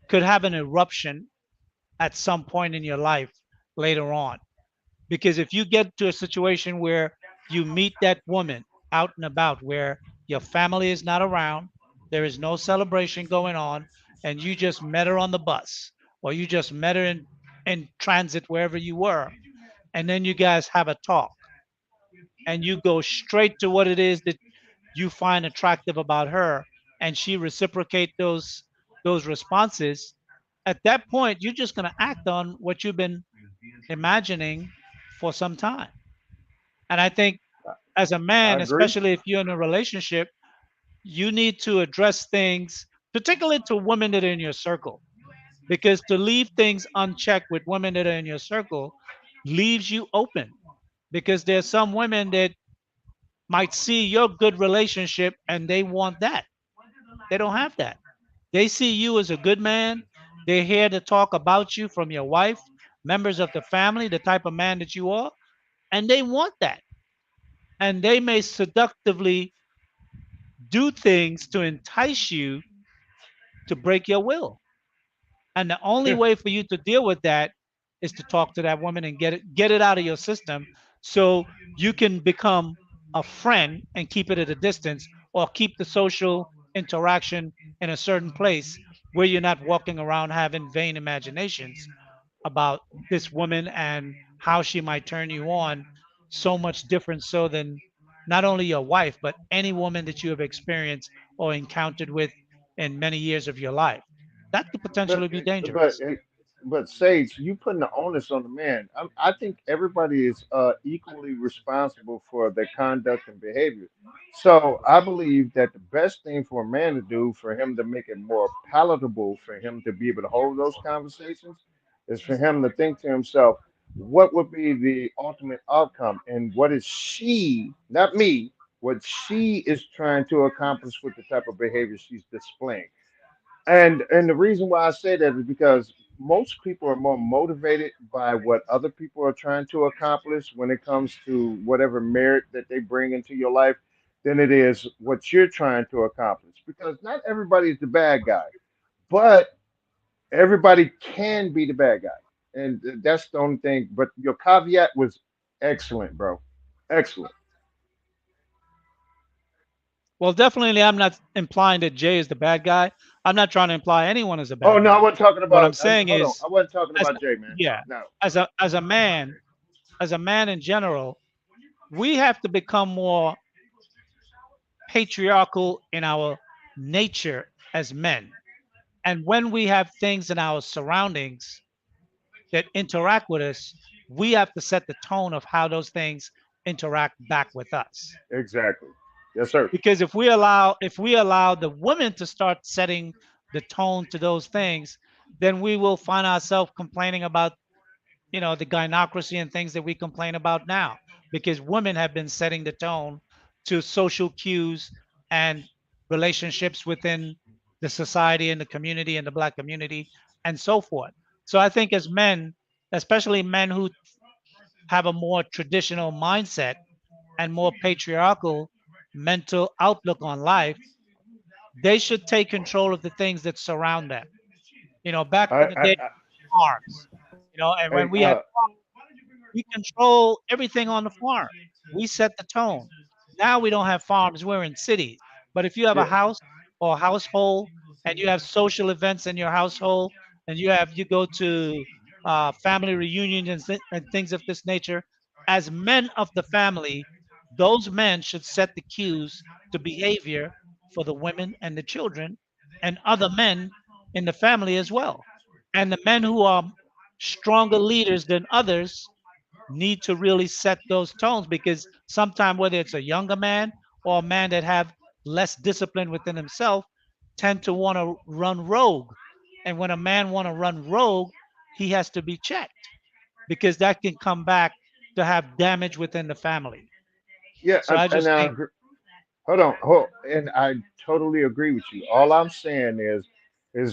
could have an eruption at some point in your life later on. Because if you get to a situation where you meet that woman out and about, where your family is not around, there is no celebration going on, and you just met her on the bus, or you just met her in transit wherever you were, and then you guys have a talk, and you go straight to what it is that you find attractive about her, and she reciprocate those responses, at that point you're just going to act on what you've been imagining for some time. And I think, as a I man, agree. especially if you're in a relationship, you need to address things, particularly to women that are in your circle, because to leave things unchecked with women that are in your circle leaves you open. Because there's some women that might see your good relationship and they want that. They don't have that. They see you as a good man. They're here to talk about you from your wife, members of the family, the type of man that you are, and they want that. And they may seductively do things to entice you to break your will. And the only way for you to deal with that is to talk to that woman and get it out of your system, so you can become a friend and keep it at a distance, or keep the social interaction in a certain place where you're not walking around having vain imaginations about this woman and how she might turn you on, so much different so than not only your wife but any woman that you have experienced or encountered with in many years of your life. That could But potentially be but dangerous. but Sage, you putting the onus on the man. I think everybody is equally responsible for their conduct and behavior. So I believe that the best thing for a man to do, for him to make it more palatable for him to be able to hold those conversations, is for him to think to himself, what would be the ultimate outcome, and what is she, not me, what she is trying to accomplish with the type of behavior she's displaying. And the reason why I say that is because most people are more motivated by what other people are trying to accomplish when it comes to whatever merit that they bring into your life than it is what you're trying to accomplish. Because not everybody is the bad guy, but everybody can be the bad guy. And that's the only thing. But your caveat was excellent, bro. Excellent. Well, definitely, I'm not implying that Jay is the bad guy. I'm not trying to imply anyone is a Oh bad no, I guy. wasn't talking What I'm about. saying Hold on, is, I wasn't talking as about Jay, man. yeah, No. as a man, in general, we have to become more patriarchal in our nature as men. And when we have things in our surroundings that interact with us, we have to set the tone of how those things interact back with us. Exactly. Yes, sir. Because if we allow the women to start setting the tone to those things, then we will find ourselves complaining about, the gynocracy and things that we complain about now, because women have been setting the tone to social cues and relationships within the society and the community and the black community and so forth. So I think as men, especially men who have a more traditional mindset and more patriarchal mental outlook on life, they should take control of the things that surround them. Back in the day, I farms, and when hey, we had we control everything on the farm. We set the tone. Now we don't have farms, we're in cities. But if you have a yeah, house or a household and you have social events in your household and you go to family reunions and things of this nature, as men of the family, those men should set the cues to behavior for the women and the children and other men in the family as well. And the men who are stronger leaders than others need to really set those tones, because sometimes whether it's a younger man or a man that have less discipline within himself tend to want to run rogue. And when a man want to run rogue, he has to be checked, because that can come back to have damage within the family. yeah, So I and just think hold, and I totally agree with you. All I'm saying is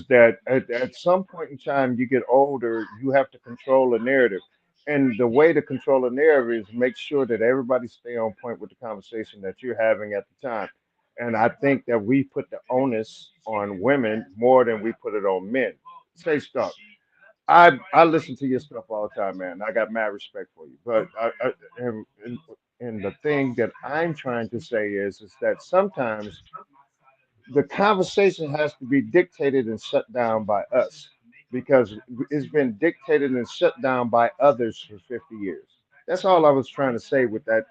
that at some point in time you get older, you have to control the narrative. And the way to control the narrative is make sure that everybody stay on point with the conversation that you're having at the time. And I think that we put the onus on women more than we put it on men. Say stuff. I listen to your stuff all the time, man. I got mad respect for you. But and the thing that I'm trying to say is that sometimes the conversation has to be dictated and shut down by us because it's been dictated and shut down by others for 50 years. That's all I was trying to say with that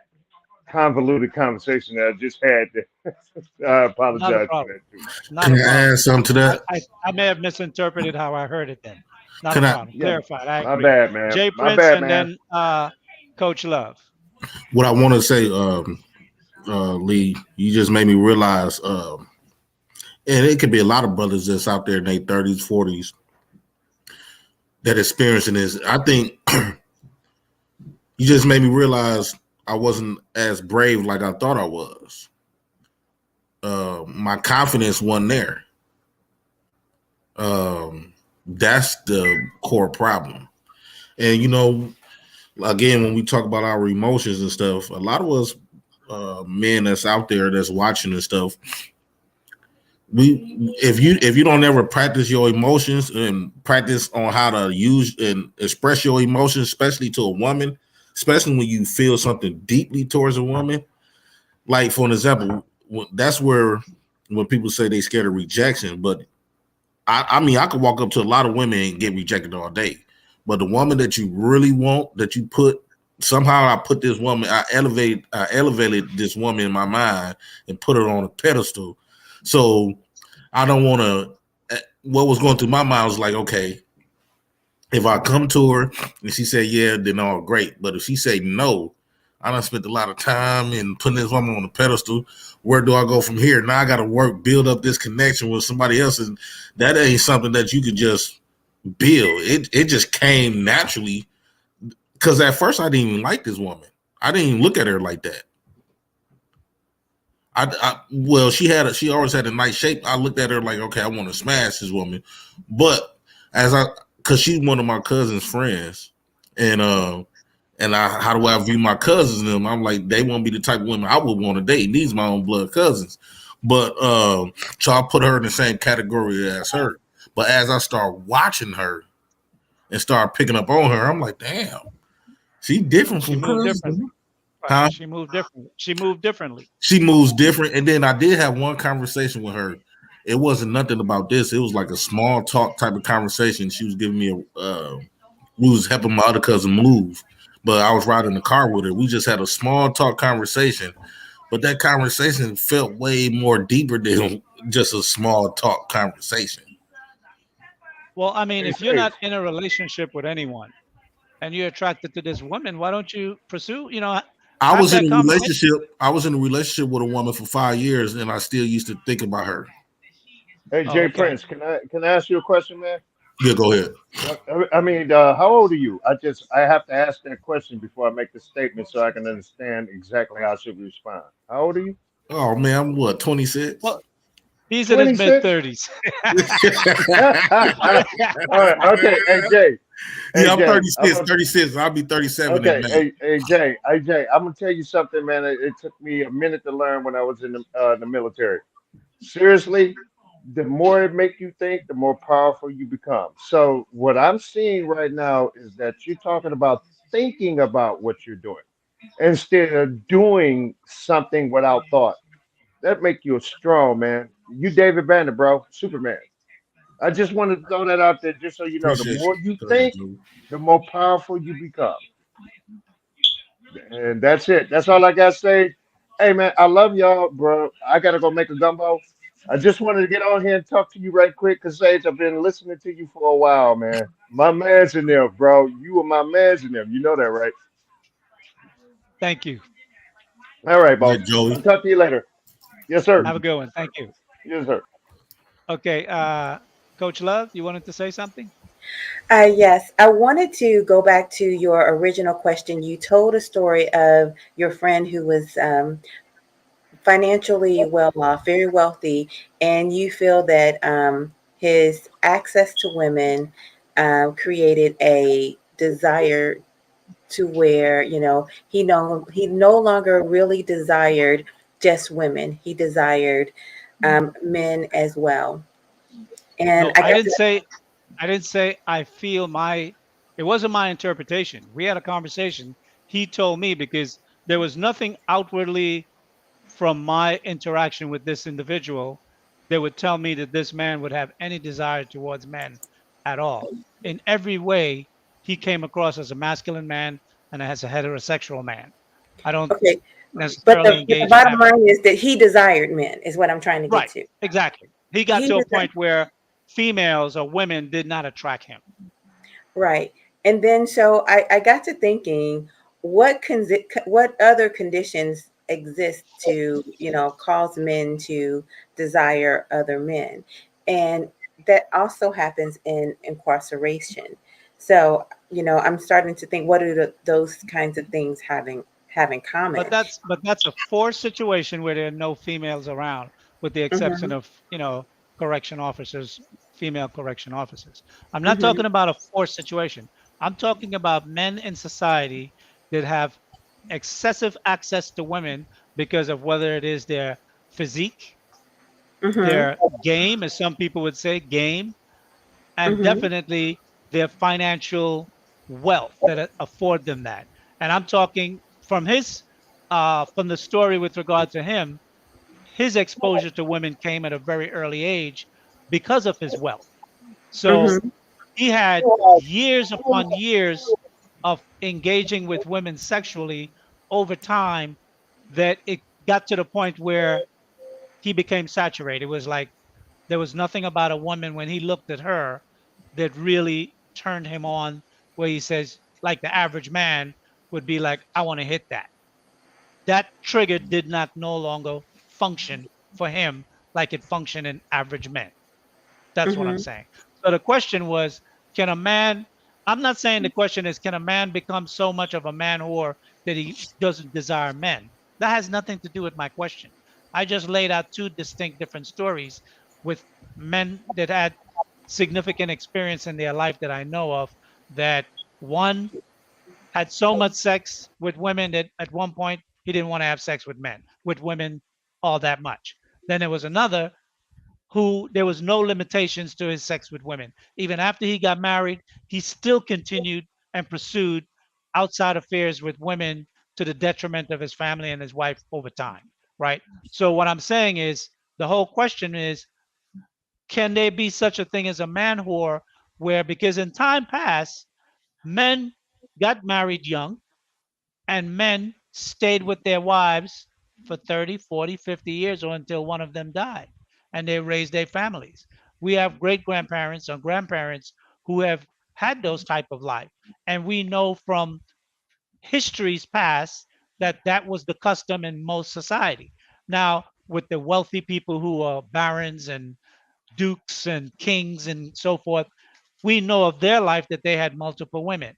convoluted conversation that I just had. I not a apologize for problem. that too. Not Can a I problem. add something to that? I may have misinterpreted how I heard it then. Not a Can I? problem. Yeah, Clarified. I my agree. bad, man. Jay My Prince bad, and man. then Coach Love. What I want to say, Lee, you just made me realize, and it could be a lot of brothers that's out there in their 30s, 40s that experiencing this. I think you just made me realize I wasn't as brave like I thought I was. My confidence wasn't there. That's the core problem. And again, when we talk about our emotions and stuff, a lot of us men that's out there that's watching and stuff, if you don't ever practice your emotions and practice on how to use and express your emotions, especially to a woman, especially when you feel something deeply towards a woman, like for an example, that's where when people say they scared of rejection, but I mean, I could walk up to a lot of women and get rejected all day. But the woman that you really want, that you put somehow, I put this woman, I elevated this woman in my mind and put her on a pedestal. So I don't want to. What was going through my mind was like, okay, if I come to her and she said yeah, then all great. But if she say no, I done spent a lot of time in putting this woman on the pedestal. Where do I go from here? Now I got to work, build up this connection with somebody else, and that ain't something that you could just build. It just came naturally because at first I didn't even like this woman. I didn't even look at her like that. Well, she always had a nice shape. I looked at her like, okay, I want to smash this woman, but because she's one of my cousin's friends, and how do I view my cousins and them? I'm like, they won't be the type of women I would want to date. These my own blood cousins, but so I put her in the same category as her. But as I start watching her and start picking up on her, I'm like, damn, she's different She from moved cousins. differently. Right. Huh? She moved differently. She moved differently. She moves different. And then I did have one conversation with her. It wasn't nothing about this. It was like a small talk type of conversation. She was giving me we was helping my other cousin move, but I was riding the car with her. We just had a small talk conversation, but that conversation felt way more deeper than just a small talk conversation. Well, I mean, Hey, if you're Sage. not in a relationship with anyone and you're attracted to this woman, why don't you pursue, I have was in that a conversation? relationship. I was in a relationship with a woman for 5 years, and I still used to think about her. Hey, Oh, Jay okay. Prince, can I ask you a question, man? Yeah, go ahead. I mean, how old are you? I have to ask that question before I make the statement so I can understand exactly how I should respond. How old are you? Oh man, I'm what, 26? Well, He's in his mid 26? 30s. All right. Okay. Hey Jay. Hey Yeah, I'm Jay. 36, 36. I'll be 37 in Okay. May. Hey Jay. Hey Jay. I'm gonna tell you something, man. It took me a minute to learn when I was in the military. Seriously, the more it make you think, the more powerful you become. So what I'm seeing right now is that you're talking about thinking about what you're doing instead of doing something without thought. That make you a strong man. You David Banner, bro, Superman. I just wanted to throw that out there just so you know. The Appreciate more you. you Appreciate think, you. the more powerful you become. And that's it. That's all I gotta say. Hey man, I love y'all, bro. I gotta go make a gumbo. I just wanted to get on here and talk to you right quick because Sage, I've been listening to you for a while, man. My man's in there, bro. You were my man's in them. You know that, right? Thank you. All right, All boss. right, Joey. I'll talk to you later. Yes, sir. Have a good one. Thank you. Yes, sir. Okay, Coach Love, you wanted to say something? Yes, I wanted to go back to your original question. You told a story of your friend who was financially well off, very wealthy, and you feel that his access to women created a desire to where he no longer really desired just women. He desired men as well. And No, I I got didn't to, say I didn't say I feel my it wasn't my interpretation. We had a conversation. He told me because there was nothing outwardly from my interaction with this individual that would tell me that this man would have any desire towards men at all. In every way, he came across as a masculine man and as a heterosexual man. I don't okay, but necessarily the engage in bottom that. line is that he desired men, is what I'm trying to get Right, to. exactly. He got He to a desired. point where females or women did not attract him. Right. And then so I got to thinking, what other conditions exist to, cause men to desire other men? And that also happens in incarceration. So, I'm starting to think, what are those kinds of things have in common? But that's a forced situation where there are no females around, with the exception Hmm. of correction officers, female correction officers. I'm not Hmm. talking about a forced situation. I'm talking about men in society that have excessive access to women because of whether it is their physique, Hmm. their game, as some people would say, game, and Hmm. definitely their financial wealth that afford them that. And I'm talking from the story with regard to him, his exposure to women came at a very early age because of his wealth. So Hmm. he had years upon years of engaging with women sexually over time that it got to the point where he became saturated. It was like there was nothing about a woman when he looked at her that really turned him on, where he says, like the average man would be like, I want to hit that. That trigger did not no longer function for him like it functioned in average men. That's what I'm Hmm. saying. So the question was, can a man, I'm not saying the question is, can a man become so much of a man whore that he doesn't desire men? That has nothing to do with my question. I just laid out two distinct different stories with men that had significant experience in their life that I know of, that one had so much sex with women that at one point he didn't want to have sex with men, with women all that much. Then there was another who there was no limitations to his sex with women. Even after he got married, he still continued and pursued outside affairs with women to the detriment of his family and his wife over time, right? So what I'm saying is the whole question is, can there be such a thing as a man whore where, because in time past, men got married young and men stayed with their wives for 30, 40, 50 years or until one of them died and they raised their families. We have great grandparents or grandparents who have had those type of life. And we know from histories past that that was the custom in most society. Now, with the wealthy people who are barons and dukes and kings and so forth, we know of their life that they had multiple women.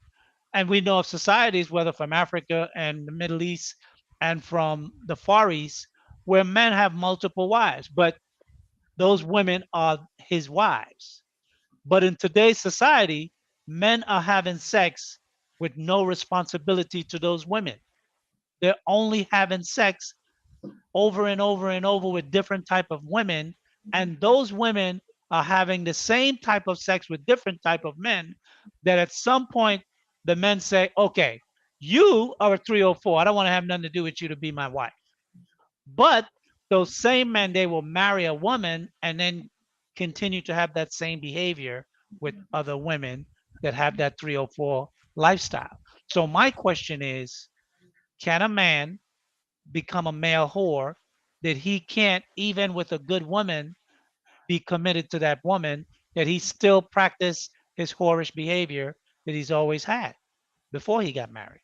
And we know of societies, whether from Africa and the Middle East and from the Far East, where men have multiple wives. But those women are his wives. But in today's society, men are having sex with no responsibility to those women. They're only having sex over and over and over with different type of women, and those women are having the same type of sex with different type of men, that at some point the men say, okay, you are a 304, I don't want to have nothing to do with you to be my wife. But those same men, they will marry a woman and then continue to have that same behavior with other women that have that 304 lifestyle. So my question is, can a man become a male whore that he can't, even with a good woman, be committed to that woman, that he still practice his whorish behavior that he's always had before he got married?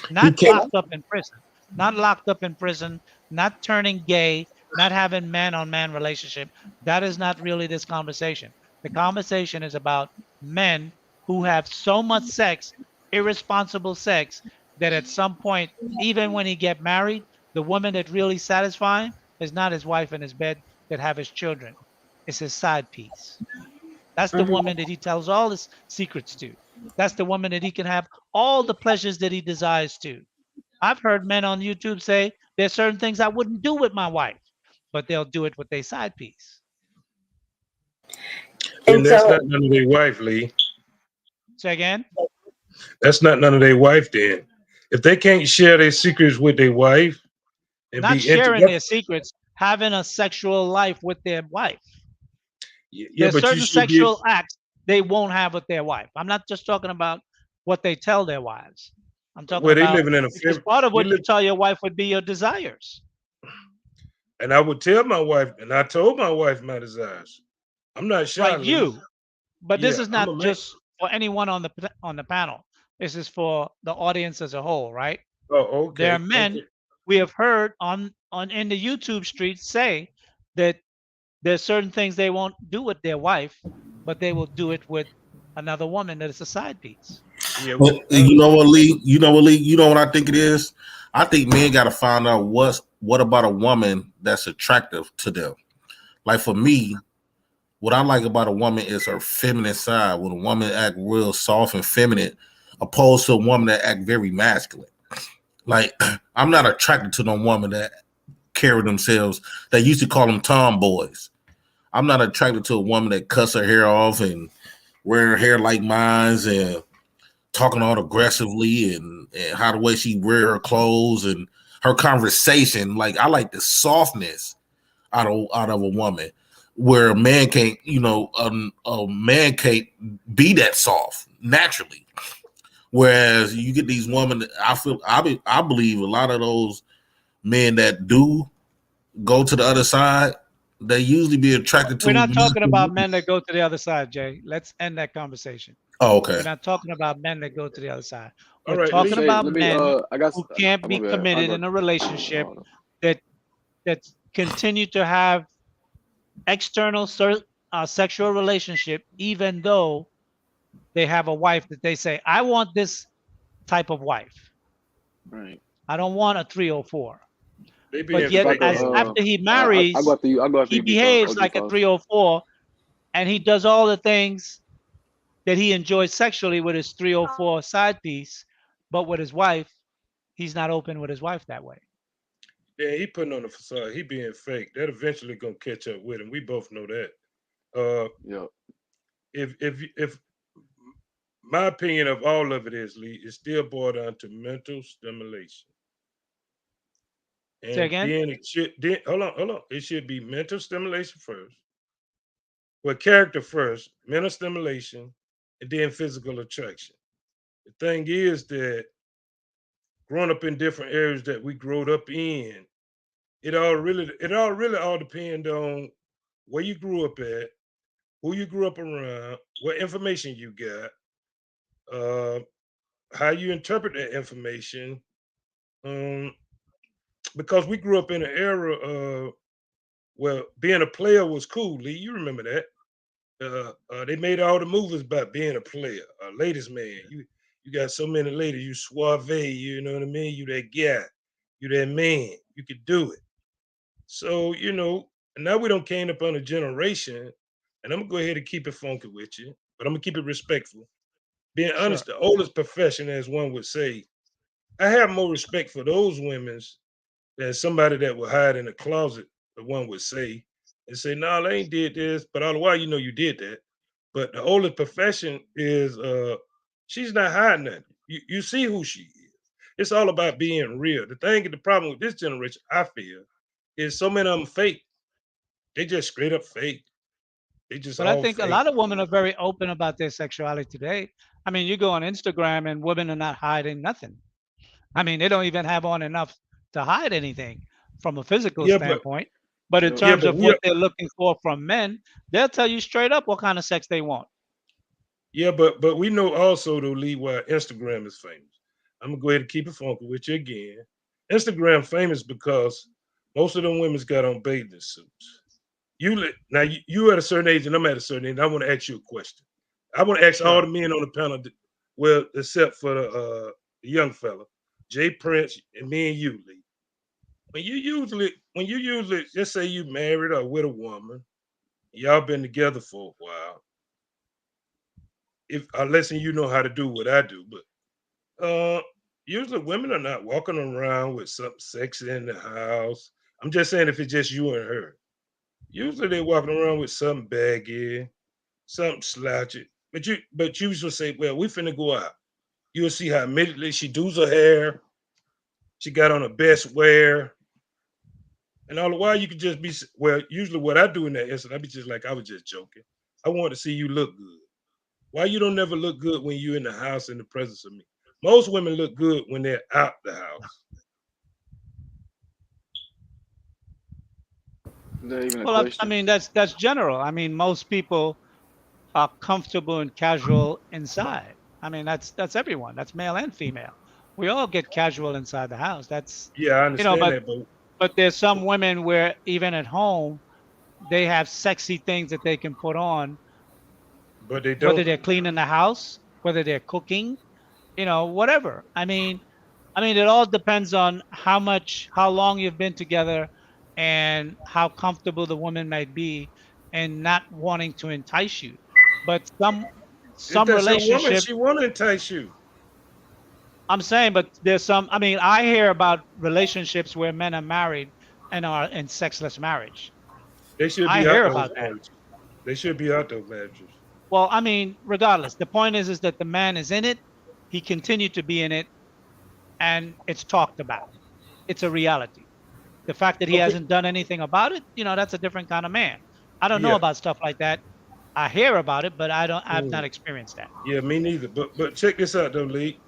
He Not can't. locked up in prison, not locked up in prison, not turning gay, not having man on man relationship. That is not really this conversation. The conversation is about men who have so much sex, irresponsible sex, that at some point, even when he get married, the woman that really satisfying is not his wife in his bed that have his children. It's his side piece. That's the Mhm. woman that he tells all his secrets to. That's the woman that he can have all the pleasures that he desires to. I've heard men on YouTube say there's certain things I wouldn't do with my wife, but they'll do it with their side piece. Then And that's so, not none of their wife, Lee. Say again? That's not none of their wife. Then, if they can't share their secrets with their wife and Not be sharing intimate, their secrets, having a sexual life with their wife. yeah, There's but you certain should be. sexual acts they won't have with their wife. I'm not just talking about what they tell their wives. I'm talking Well, they about, living in a because fem. part of We what you live, tell your wife would be your desires. and I would tell my wife, and I told my wife my desires. I'm not shy, Right, Lee. you. But this Yeah, is I'm a not man. just for anyone on the panel. This is for the audience as a whole, right? Oh, There are okay, men okay. we have heard on in the YouTube streets say that there's certain things they won't do with their wife, but they will do it with another woman that is a side piece. Yeah, But you know what, Lee? You know what, Lee? You know what I think it is? I think men got to find out what about a woman that's attractive to them. Like for me, what I like about a woman is her feminine side. When a woman act real soft and feminine, opposed to a woman that act very masculine. Like I'm not attracted to no woman that carry themselves. They used to call them tomboys. I'm not attracted to a woman that cuts her hair off and wear her hair like mine and talking all aggressively and how the way she wear her clothes and her conversation. Like I like the softness out of a woman, where a man can't, a man can't be that soft naturally. Whereas you get these women, I believe a lot of those men that do go to the other side, they usually be attracted We're to. not talking about men that go to the other side, Jay. Let's end that conversation. Oh, okay. We're not talking about men that go to the other side. all We're right, Let's talking Lee. say, about let me. men I got. who can't My be bad. I committed got. in a relationship, Hold on. that that continue to have external sexual relationship, even though they have a wife that they say, I want this type of wife. Right. I don't want a 304. They But being It's yet, like fake, a. as man. after he I go marries, after you. I go after he you, before behaves OG like a Sauce. 304, and he does all the things that he enjoys sexually with his 304 side piece. But with his wife, he's not open with his wife that way. Yeah, he putting on the facade. He being fake. That eventually gonna catch up with him. We both know that. Uh, Yep. if my opinion of all of it is, Lee, it still boiled down to mental stimulation. Say And again? then it should then hold on. It should be mental stimulation first. Well, character first, mental stimulation, and then physical attraction. The thing is that growing up in different areas that we growed up in, it all really all depend on where you grew up at, who you grew up around, what information you got, uh, how you interpret that information. Um, because we grew up in an era where being a player was cool. Lee, you remember that? They made all the movies about being a player, a ladies' man. You got so many ladies. You suave, you know what I mean. You that guy, you that man. You could do it. So, now we don't came up on a generation, and I'm gonna go ahead and keep it funky with you, but I'm gonna keep it respectful. Being Sure. honest, the oldest profession, as one would say, I have more respect for those women's than somebody that will hide in a closet, the one would say, and say, no, they ain't did this, but all the while you did that. But the oldest profession is she's not hiding that. You see who she is. It's all about being real. The problem with this generation, I feel, is so many of them fake. They just straight up fake. They just But I all think a fake. lot of women are very open about their sexuality today. I mean, you go on Instagram and women are not hiding nothing. I mean, they don't even have on enough to hide anything from a physical Yeah, but standpoint. But in So yeah, terms but of we what are, they're looking for from men, they'll tell you straight up what kind of sex they want. yeah, but we know also though, Lee, why Instagram is famous. I'm gonna go ahead and keep it funky with you again. Instagram famous because most of them women's got on bathing suits. Now you at a certain age and I'm at a certain age. I want to ask you a question. I want to ask all Sure. the men on the panel, well, except for the young fella, Jay Prince, and me and you, Lee. When you usually, just say you married or with a woman, y'all been together for a while. If unless you know how to do what I do, but usually women are not walking around with something sexy in the house. I'm just saying if it's just you and her. Usually they walking around with something baggy, something slouchy. But you will say, well, we finna go out. You'll see how immediately she does her hair. She got on her best wear. And all the while you could just be well, usually what I do in that instant, I be just like I was just joking. I want to see you look good. Why you don't never look good when you in the house in the presence of me? Most women look good when they're out the house. is that even a Well, I question? mean, that's general. I mean, most people are comfortable and casual inside. I mean, that's everyone. That's male and female. We all get casual inside the house. That's Yeah, I you know, understand but that, but there's some women where even at home they have sexy things that they can put on, but they whether don't. they're cleaning the house, whether they're cooking, whatever. I mean, it all depends on how long you've been together, and how comfortable the woman might be, and not wanting to entice you. But If some that's your woman, relationships, she want to entice you. I'm saying, but there's some. I mean, I hear about relationships where men are married and are in sexless marriage. They should I be out hear those about that. marriages. They should be out those marriages. Well, I mean, regardless, the point is that the man is in it. He continued to be in it, and it's talked about. It's a reality. The fact that he Okay. hasn't done anything about it, that's a different kind of man. I don't know Yeah. about stuff like that. I hear about it, but I've Mm. not experienced that. Yeah, me neither. But check this out though, Lee.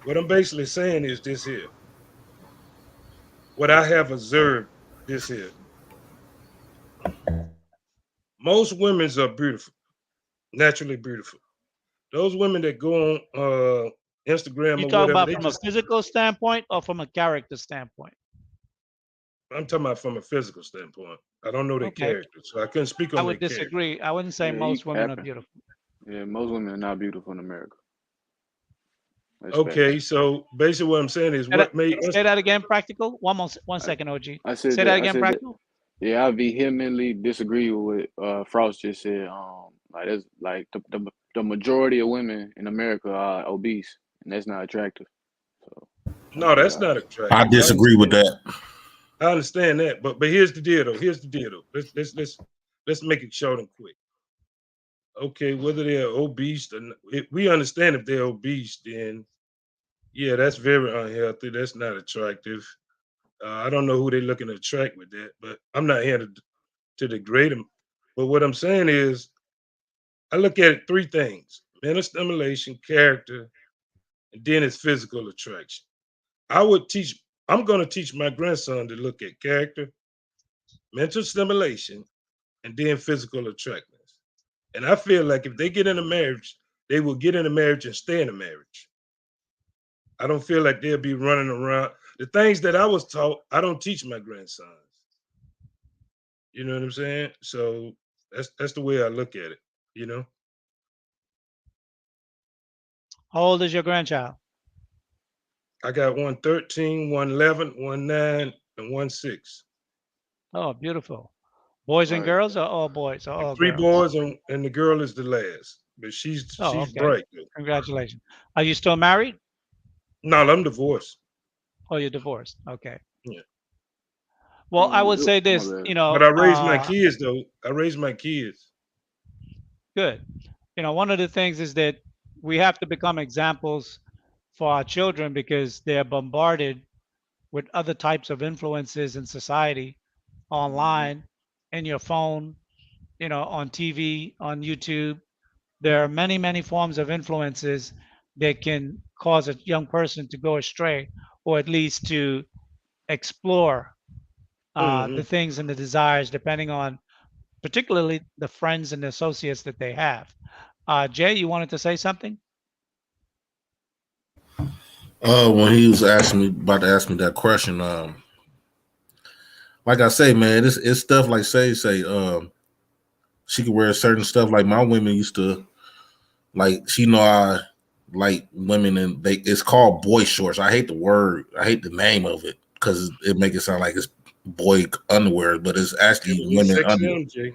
What I'm basically saying is this here. What I have observed this here. Most women's are beautiful, naturally beautiful. Those women that go on Instagram You or talking whatever, about they from a just physical standpoint or from a character standpoint? I'm talking about from a physical standpoint. I don't know their Okay. character, so I couldn't speak I on their would character. disagree. I wouldn't say Yeah, you most women are capping. beautiful. Yeah, most women are not beautiful in America. That's Okay, facts. so basically what I'm saying is Say that, what made say that again, practical. One I, second, OG. I said Say that that. I again, said that. practical. Yeah, I vehemently disagree with what Frost just said. Like that's like the majority of women in America are obese, and that's not attractive. So that's no, what that's I. not I attractive. disagree with that. I understand that, but here's the deal though. Here's the deal though. Let's make it short and quick. Okay, whether they're obese or not, if we understand if they're obese, then yeah, that's very unhealthy. That's not attractive. I don't know who they're looking to attract with that, but I'm not here to degrade them. But what I'm saying is, I look at it three things: mental stimulation, character, and then it's physical attraction. I would teach. I'm going to teach my grandson to look at character, mental stimulation, and then physical attractiveness. And I feel like if they get in a marriage, they will get in a marriage and stay in a marriage. I don't feel like they'll be running around. The things that I was taught, I don't teach my grandsons. You know what I'm saying? So that's the way I look at it. You know, How old is your grandchild? I got one 13, one 11, one 9, and one 6. Oh, beautiful. Boys and Right. girls, or all boys, or all Three girls? boys and the girl is the last, but Oh, she's okay. bright though. Congratulations. Are you still married? No, I'm divorced. Or you're divorced? Okay. Yeah, Well, I would say My this, bad. but I raised my kids though. I raised my kids. good. One of the things is that we have to become examples for our children because they're bombarded with other types of influences in society, online, in your phone, on TV, on YouTube. There are many, many forms of influences that can cause a young person to go astray, or at least to explore Hmm. the things and the desires, depending on particularly the friends and the associates that they have. Jay, you wanted to say something? When he was asking me about to ask me that question, like I say, man, it's stuff like say, she could wear certain stuff like my women used to like. She know I like women and it's called boy shorts. I hate the word. I hate the name of it because it make it sound like it's boy underwear, but it's actually We women sexy underwear. on Jay.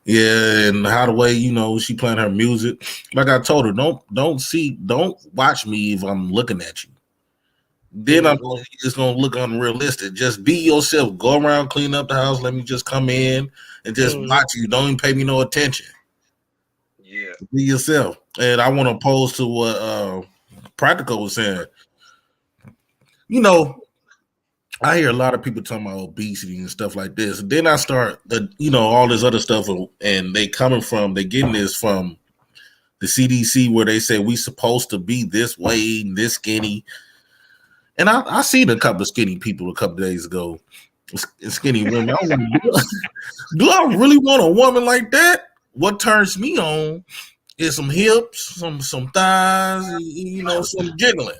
Yeah, and how the way she playing her music. Like I told her, don't watch me if I'm looking at you. Then Mhm. it's gonna look unrealistic. Just be yourself. Go around, clean up the house. Let me just come in and just Mhm. watch you. Don't even pay me no attention. Yeah. Be yourself. And I want to oppose to what Practical was saying. I hear a lot of people talking about obesity and stuff like this. And then I start, all this other stuff, and they getting this from the CDC where they say we supposed to be this way, this skinny. And I seen a couple of skinny people a couple of days ago, skinny women. Do I really want a woman like that? What turns me on is some hips, some thighs, some jiggling.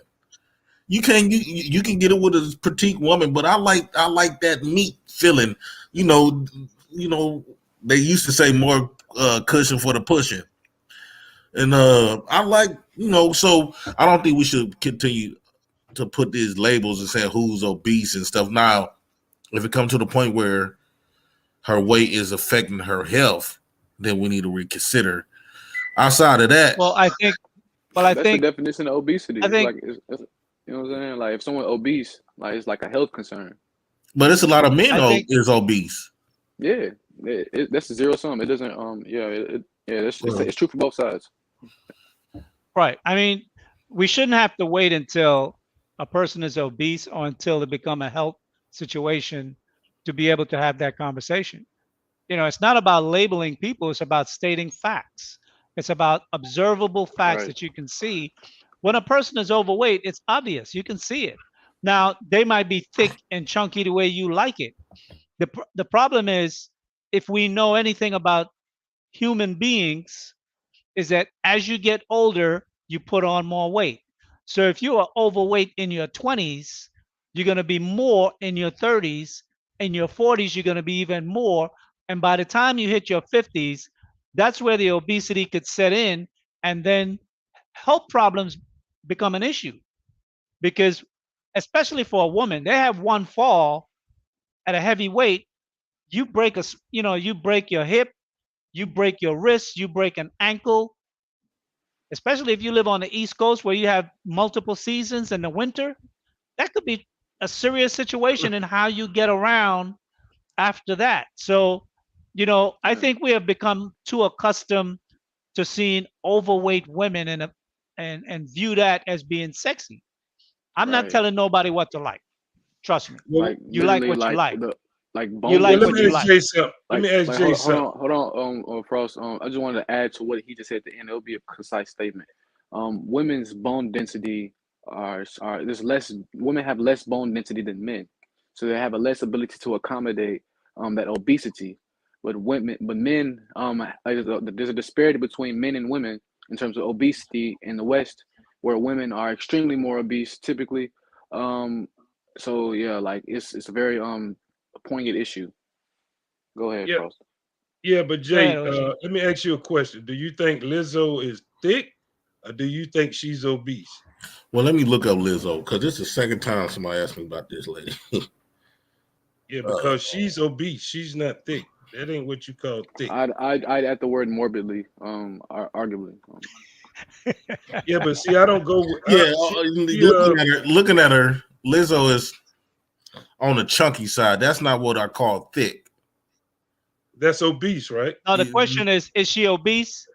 You can get it with a petite woman, but I like that meat feeling. You know, they used to say more cushion for the pushing. And I like, so I don't think we should continue to put these labels and say who's obese and stuff. Now, if it comes to the point where her weight is affecting her health, then we need to reconsider. Outside of that, Well, I think. Well, That's the definition of obesity. I It's think. like you know what I'm saying. Like if someone obese, like it's like a health concern. but it's a lot of men I think. is obese. Yeah, that's a zero sum. It doesn't. Yeah. Yeah. It's true for both sides. Right. I mean, we shouldn't have to wait until a person is obese or until they become a health situation to be able to have that conversation. It's not about labeling people, it's about stating facts. It's about observable facts Right. that you can see. When a person is overweight, it's obvious. You can see it. Now, they might be thick and chunky the way you like it. The problem is, if we know anything about human beings, is that as you get older, you put on more weight. So if you are overweight in your 20s, you're going to be more in your 30s. In your 40s, you're going to be even more. And by the time you hit your 50s, that's where the obesity could set in. And then health problems become an issue because, especially for a woman, they have one fall at a heavy weight. You break your hip, you break your wrist, you break an ankle, especially if you live on the East Coast where you have multiple seasons in the winter. That could be a serious situation in how you get around after that. So, I Yeah. think we have become too accustomed to seeing overweight women and view that as being sexy. I'm not Right. telling nobody what to like. Trust me. Well, Like You like literally, what you like like. like You bone well, like let what me you density. ask like. Jay something. Let me ask Like Jay hold something. on, Frost. I just wanted to add to what he just said at the end. It'll be a concise statement. Women's bone density are there's less. Women have less bone density than men, so they have a less ability to accommodate that obesity. But men, there's a disparity between men and women in terms of obesity in the West, where women are extremely more obese typically. Um, so yeah, like it's a very poignant issue. Go ahead, Yeah, Frost. yeah, but Go ahead, Jay, OG. let me ask you a question. Do you think Lizzo is thick, or do you think she's obese? Well, let me look up Lizzo because this is the second time somebody asked me about this lady. Yeah, because she's obese. She's not thick. That ain't what you call thick. I'd add the word morbidly, arguably. Yeah, but see, I don't go. Yeah, she, looking at her, Lizzo is on the chunky side. That's not what I call thick. that's obese, right? Now the question is she obese?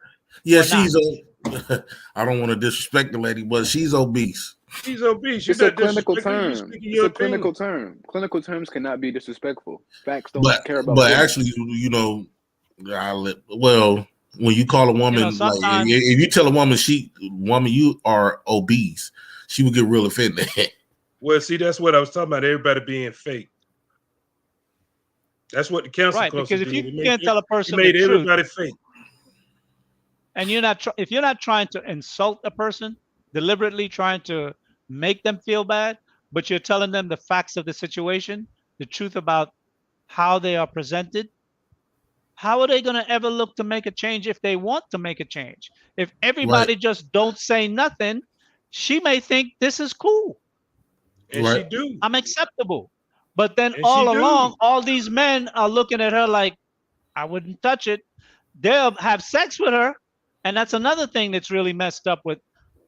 Yeah, or she's not? I don't want to disrespect the lady, but she's obese. She's obese. You're It's a not clinical disrespecting. You term. speaking It's your a clinical opinion. term. Clinical terms cannot be disrespectful. Facts don't care about. But feelings. actually, you know, well, when you call a woman like sometimes if you tell a woman you are obese, she would get real offended. Well, see, that's what I was talking about. Everybody being fake. That's what the cancel right, culture because if you did. can't tell a It person the made truth, everybody fake. and if you're not trying to insult a person, deliberately trying to make them feel bad, but you're telling them the facts of the situation, the truth about how they are presented, how are they going to ever look to make a change if they want to make a change? If Right, everybody just don't say nothing, she may think this is cool, And right, she do. I'm acceptable. But then And she all along, do. all these men are looking at her like, I wouldn't touch it. They'll have sex with her. And that's another thing that's really messed up with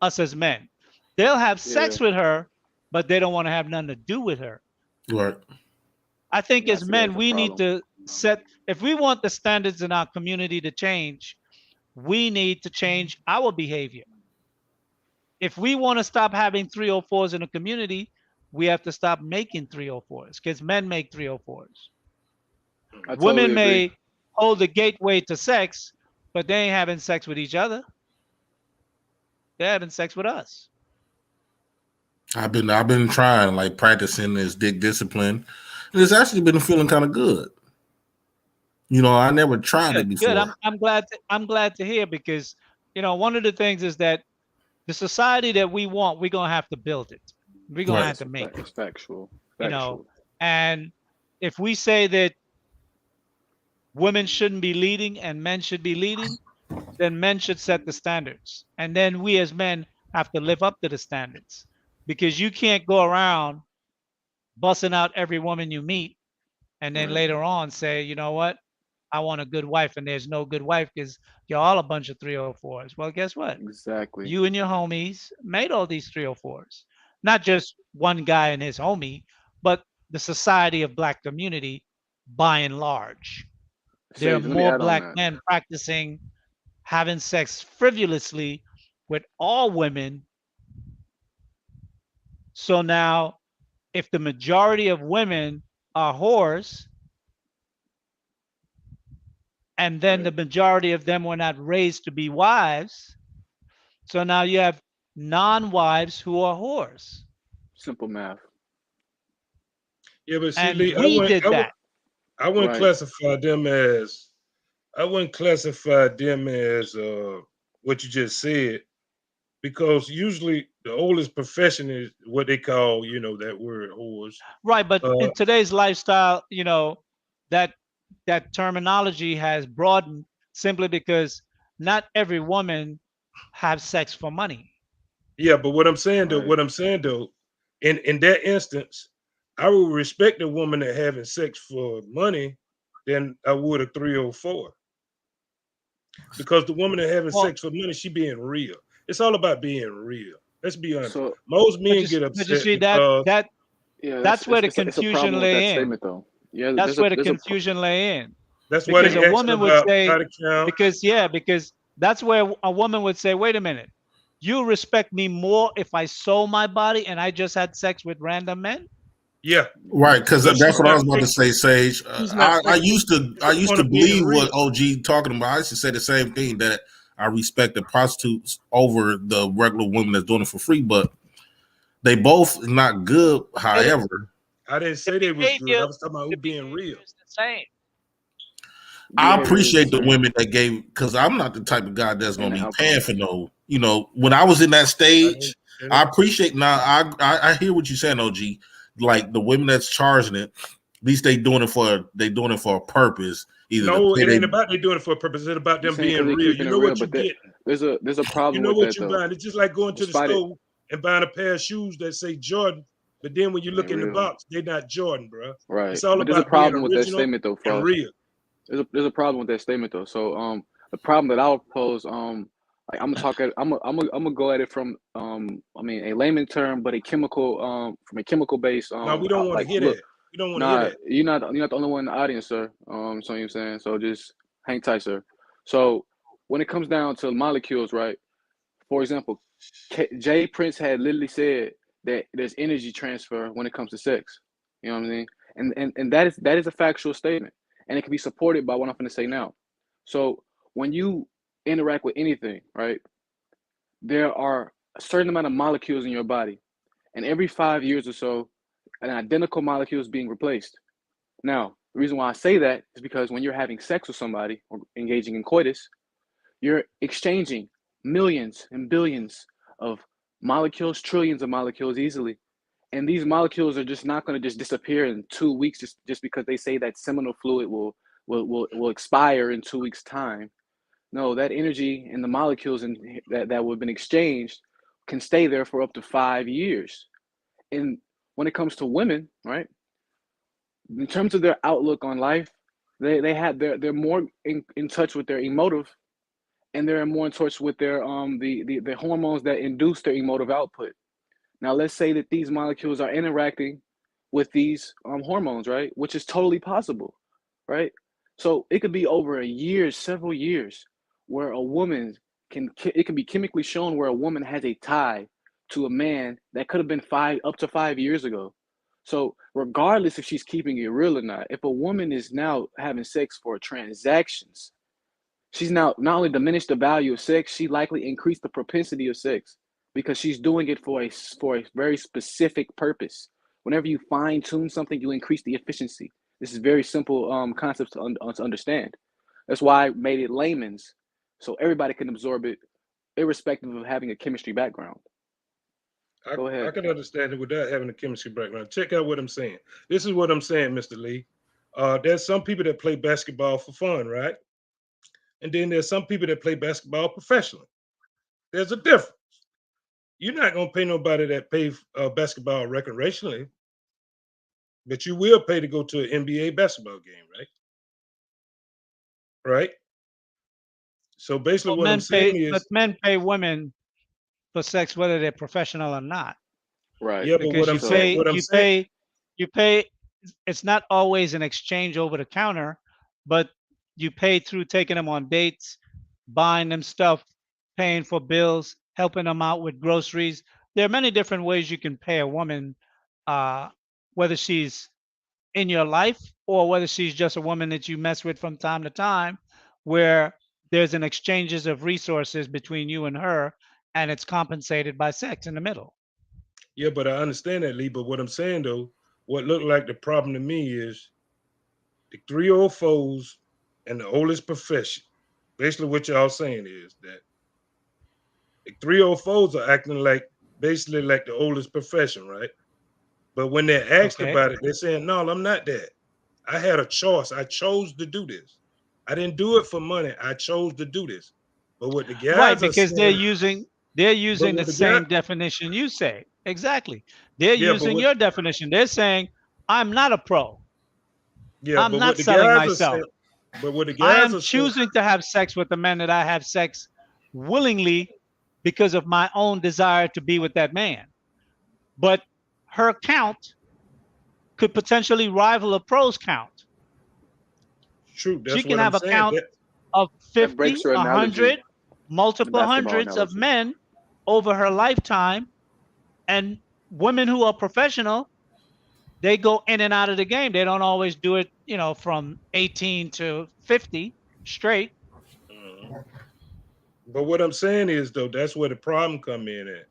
us as men. They'll have Yeah, sex with her, but they don't want to have nothing to do with her. right. I think yeah, I as see that men, as a we need problem. to if we want the standards in our community to change, we need to change our behavior. If we want to stop having 304s in a community, we have to stop making 304s because men make 304s. I totally Women agree. may hold the gateway to sex, but they ain't having sex with each other. They're having sex with us. I've been trying like practicing this dick discipline, and it's actually been feeling kind of good. You know, I never tried it Good. before. I'm glad to hear because one of the things is that the society that we want, we're gonna have to build it. We're gonna Right, have to make it. It's factual. You know, Factual. and if we say that women shouldn't be leading and men should be leading, then men should set the standards. And then we as men have to live up to the standards because you can't go around busting out every woman you meet and then Right. later on say, you know what? I want a good wife and there's no good wife because you're all a bunch of 304s. Well, guess what? Exactly. You and your homies made all these 304s. Not just one guy and his homie, but the society of black community by and large. There are Sage, let me more add on black that. men practicing having sex frivolously with all women. So now, if the majority of women are whores, and then Right. the majority of them were not raised to be wives, so now you have non-wives who are whores. Simple math. Yeah, but see, And Lee, we did that. I wouldn't Right. classify them as what you just said, because usually the oldest profession is what they call, that word whores. Right, but Uh, in today's lifestyle, that that terminology has broadened simply because not every woman have sex for money. yeah, but Right. what I'm saying though, in that instance, I would respect a woman that having sex for money than I would a 304. Because the woman that having Well, sex for money, she being real. It's all about being real. Let's be honest. So Most but men you, get but you upset see that because that yeah, that's where the it's a confusion problem with that lay in. statement though. Yeah, That's where the there's a confusion lay in. that's why Because they a asking woman would about say, body count. because that's where a woman would say, wait a minute, you respect me more if I sold my body and I just had sex with random men? Yeah, right. Because because that's she's what I not was about to faithful. say, Sage. She's not I faithful. used to It's the point of being believe real. what OG talking about. I used to say the same thing that I respect the prostitutes over the regular women that's doing it for free, but they both not good. Hey, However, I didn't the say they was good. I behavior, was talking about who the being real. behavior is the same. I behavior is the appreciate the same women that gave because I'm not the type of guy that's and gonna the be outcome. paying for no. You know, when I was in that I stage, didn't, you I know. appreciate now. I hear what you're saying, OG. Like the women that's charging it, at least they doing it for a purpose, either to No, pay it they ain't about they doing it for a purpose. It's about You're them saying because being they're real. keeping You it know real, what you but getting. there's a You problem know with what that you though. buying. It's just like going to the Despite it, store and buying a pair of shoes that say Jordan But then when you look Ain't in the real. box, they're not Jordan, bro. Right. It's all But there's a about being problem with that original statement though, and Frost. real. There's a problem with that statement though. So the problem that I'll pose, like I'm gonna go at it from I mean a layman term, but a chemical from a chemical base No, we don't want to like hear look, that. We don't want to hear nah, that. you're not the only one in the audience, sir. So you know what I'm saying? So just hang tight, sir. So when it comes down to molecules, right? For example, Jay Prince had literally said that there's energy transfer when it comes to sex. You know what I mean? And that is a factual statement, and it can be supported by what I'm going to say now. So when you interact with anything, right, there are a certain amount of molecules in your body, and every 5 years or so, an identical molecule is being replaced. Now, the reason why I say that is because when you're having sex with somebody or engaging in coitus, you're exchanging millions and billions of molecules, trillions of molecules easily. And these molecules are just not going to just disappear in 2 weeks just because they say that seminal fluid will expire in 2 weeks' time. No, that energy and the molecules that would have been exchanged can stay there for up to 5 years. And when it comes to women, right, in terms of their outlook on life, they're more in touch with their emotive, and they're more in touch with their the hormones that induce their emotive output. Now, let's say that these molecules are interacting with these hormones, right? Which is totally possible, right? So it could be over a year, several years, where a woman it can be chemically shown where a woman has a tie to a man that could have been up to 5 years ago. So regardless if she's keeping it real or not, if a woman is now having sex for transactions, she's now not only diminished the value of sex, she likely increased the propensity of sex because she's doing it for a very specific purpose. Whenever you fine tune something, you increase the efficiency. This is very simple concepts to understand. That's why I made it layman's, so everybody can absorb it, irrespective of having a chemistry background. Go I ahead. can understand it without having a chemistry background. Check out what I'm saying. This is what I'm saying, Mr. Lee. There's some people that play basketball for fun, right? And then there's some people that play basketball professionally. There's a difference. You're not gonna pay nobody that play basketball recreationally, but you will pay to go to an NBA basketball game, right? Right. So basically, Well, what I'm saying but is, men pay women for sex whether they're professional or not, Right. yeah, but because what I'm saying, you pay. It's not always an exchange over the counter, but you pay through taking them on dates, buying them stuff, paying for bills, helping them out with groceries. There are many different ways you can pay a woman, uh, whether she's in your life or whether she's just a woman that you mess with from time to time, where there's an exchanges of resources between you and her, and it's compensated by sex in the middle. yeah, but I understand that, Lee. But what I'm saying though, what looked like the problem to me is the 304s and the oldest profession. Basically, what y'all saying is that the 304s are acting like basically like the oldest profession, right? But when they're asked Okay. about it, they're saying, "No, I'm not that. I had a choice. I chose to do this. I didn't do it for money. I chose to do this." But what the Right, guys are because they're saying, using but the what the guy, same definition you say. Exactly. They're yeah, but using what, your definition. They're saying, I'm not a pro. yeah, I'm but not what the selling guys are myself. saying, but what the I guys am are saying, choosing to have sex with the men that I have sex willingly because of my own desire to be with that man. But her count could potentially rival a pro's count. true. She That's can what I'm have a saying. count That of That breaks 50, your analogy, 100, the multiple basketball hundreds of analogy. men over her lifetime. And women who are professional, they go in and out of the game. They don't always do it, from 18 to 50 straight. mhm. But what I'm saying is though, that's where the problem come in at.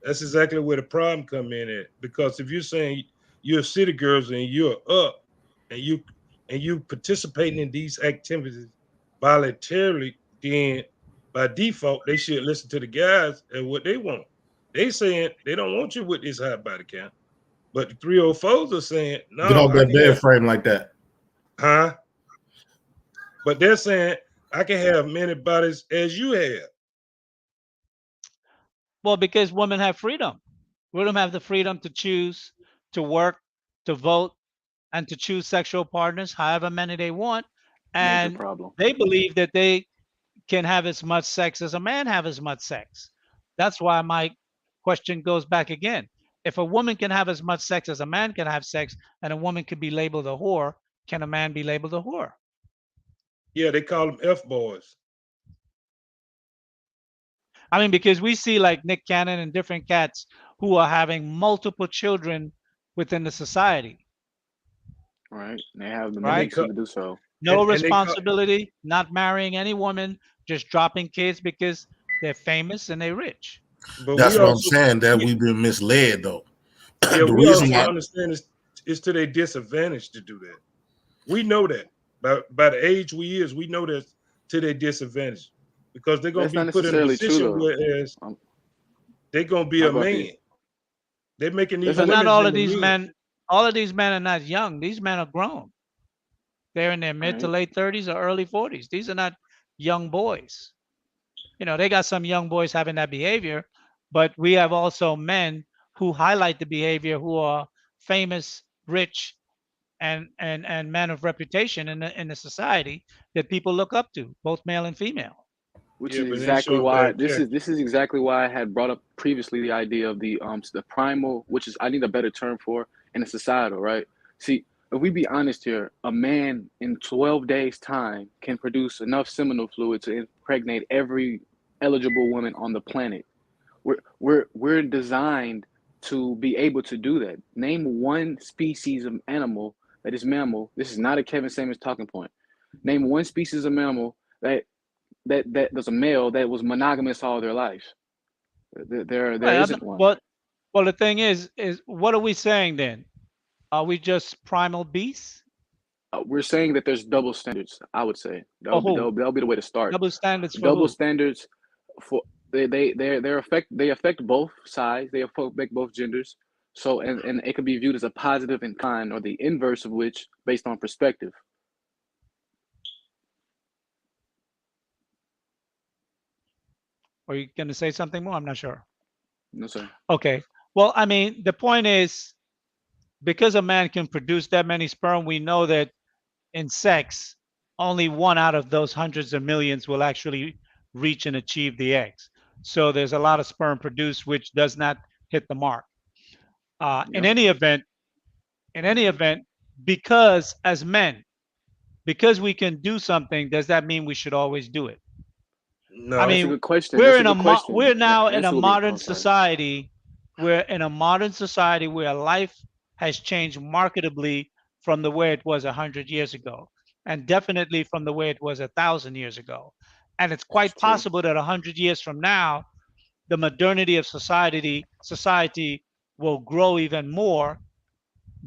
That's exactly where the problem come in at. Because if you're saying you're city girls and you're up and you participating in these activities voluntarily, then by default they should listen to the guys and what they want. They saying they don't want you with this high body count. But the 304s are saying, Get no, off I that can bed have, frame like that. huh? But they're saying I can have many bodies as you have. Well, because women have freedom. Women have the freedom to choose, to work, to vote, and to choose sexual partners, however many they want. Major And problem. they believe that they can have as much sex as a man have as much sex. That's why my question goes back again. If a woman can have as much sex as a man can have sex, and a woman could be labeled a whore, can a man be labeled a whore? Yeah, they call them F boys. I mean, because we see like Nick Cannon and different cats who are having multiple children within the society, Right? They have the And they right? means call to do so. No and they call responsibility, not marrying any woman, just dropping kids because they're famous and they're rich. but That's we what I'm also saying. That we've been misled, though. yeah, The we reason also why, understand it's to their disadvantage to do that. We know that. By the age we is, we know that to their disadvantage. Because they're gonna That's be not put in a necessarily true position though. whereas Um, they're gonna be my a puppy. man. They're making That's these But not not women all in of the these men. men, all of these men are not young. These men are grown. They're in their mid to right. late 30s or early 40s. These are not young boys. You know, they got some young boys having that behavior, but we have also men who highlight the behavior who are famous, rich, and men of reputation in the society that people look up to, both male and female. Which Yeah, is but they ain't exactly showing why bad this is character. this is exactly why I had brought up previously the idea of the primal, which is I need a better term for, and the societal, right? See, if we be honest here, a man in 12 days time can produce enough seminal fluid to impregnate every eligible woman on the planet. We're designed to be able to do that. Name one species of animal that is mammal. This is not a Kevin Samuels talking point. Name one species of mammal that was a male that was monogamous all their life. There Right. isn't one. Well, the thing is what are we saying then? Are we just primal beasts? We're saying that there's double standards. I would say For who? that'll be the way to start. Double standards for Double who? standards for they affect both sides. They affect both genders. So and it can be viewed as a positive and kind, or the inverse of which, based on perspective. Are you going to say something more? I'm not sure. No, sir. Okay. Well, I mean, the point is because a man can produce that many sperm, we know that in sex, only one out of those hundreds of millions will actually reach and achieve the eggs. So there's a lot of sperm produced which does not hit the mark. In Yep. any event, in any event, because as men, because we can do something, does that mean we should always do it? I No. That's a mean, good question. That's a good we're question. The now in a answer will be, modern oh, sorry. society. We're in a modern society where life has changed marketably from the way it was 100 years ago, and definitely from the way it was 1,000 years ago. And it's This is quite true. possible that 100 years from now, the modernity of society will grow even more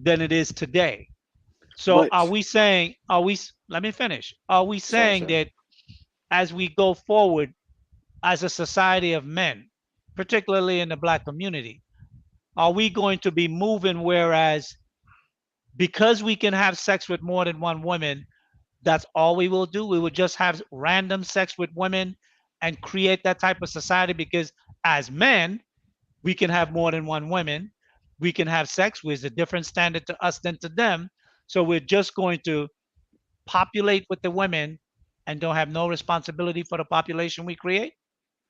than it is today. So are But we saying? Are we? Let me finish. Are we sorry, saying sir. that as we go forward as a society of men, particularly in the black community, are we going to be moving whereas because we can have sex with more than one woman, that's all we will do? We will just have random sex with women and create that type of society because as men, we can have more than one woman. We can have sex with a different standard to us than to them. So we're just going to populate with the women and don't have no responsibility for the population we create?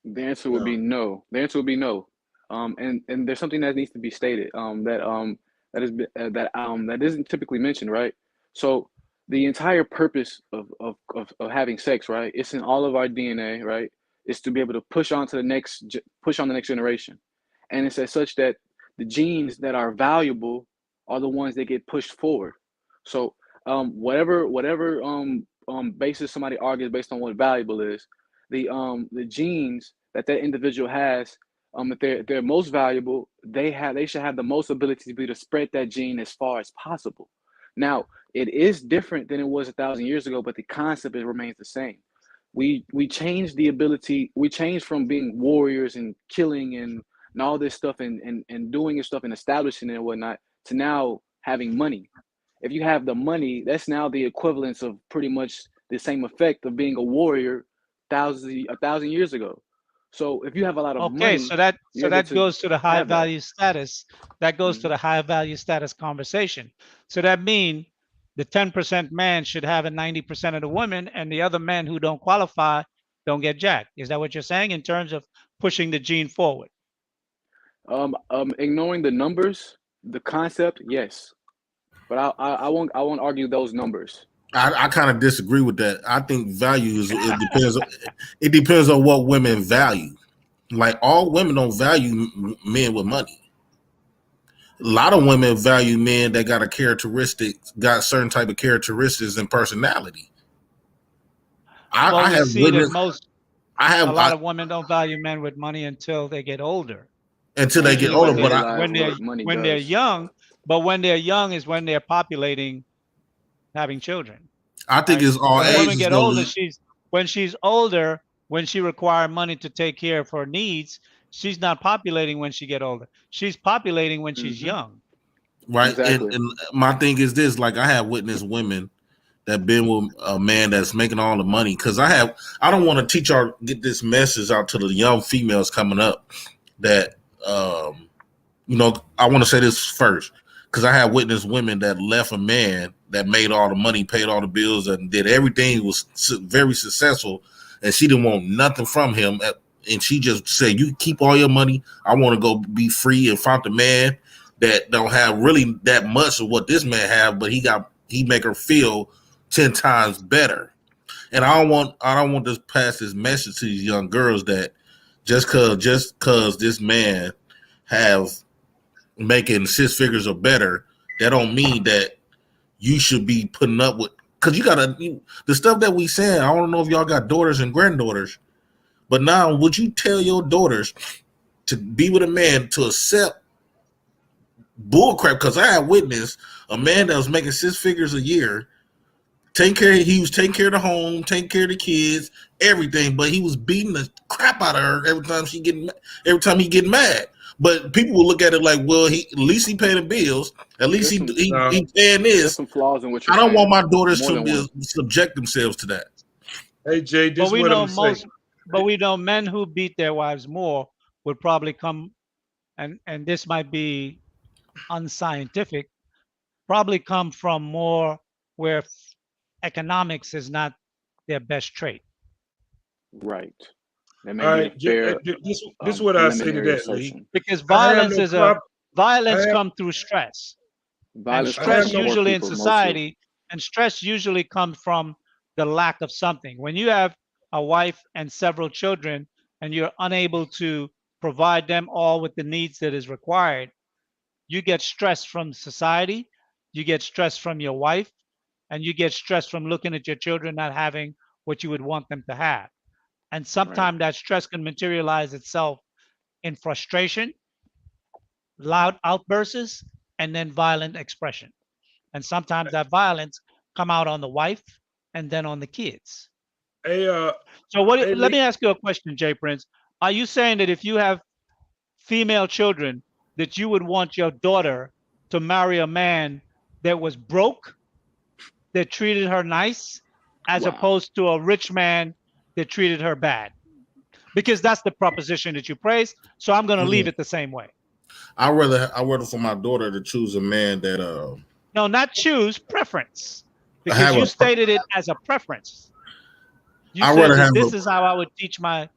The answer would No. be no. The answer would be no. And there's something that needs to be stated. That isn't typically mentioned, right? So the entire purpose of having sex, right? It's in all of our DNA, right? Is to be able to push on the next generation, and it's as such that the genes that are valuable are the ones that get pushed forward. So whatever basis somebody argues based on what valuable is, the genes that individual has, if they're most valuable, they should have the most ability to be able to spread that gene as far as possible. Now, it is different than it was 1,000 years ago, but the concept remains the same. We changed the ability. We changed from being warriors and killing and all this stuff and doing this stuff and establishing it and whatnot to now having money. If you have the money, that's now the equivalence of pretty much the same effect of being a warrior 1,000 years ago. So if you have a lot of Okay, money, so that you're able to goes to the high have that. value status. That goes to Mhm. the high value status conversation. So that means the 10% man should have a 90% of the women, and the other men who don't qualify don't get jacked. Is that what you're saying in terms of pushing the gene forward? Ignoring the numbers, the concept, yes, but I won't argue those numbers. I kind of disagree with that. I think value is it depends. It depends on what women value. Like all women don't value men with money. A lot of women value men that got certain type of characteristics and personality. Well, I we have see that witnessed. A a lot of women don't value men with money until they get older. until they get Usually older. Until they But realize what money when they're does. young, but when they're young is when they're populating having children. I think Right? it's all When women ages get though. older, when she's older, when she require money to take care of her needs, she's not populating when she get older. She's populating when she's Hmm. young. Right. Exactly. And my thing is this: like I have witnessed women that been with a man that's making all the money. Because I don't want to get this message out to the young females coming up that I want to say this first because I have witnessed women that left a man that made all the money, paid all the bills, and did everything, was very successful, and she didn't want nothing from him. And she just said, "You keep all your money. I want to go be free," and found a man that don't have really that much of what this man have, but he make her feel 10 times better. And I don't want to pass this message to these young girls that just cause this man have making 6 figures or better, that don't mean that you should be putting up with, because the stuff that we saying. I don't know if y'all got daughters and granddaughters, but now would you tell your daughters to be with a man to accept bullcrap? Because I have witnessed a man that was making 6 figures a year, he was taking care of the home, taking care of the kids, everything, but he was beating the crap out of her every time he get mad. But people will look at it like, well, at least he paying the bills. At least he paying There's this. some flaws in what you're I don't want saying. my daughters More to than one. subject themselves to that. Hey Jay, this But is we what know I'm saying. but we know men who beat their wives more would probably come, and this might be unscientific, probably come from more where economics is not their best trait. Right. There may All be a right, fair this is what I say to preliminary that, Lee. assertion. Because I have no problem. violence come through stress. And Violence I comes have stress from no. poor usually in people mostly. society, and stress usually comes from the lack of something. When you have a wife and several children and you're unable to provide them all with the needs that is required, you get stress from society, you get stress from your wife, and you get stress from looking at your children not having what you would want them to have. And Right. sometimes that stress can materialize itself in frustration, loud outbursts, and then violent expression. And sometimes that violence come out on the wife and then on the kids. Hey, So hey let Lee. me ask you a question, Jay Prince. Are you saying that if you have female children, that you would want your daughter to marry a man that was broke, that treated her nice, as Wow. opposed to a rich man that treated her bad? Because that's the proposition that you praise. So I'm going to leave it the same way. I rather for my daughter to choose a man that No, not choose, preference. Because have you a. stated it as a preference. You I said rather that have this a. is how I would teach my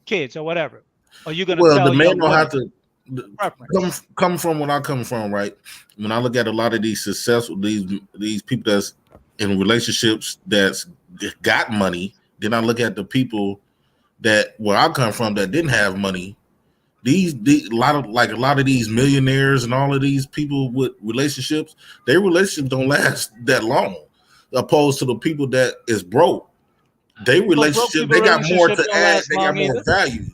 kids or whatever. Or you're going to Well, the tell man young don't have women to preference. come from when I come from, right? When I look at a lot of these successful these people that's in relationships that's got money, then I look at the people that where I come from that didn't have money. A lot of these millionaires and all of these people with relationships, their relationships don't last that long, opposed to the people that is broke. They But broke relationship, people they got more relationship to don't add, last they got long more either. value.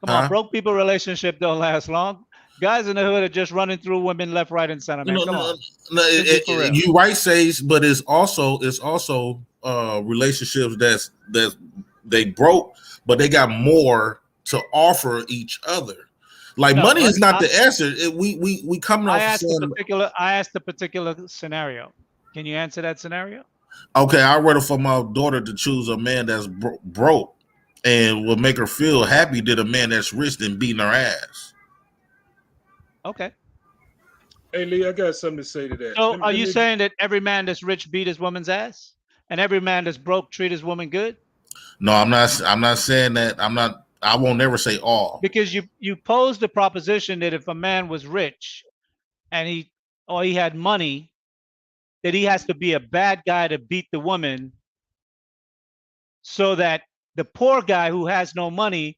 Come on, broke people relationship don't last long. Guys in the hood are just running through women left, right, and center, man. Come on. Let's be for real. You right, Sage, but it's also relationships that's they broke, but they got more to offer each other. Like No, money is not the I answer. We coming off asked saying, I asked the particular scenario. Can you answer that scenario? okay, I'd rather for my daughter to choose a man that's broke and will make her feel happy that a man that's rich than beating her ass. Okay. Hey Lee, I got something to say to that. So Let, are let you me saying that every man that's rich beat his woman's ass, and every man that's broke treat his woman good? No, I'm not. I'm not saying that. I'm not. I won't never say all. Because you posed the proposition that if a man was rich and he had money, that he has to be a bad guy to beat the woman, so that the poor guy who has no money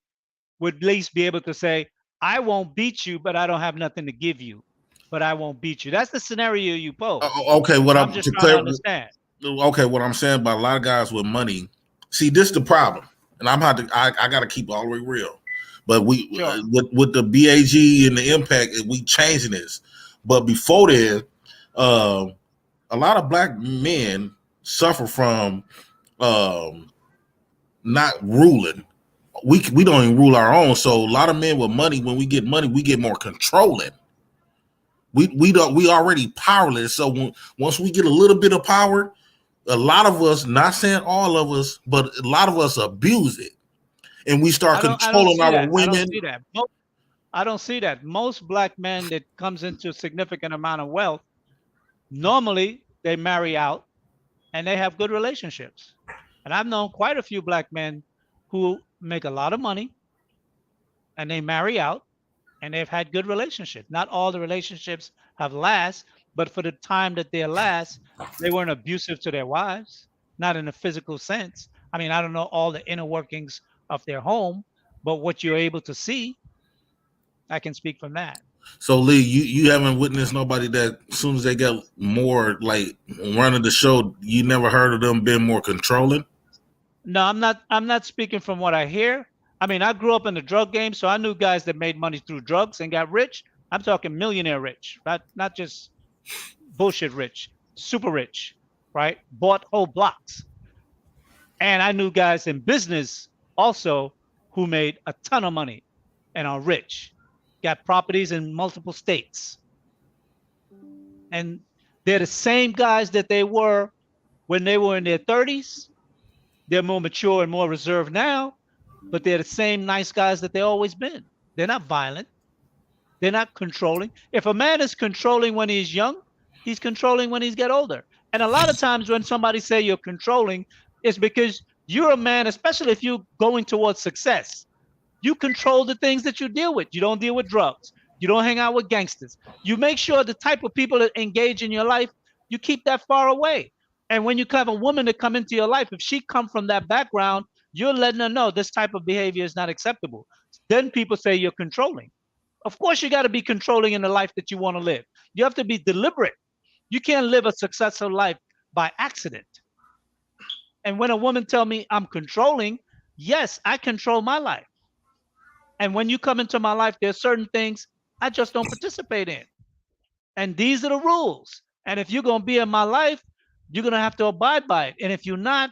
would at least be able to say, I won't beat you, but I don't have nothing to give you, but I won't beat you. That's the scenario you pose. Okay, what I'm I'm just to trying to clear. understand. Okay, what I'm saying about a lot of guys with money. See, this is the problem, and I got to keep it all the way real. But we Sure. with the BAG and the impact, we changing this. But before then, a lot of black men suffer from not ruling. We don't even rule our own. So a lot of men with money, when we get money, we get more controlling. We already powerless. So once we get a little bit of power, a lot of us, not saying all of us, but a lot of us abuse it, and we start I don't controlling see our that. I don't women. see that. I don't see that. Most black men that comes into a significant amount of wealth, normally they marry out and they have good relationships. And I've known quite a few black men who make a lot of money and they marry out and they've had good relationships. Not all the relationships have last, but for the time that they last, they weren't abusive to their wives, not in a physical sense. I mean, I don't know all the inner workings of their home, but what you're able to see, I can speak from that. So Lee, you haven't witnessed nobody that as soon as they got more like running the show, you never heard of them being more controlling. No, I'm not speaking from what I hear. I mean, I grew up in the drug game, so I knew guys that made money through drugs and got rich. I'm talking millionaire rich, not just bullshit rich, super rich, right? Bought whole blocks. And I knew guys in business also who made a ton of money and are rich, got properties in multiple states. And they're the same guys that they were when they were in their 30s. They're more mature and more reserved now, but they're the same nice guys that they always been. They're not violent. They're not controlling. If a man is controlling when he's young, he's controlling when he's get older. And a lot of times when somebody say you're controlling, it's because you're a man, especially if you're going towards success. You control the things that you deal with. You don't deal with drugs. You don't hang out with gangsters. You make sure the type of people that engage in your life, you keep that far away. And when you have a woman that come into your life, if she come from that background, you're letting her know this type of behavior is not acceptable. Then people say you're controlling. Of course, you got to be controlling in the life that you want to live. You have to be deliberate. You can't live a successful life by accident. And when a woman tell me I'm controlling, yes, I control my life. And when you come into my life, there's certain things I just don't participate in. And these are the rules. And if you're going to be in my life, you're going to have to abide by it. And if you're not,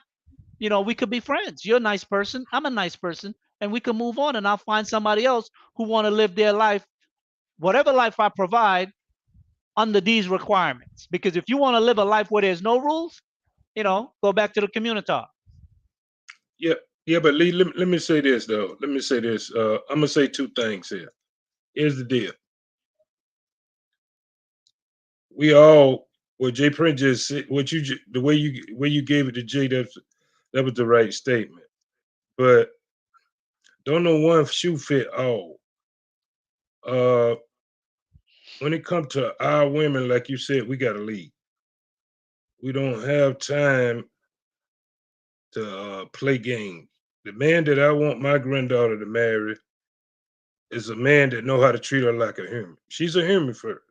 we could be friends. You're a nice person. I'm a nice person. And we can move on and I'll find somebody else who want to live their life, whatever life I provide under these requirements. Because if you want to live a life where there's no rules, go back to the community. Yeah, yeah, but Lee, let me say this though. Let me say this. I'm gonna say two things here. Here's the deal. We all, what Jay Prince just said, the way you gave it to Jay, that was the right statement. But don't know one shoe fit all. Uh, when it comes to our women, like you said, we gotta lead. We don't have time to play games. The man that I want my granddaughter to marry is a man that know how to treat her like a human. She's a human first.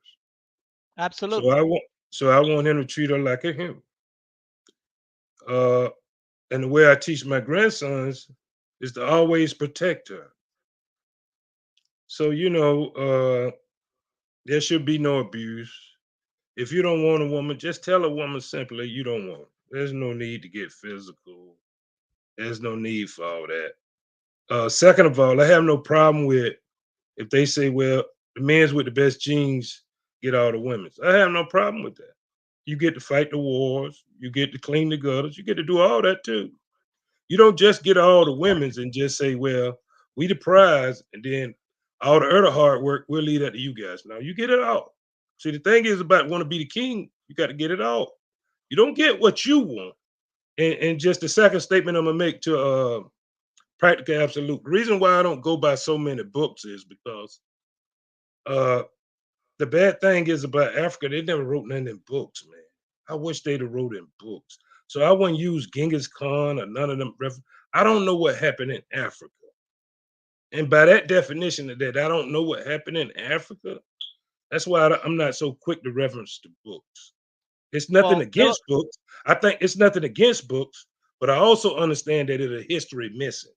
So Absolutely. I want so I want him to treat her like a human. Uh, and the way I teach my grandsons is to always protect her. So there should be no abuse. If you don't want a woman, just tell a woman simply you don't want her. There's no need to get physical. There's no need for all that. Second of all, I have no problem with if they say, well, the men's with the best genes get all the women's. I have no problem with that. You get to fight the wars, you get to clean the gutters, you get to do all that too. You don't just get all the women's and just say, well, we the prize, and then all the other hard work, we'll leave that to you guys. Now you get it all. See, the thing is about want to be the king, you got to get it all. You don't get what you want. And just the second statement I'm gonna make to practical absolute. The reason why I don't go by so many books is because the bad thing is about Africa, they never wrote nothing in books, man. I wish they'd have wrote in books. So I wouldn't use Genghis Khan or none of them. I don't know what happened in Africa. And by that definition of that, I don't know what happened in Africa. That's why I'm not so quick to reference the books. It's nothing against books. I think it's nothing against books, but I also understand that it's a history missing.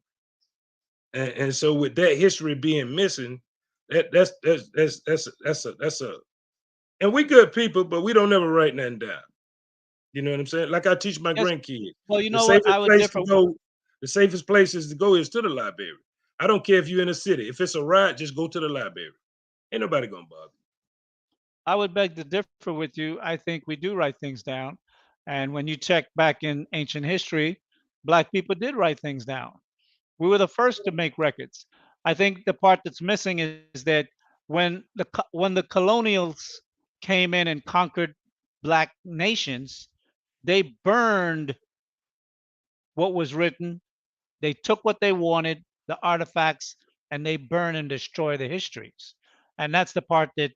And so with that history being missing, that's a and we good people, but we don't never write nothing down. You know what I'm saying? Like I teach my grandkids. Well, you The know what? safest I would place differ. to go, the safest places to go is to the library. I don't care if you're in a city. If it's a ride, just go to the library. Ain't nobody gonna bother. I would beg to differ with you. I think we do write things down. And when you check back in ancient history, Black people did write things down. We were the first to make records. I think the part that's missing is that when the colonials came in and conquered Black nations, they burned what was written. They took what they wanted, the artifacts, and they burn and destroy the histories. And that's the part that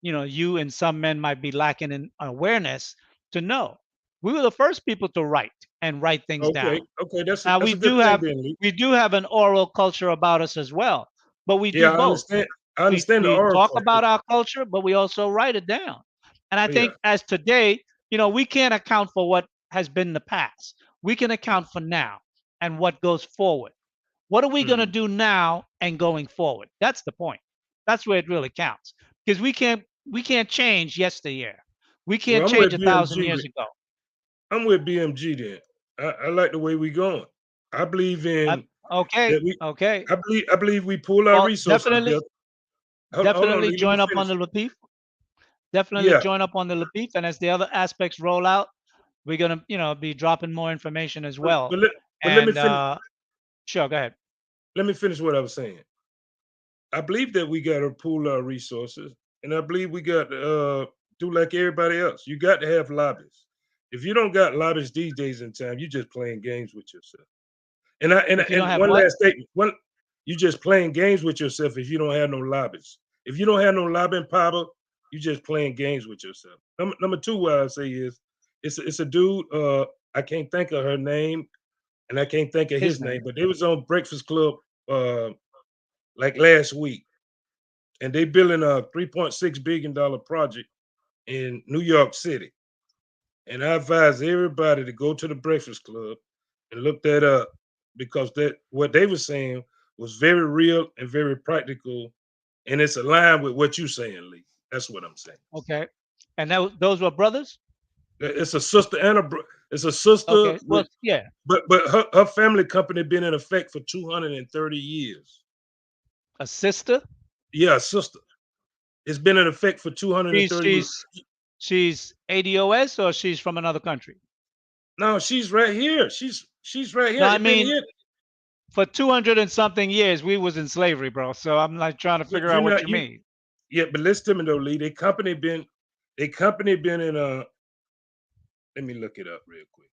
you and some men might be lacking in awareness to know. We were the first people to write things Okay, down. okay, that's Now a good thing, then, Lee. we do have an oral culture about us as well, but we do Yeah, I both. understand. I understand the We oral talk culture. about our culture, but we also write it down. And I Yeah. think as today, we can't account for what has been in the past. We can account for now and what goes forward. What are we going to do now and going forward? That's the point. That's where it really counts. Because we can't change yesteryear. We can't Well, I'm change with 1,000 BMG. years ago. I'm with BMG then. I like the way we going. I believe in Okay. that we. Okay. I believe we pull our Well, resources together. Hold on, definitely Lee, let me join up on finish. the Lapeef. Definitely Yeah, join up on the Lapeef. And as the other aspects roll out, we're gonna, be dropping more information as but, well. but let but let me And finish. sure, go ahead. Let me finish what I was saying. I believe that we got to pool our resources, and I believe we got to do like everybody else. You got to have lobbyists. If you don't got lobbyists these days in time, you just playing games with yourself. If you don't And have one what? last statement. You just playing games with yourself if you don't have no lobbyists. If you don't have no lobbying power, you just playing games with yourself. Number two, what I say is, it's a dude. I can't think of her name, and I can't think of His his name. name, but they was on Breakfast Club like last week, and they building a $3.6 billion project in New York City. And I advise everybody to go to the Breakfast Club and look that up because that what they were saying was very real and very practical, and it's aligned with what you're saying, Lee. That's what I'm saying. Okay. And those were brothers? It's a sister and it's a sister Okay. Well, with, yeah. but her family company been in effect for 230 years. A sister? Yeah, sister. It's been in effect for She's 230 years. she's she's ADOS or she's from another country? No, she's right here. She's right here. No, I It been mean, here. for 200 and something years, we was in slavery, bro. So I'm like trying to figure You out what know you you mean. Yeah, but listen to me though, Lee. They company been in let me look it up real quick.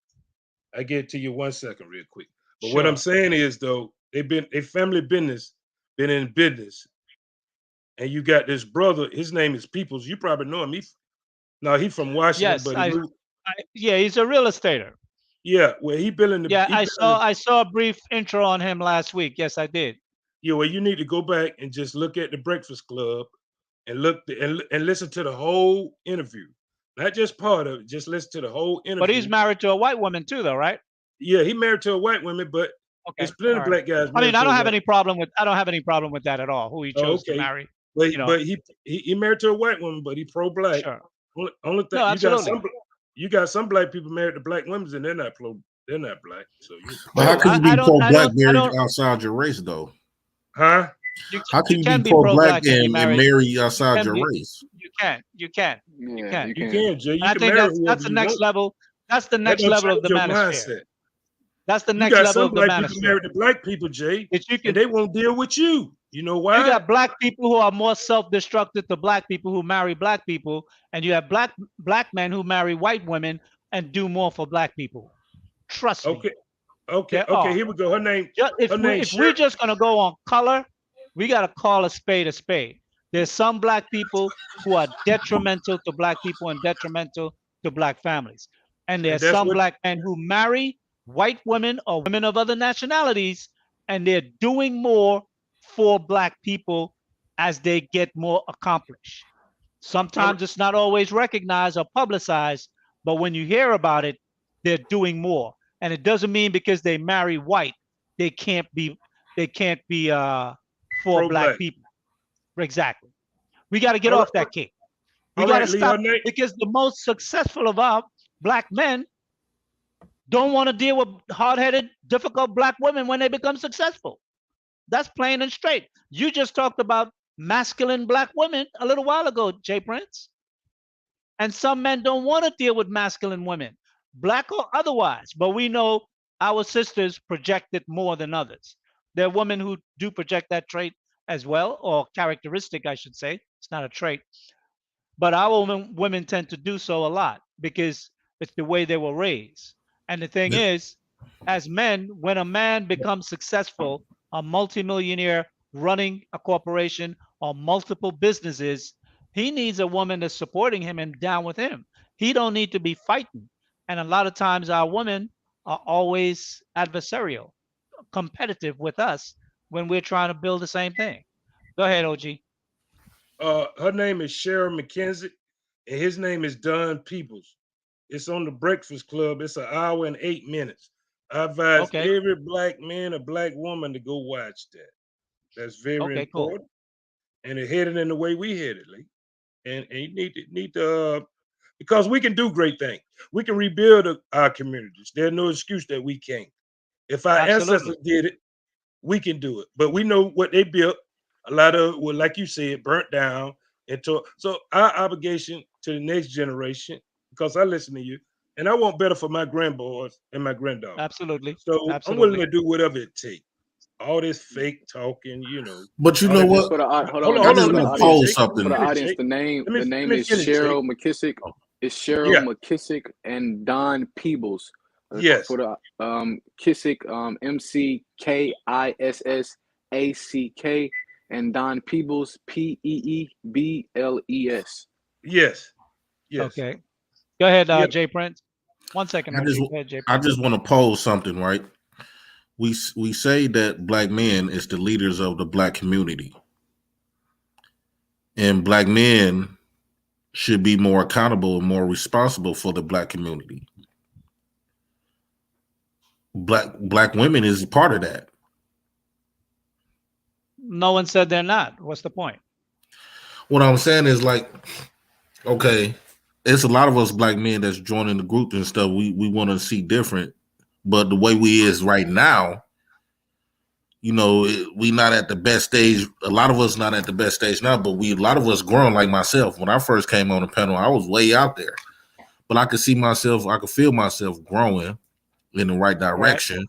I get to you 1 second real quick. But what I'm Sure. saying is though, they family business been in business. And you got this brother, his name is Peoples. You probably know him. He from Washington, Yes, but he moved. yeah, he's a real estater. Yeah, well, Yeah, he building I saw a brief intro on him last week. Yes, I did. yeah, well, you need to go back and just look at the Breakfast Club and and listen to the whole interview. Not just part of it, just listen to the whole But he's interview. married to a white woman too, though, right? Yeah, he married to a white woman, but Okay. there's plenty All of right. black guys I mean, married to a white. I don't have any problem with that at all. Who he Oh, chose to okay. marry, But you know. but he married to a white woman, but he pro-black. Sure. Only thing No, you got absolutely. some black people married to black women and they're not black. So But how No, can you be I pro-black I married don't. outside your race, though? huh? How can You you be can be pro-black pro-black and be and married. marry You outside can your be. race? You can. You can. You Yeah, can. you You can. can, Jay. And You I can think marry that's whoever the you next want. level. That's the That next don't level of change the your manosphere. mindset. That's the You next got level some of the black people manosphere. married to black people, Jay, That you and can, they won't deal with you. You know why? you got black people who are more self-destructive to black people who marry black people, and you have black men who marry white women and do more for black people. Trust me, Okay, okay, there okay. are. Here we go. Her name, Just, her name if we're Shirley. just gonna go on color, we gotta call a spade a spade. There's some black people who are detrimental to black people and detrimental to black families, and And there's that's some what. black men who marry white women or women of other nationalities, and they're doing more for black people as they get more accomplished. All right, Sometimes it's not always recognized or publicized, but when you hear about it, they're doing more. And it doesn't mean because they marry white, they can't be for black pro-black. people. Exactly. We got to get All right, off that kick. We all got to right, Lee. Her stop name. because the most successful of our black men don't want to deal with hard-headed, difficult black women when they become successful. That's plain and straight. You just talked about masculine black women a little while ago, Jay Prince. And some men don't want to deal with masculine women, black or otherwise. But we know our sisters project it more than others. There are women who do project that trait as well, or characteristic, I should say. It's not a trait. But our women tend to do so a lot because it's the way they were raised. And the thing is, as men, when a man becomes successful, a multimillionaire running a corporation or multiple businesses, he needs a woman that's supporting him and down with him. He don't need to be fighting. And a lot of times our women are always adversarial, competitive with us when we're trying to build the same thing. Go ahead, OG. Her name is Cheryl McKenzie, and his name is Don Peoples. It's on the Breakfast Club. It's an hour and 8 minutes. I advise Okay. every black man or black woman to go watch that. That's very Okay, cool. important, and it headed in the way we headed, Lee. And you need to because we can do great things. We can rebuild our communities. There's no excuse that we can't. If our Absolutely. ancestors did it, we can do it. But we know what they built. A lot of, well, like you said, burnt down. So our obligation to the next generation, because I listen to you, and I want better for my grandboys and my granddaughters. Absolutely. So I'm willing Absolutely. to do whatever it takes. All this fake talking. But you All know that. what? For the hold Hold on, on, I hold Jay, on. just for Let the me want to finish, audience, pose Jake. Let me for the something. finish, audience, Jake. the Let name me is finish, Jake. Cheryl McKissick. It's Cheryl Yeah. McKissick and Don Peebles. Yes. For the Kissick, McKissack, and Don Peebles, Peebles. Yes. Yes. Okay. Go ahead, Yeah. Jay Prince. 1 second, I OG. just Go ahead, Jay I Prince. just want to pose something, right? We say that black men is the leaders of the black community, and black men should be more accountable and more responsible for the black community. Black women is part of that. No one said they're not. What's the point? What I'm saying is like, okay, it's a lot of us black men that's joining the group and stuff. We want to see different, but the way we is right now, we not at the best stage. A lot of us not at the best stage now, but a lot of us growing. Like myself, when I first came on the panel, I was way out there, but I could see myself, I could feel myself growing in the right Right. direction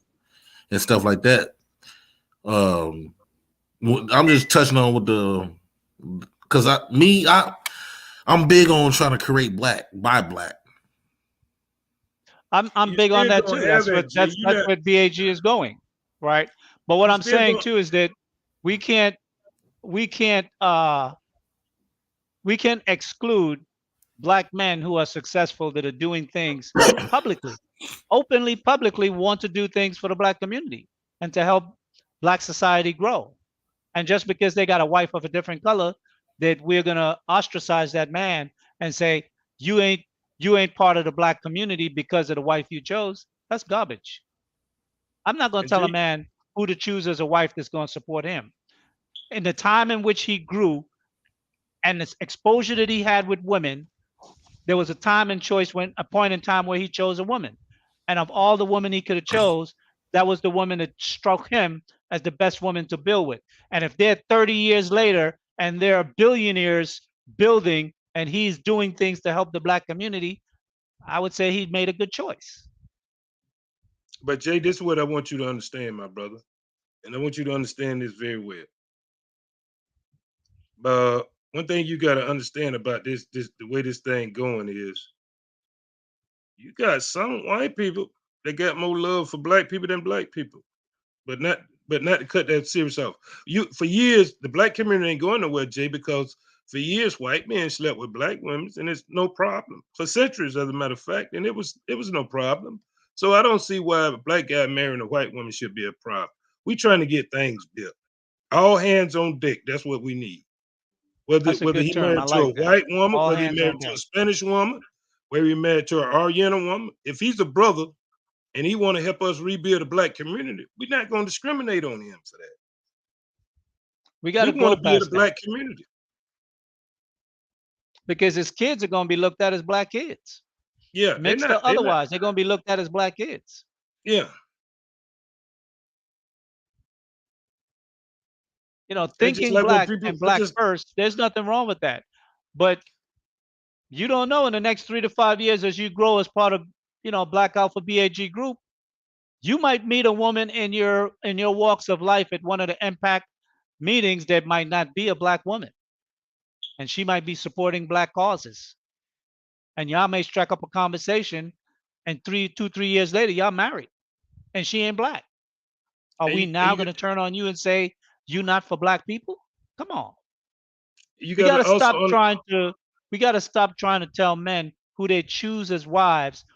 and stuff like that. I'm just touching on with because I'm big on trying to create black by black. I'm You big on still that gonna too. have That's what that, Jay. that's that's what BAG is going, right? But what You I'm still saying gonna too is that we can't we can't uh we can exclude black men who are successful that are doing things publicly, openly, publicly want to do things for the black community and to help black society grow. And just because they got a wife of a different color, that we're gonna ostracize that man and say you ain't you ain't part of the black community because of the wife you chose. That's garbage. I'm not gonna and tell a Jay, man who to choose as a wife that's gonna support him. In the time in which he grew and the exposure that he had with women, there was a time and choice when a point in time where he chose a woman. And of all the women he could have chose, that was the woman that struck him as the best woman to build with. And if they're 30 years later and there are billionaires building and he's doing things to help the black community, I would say he made a good choice. But Jay, this is what I want you to understand, my brother, and I want you to understand this very well. But one thing you got to understand about this, the way this thing going is, you got some white people that got more love for black people than black people, but not to cut that serious off. You for years, the black community ain't going nowhere, Jay, because for years white men slept with black women, and it's no problem. For centuries, as a matter of fact, and it was no problem. So I don't see why a black guy marrying a white woman should be a problem. We trying to get things built. All hands on deck. That's what we need. Whether That's a good he term. I married to a like that. white woman, All whether he hands married on to a deck. Spanish woman, whether he married to an Oriental woman, if he's a brother and he want to help us rebuild a black community, we're not going to discriminate on him for that. We got We to want go to build a past that black community. because his kids are going to be looked at as black kids, Yeah, mixed or they're not. otherwise. They're going to be looked at as black kids. Yeah, You know, it's just thinking like when black people. and It's black just first. There's nothing wrong with that, but you don't know in the next 3 to 5 years as you grow as part of Black Alpha BAG group, you might meet a woman in your walks of life at one of the impact meetings that might not be a black woman, and she might be supporting black causes, and y'all may strike up a conversation, and 2-3 years later y'all married, and she ain't black. Are and we you, and now you, going to turn on you and say you not for black people? Come on. you We got got to to also stop trying to tell men who they choose as wives,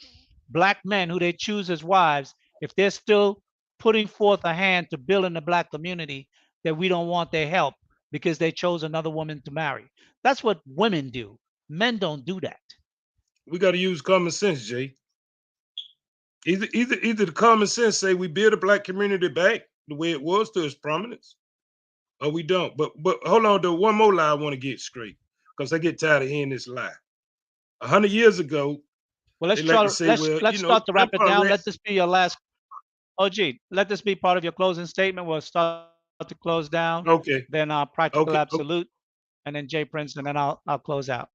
black men who they choose as wives, if they're still putting forth a hand to build in the black community, that we don't want their help because they chose another woman to marry. That's what women do. Men don't do that. we got to use common sense, Jay. Either the common sense say we build a black community back the way it was to its prominence, or we don't. But hold on, though. One more lie I want to get straight because I get tired of hearing this lie. 100 years ago, Well, they like to say, well, let's start to wrap it Grandpa down. ran. Let this be your last. Oh, gee, let this be part of your closing statement. We'll start to close down. Okay, Then practical okay, absolute, and then Jay Prince, and then I'll close out.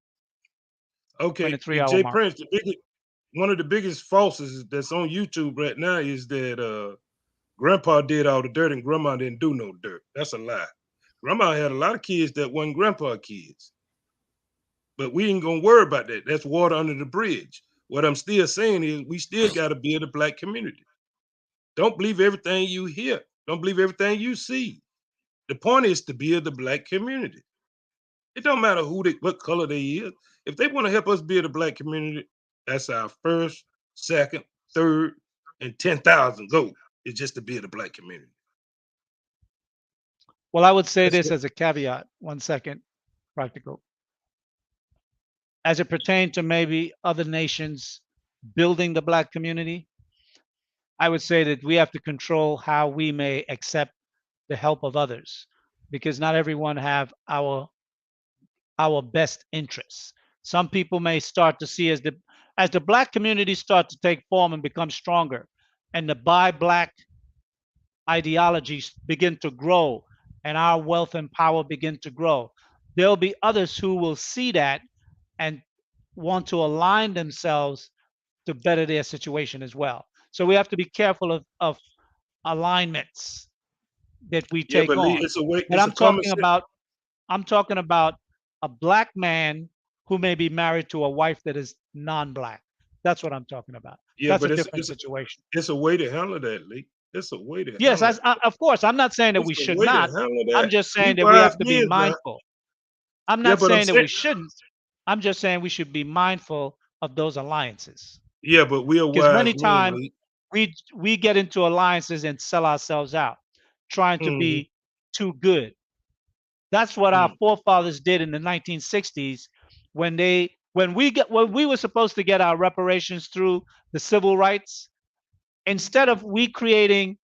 We're in the okay. 3 hour Jay mark. Prince, one of the biggest falses that's on YouTube right now is that Grandpa did all the dirt and Grandma didn't do no dirt. That's a lie. Grandma had a lot of kids that wasn't Grandpa kids. But we ain't gonna worry about that. That's water under the bridge. What I'm still saying is we still gotta build a black community. Don't believe everything you hear. Don't believe everything you see. The point is to build the black community. It don't matter what color they is. If they want to help us build a black community, that's our first, second, third, and 10,000 goal. It's just to build a black community. Well, I would say That's this what as a caveat. 1 second, practical. As it pertains to maybe other nations building the black community, I would say that we have to control how we may accept the help of others, because not everyone have our best interests. Some people may start to see as the black community start to take form and become stronger, and the buy black ideologies begin to grow, and our wealth and power begin to grow, there'll be others who will see that and want to align themselves to better their situation as well. So we have to be careful of alignments that we yeah, take but Lee, on. But it's a common sense. I'm talking about a black man who may be married to a wife that is non-black. That's what I'm talking about. Yeah, That's a but different situation. it's a way to handle that, Lee. It's a way to Yes, handle it. of course. I'm not saying that It's we a should way to not. handle I'm that. just We saying that we wise have to be men now. mindful. I'm Yeah, not but I'm saying that we saying, shouldn't. I'm just saying we should be mindful of those alliances. yeah, but we are Because wise many men, times Lee. we get into alliances and sell ourselves out, trying to Hmm. be too good. That's what our forefathers did in the 1960s when we were supposed to get our reparations through the civil rights. Instead of we creating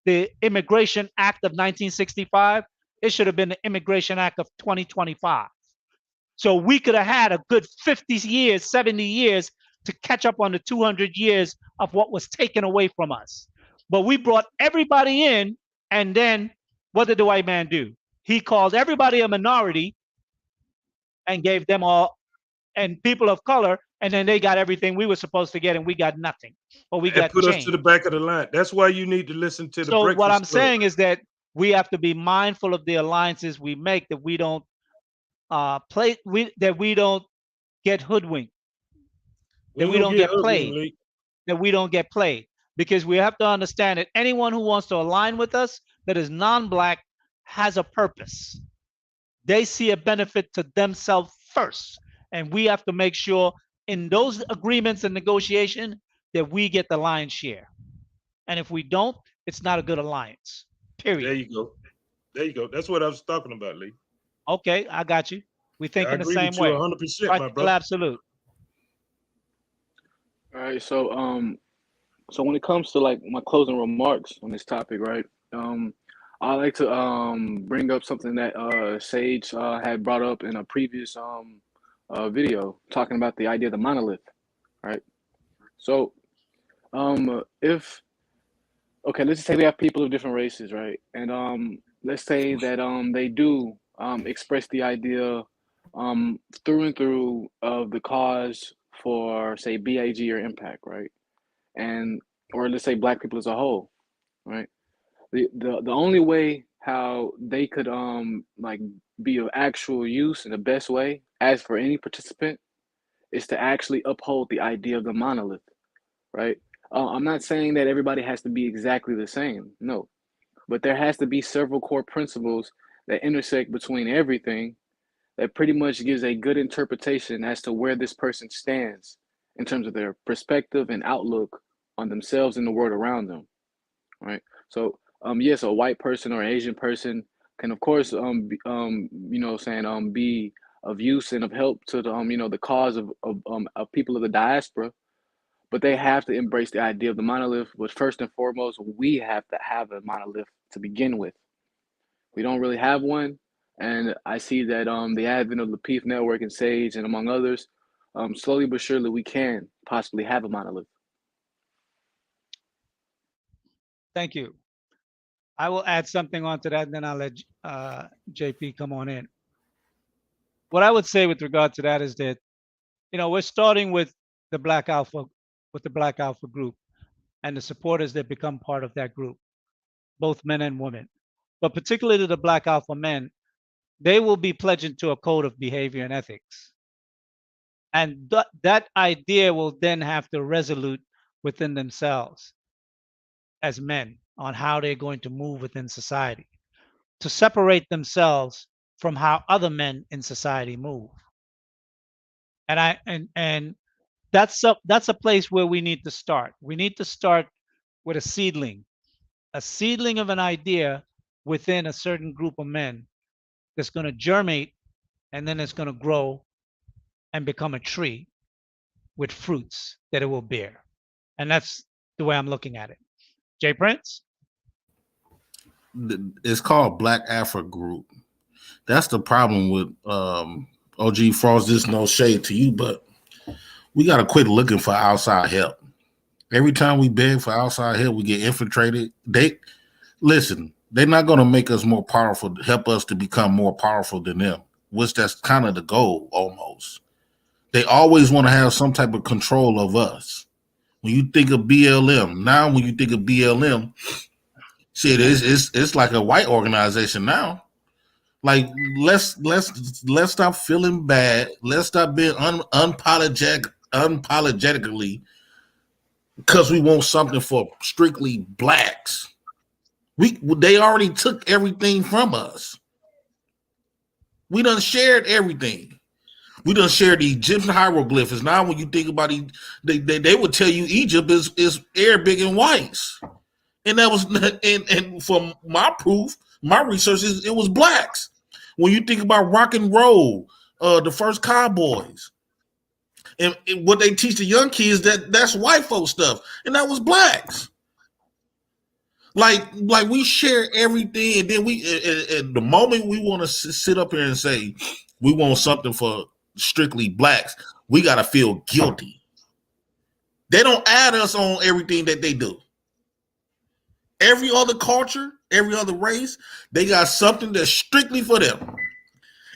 the Immigration Act of 1965, it should have been the Immigration Act of 2025. So we could have had a good 50 years, 70 years to catch up on the 200 years of what was taken away from us. But we brought everybody in, and then what did the white man do? He called everybody a minority and gave them all, and people of color and then they got everything we were supposed to get, and we got nothing, or we And got put us to the change. back of the line. That's why you need to listen to the So what I'm Breakfast Club. saying is that we have to be mindful of the alliances we make, that we don't that we don't get hoodwinked, We that ain't we gonna don't get get hoodwinked, played, Lee. that we don't get played. Because we have to understand that anyone who wants to align with us that is non-black has a purpose. They see a benefit to themselves first. And we have to make sure in those agreements and negotiation that we get the lion's share. And if we don't, it's not a good alliance. There Period. you go. There you go. That's what I was talking about, Lee. Okay, I got you. We think I in the agree same with you way. 100%, my Practical brother. absolute. All right, so when it comes to like my closing remarks on this topic, right? I like to bring up something that Sage had brought up in a previous video talking about the idea of the monolith, right? So if okay, let's just say we have people of different races, right? And let's say that they do express the idea through and through of the cause for say BIG or impact, right? And or let's say black people as a whole, right? The only way how they could like be of actual use in the best way as for any participant is to actually uphold the idea of the monolith, right? I'm not saying that everybody has to be exactly the same, no, but there has to be several core principles that intersect between everything that pretty much gives a good interpretation as to where this person stands in terms of their perspective and outlook on themselves and the world around them, right? So, yes, a white person or Asian person can, of course, be of use and of help to the, the cause of people of the diaspora, but they have to embrace the idea of the monolith. But first and foremost, we have to have a monolith to begin with. We don't really have one, and I see that the advent of Lapeef Network and Sage and among others, slowly but surely we can possibly have a monolith. Thank you. I will add something onto that, and then I'll let JP come on in. What I would say with regard to that is that, we're starting with the Black Alpha, group, and the supporters that become part of that group, both men and women. But particularly the Black Alpha men, they will be pledging to a code of behavior and ethics. And that idea will then have to resolute within themselves as men on how they're going to move within society, to separate themselves from how other men in society move. And that's a place where we need to start. We need to start with a seedling of an idea within a certain group of men that's going to germinate, and then it's going to grow and become a tree with fruits that it will bear. And that's the way I'm looking at it. Jay Prince? It's called Black Afro Group. That's the problem with OG Frost. This no shade to you, but we got to quit looking for outside help. Every time we beg for outside help, we get infiltrated. They're not going to make us more powerful, help us to become more powerful than them, which that's kind of the goal almost. They always want to have some type of control of us. When you think of BLM, shit, it's like a white organization now. Like let's stop feeling bad. Let's stop being unapologetically because we want something for strictly blacks. They already took everything from us. We done shared everything. We done shared the Egyptian hieroglyphics. Now, when you think about it, they would tell you Egypt is Arabic and whites, and that was and from my proof, my research is it was blacks. When you think about rock and roll, the first cowboys, and what they teach the young kids that's white folk stuff, and that was blacks. Like we share everything, and then at the moment we want to sit up here and say we want something for strictly blacks, we got to feel guilty. They don't add us on everything that they do. Every other culture, every other race, they got something that's strictly for them.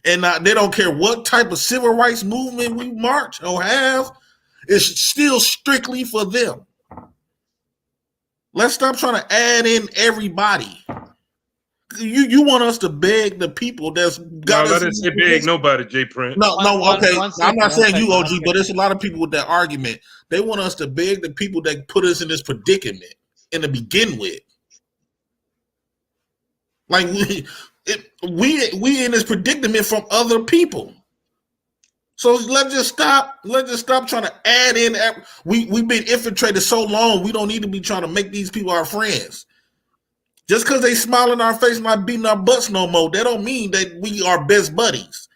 And they don't care what type of civil rights movement we march or have. It's still strictly for them. Let's stop trying to add in everybody. You want us to beg the people that's got No, I us in didn't this say beg position? nobody, J. Prince. No, okay. I'm not saying you, OG, second. but there's a lot of people with that argument. They want us to beg the people that put us in this predicament in to begin with. Like we in this predicament from other people. So let's just stop trying to add in. We've been infiltrated so long. We don't need to be trying to make these people our friends. Just because they smile in our face and not beating our butts no more, that don't mean that we are best buddies.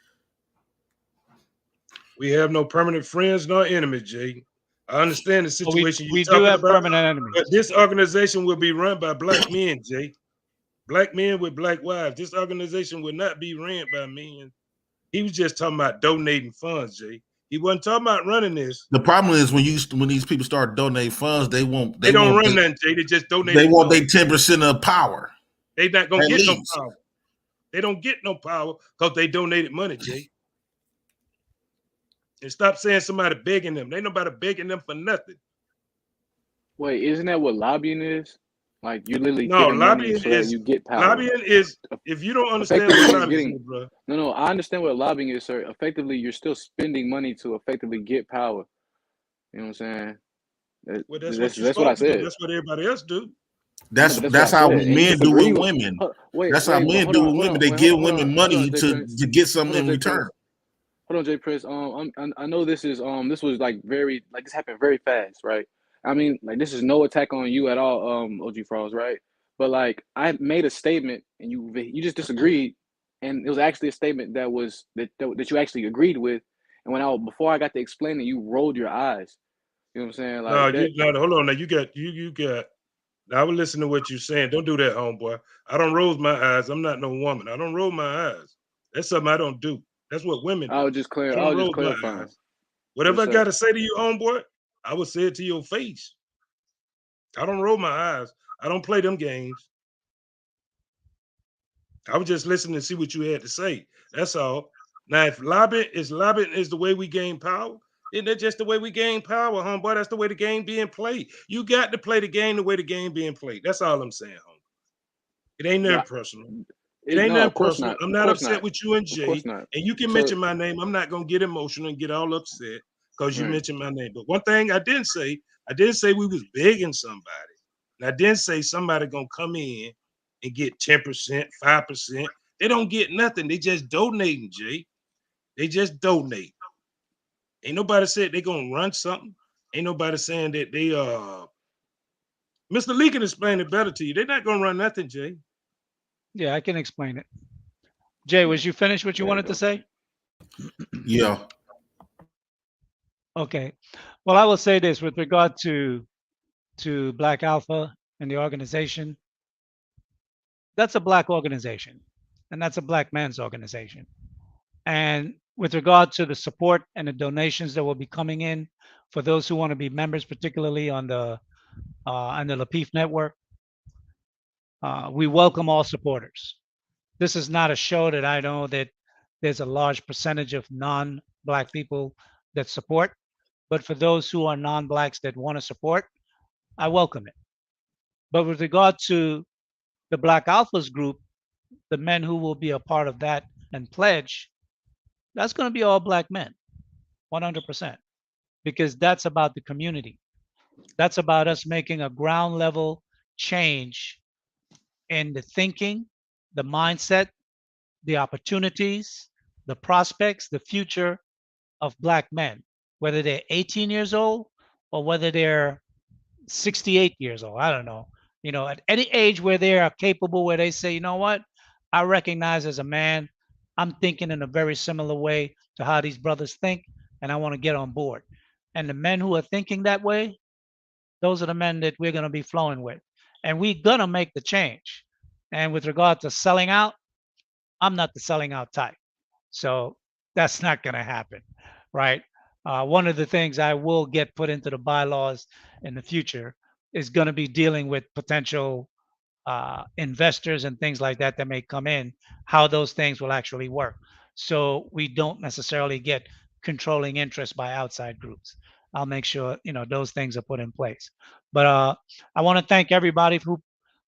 We have no permanent friends nor enemies, Jay. I understand the situation we you're do talking have about, permanent enemies. but this organization will be run by black men, Jay. Black men with black wives. This organization will not be ran by men. He was just talking about donating funds, Jay. He wasn't talking about running this. The problem is when these people start donating funds, they don't run nothing, Jay. They just donate. They want their 10% of power. They not gonna get no power. They don't get no power because they donated money, Jay. And stop saying somebody begging them. Ain't nobody begging them for nothing. Wait, isn't that what lobbying is? Like you literally no giving lobbying money so is that you get power. Lobbying is if you don't understand what lobbying is, bro. No, I understand what lobbying is, sir. Effectively, you're still spending money to effectively get power. You know what I'm saying? Well, that's what I said. That's what everybody else do. That's how men do with women. That's how men do with women. They give women money to get something in return. Hold on, Jay Prince. I know this is this was like very like this happened very fast, right? I mean, like this is no attack on you at all, OG Frost, right? But like I made a statement and you just disagreed, and it was actually a statement that was that you actually agreed with. And before I got to explain it, you rolled your eyes. You know what I'm saying? Like no, hold on. Now you got. Now I will listen to what you're saying. Don't do that, homeboy. I don't roll my eyes. I'm not no woman. I don't roll my eyes. That's something I don't do. That's what women do. I was just clarifying. Whatever I got to say to you, homeboy, I would say it to your face. I don't roll my eyes. I don't play them games. I was just listening to see what you had to say. That's all. Now, if lobbying is the way we gain power, isn't that just the way we gain power, homeboy? That's the way the game being played. You got to play the game the way the game being played. That's all I'm saying, homeboy. It ain't nothing personal. It ain't nothing personal. I'm not upset with you and Jay. And you can mention my name. I'm not gonna get emotional and get all upset because you mentioned my name. But one thing I didn't say we was begging somebody. And I didn't say somebody gonna come in and get 10%, 5%. They don't get nothing. They just donating, Jay. They just donate. Ain't nobody said they gonna run something. Ain't nobody saying that they Mr. Lee can explain it better to you. They're not gonna run nothing, Jay. Yeah, I can explain it. Jay, was you finished what you wanted to say? Yeah. Okay. Well, I will say this with regard to Black Alpha and the organization. That's a Black organization, and that's a Black man's organization. And with regard to the support and the donations that will be coming in for those who want to be members, particularly on the Lapeef Network, we welcome all supporters. This is not a show that I know that there's a large percentage of non-Black people that support, but for those who are non-Blacks that want to support, I welcome it. But with regard to the Black Alphas group, the men who will be a part of that and pledge, that's going to be all Black men, 100%, because that's about the community. That's about us making a ground level change in the thinking, the mindset, the opportunities, the prospects, the future of Black men, whether they're 18 years old or whether they're 68 years old. I don't know. You know, at any age where they are capable, where they say, you know what, I recognize as a man, I'm thinking in a very similar way to how these brothers think, and I want to get on board. And the men who are thinking that way, those are the men that we're going to be flowing with. And we're going to make the change. And with regard to selling out, I'm not the selling out type. So that's not going to happen, right? One of the things I will get put into the bylaws in the future is going to be dealing with potential investors and things like that that may come in, how those things will actually work. So we don't necessarily get controlling interest by outside groups. I'll make sure, those things are put in place. But I want to thank everybody who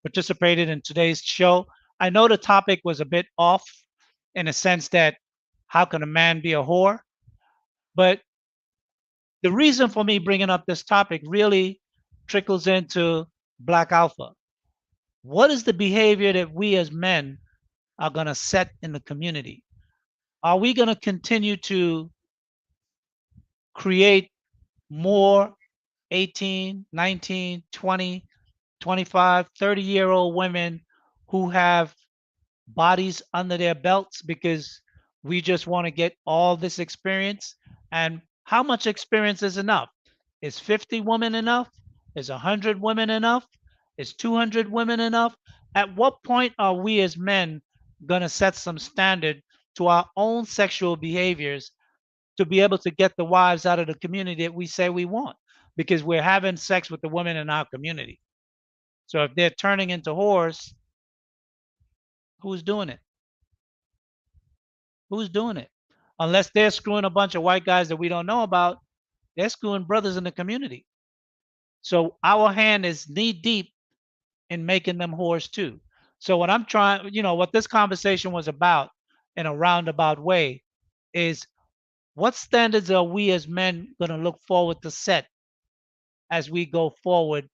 participated in today's show. I know the topic was a bit off in a sense that how can a man be a whore? But the reason for me bringing up this topic really trickles into Black Alpha. What is the behavior that we as men are going to set in the community? Are we going to continue to create more 18, 19, 20, 25, 30-year-old women who have bodies under their belts because we just want to get all this experience? And how much experience is enough? Is 50 women enough? Is 100 women enough? Is 200 women enough? At what point are we as men going to set some standard to our own sexual behaviors to be able to get the wives out of the community that we say we want? Because we're having sex with the women in our community. So if they're turning into whores, who's doing it? Who's doing it? Unless they're screwing a bunch of white guys that we don't know about, they're screwing brothers in the community. So our hand is knee deep in making them whores too. So what I'm trying, what this conversation was about in a roundabout way is what standards are we as men going to look forward to set as we go forward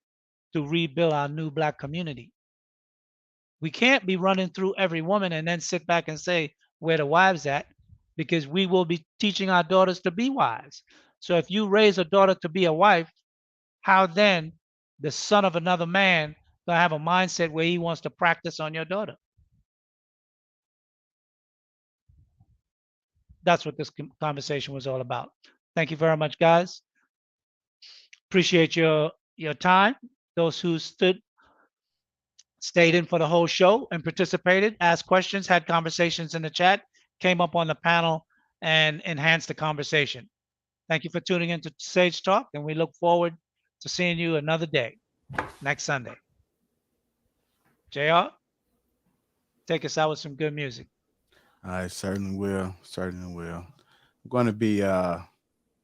to rebuild our new Black community? We can't be running through every woman and then sit back and say, where the wives at? Because we will be teaching our daughters to be wives. So if you raise a daughter to be a wife, how then the son of another man gonna have a mindset where he wants to practice on your daughter? That's what this conversation was all about. Thank you very much, guys. Appreciate your time. Those who stayed in for the whole show and participated, asked questions, had conversations in the chat, came up on the panel and enhanced the conversation. Thank you for tuning in to Sage Talk, and we look forward to seeing you another day, next Sunday. JR, take us out with some good music. I certainly will. Certainly will. I'm going to be I'm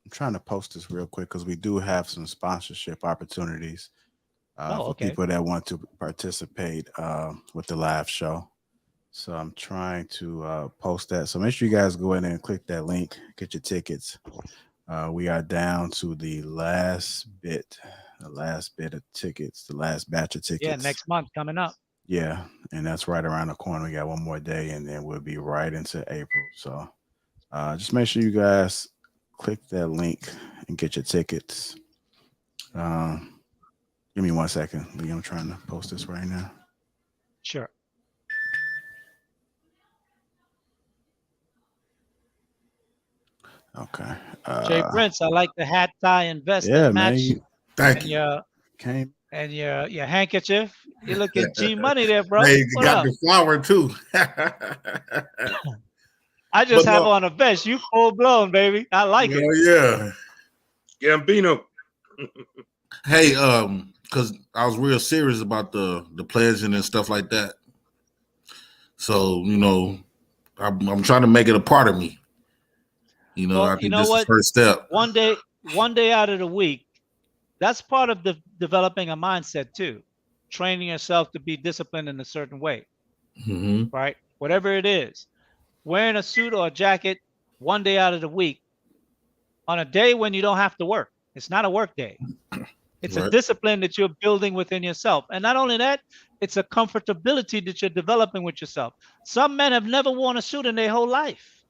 trying to post this real quick because we do have some sponsorship opportunities for people that want to participate with the live show. So I'm trying to post that. So make sure you guys go in and click that link, get your tickets. We are down to the last bit of tickets, the last batch of tickets. Yeah, next month coming up. Yeah, and that's right around the corner. We got one more day, and then we'll be right into April. So just make sure you guys click that link and get your tickets. Give me 1 second, Lee. I'm trying to post this right now. Sure. Okay. Jay Prince, I like the hat, tie, and vest. Yeah, that match. man. Thank you. And your handkerchief. You look at G Money there, bro. Hey, you what got up? the flower too. I just have on a vest. You full blown, baby. I like it. Yeah. Gambino. Hey, because I was real serious about the pledging and stuff like that. So, I'm trying to make it a part of me. I think this is the first step. One day out of the week, that's part of the developing a mindset too. Training yourself to be disciplined in a certain way. Mm-hmm. Right? Whatever it is. Wearing a suit or a jacket one day out of the week on a day when you don't have to work. It's not a work day. It's a discipline that you're building within yourself. And not only that, it's a comfortability that you're developing with yourself. Some men have never worn a suit in their whole life.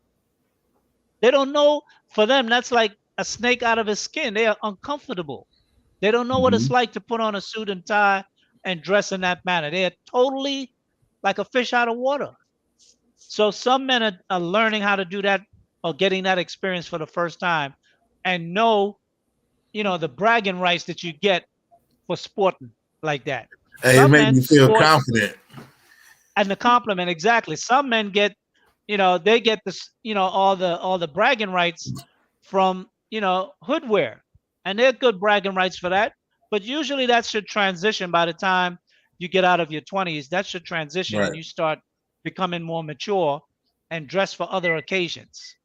They don't know. For them, that's like a snake out of his skin. They are uncomfortable. They don't know what it's like to put on a suit and tie and dress in that manner. They are totally like a fish out of water. So some men are learning how to do that or getting that experience for the first time and know, the bragging rights that you get for sporting like that. Hey, it made me feel confident. And the compliment, exactly. Some men get, they get this, all the bragging rights from, hoodwear. And they're good bragging rights for that. But usually that should transition by the time you get out of your 20s. That should transition and you start becoming more mature and dress for other occasions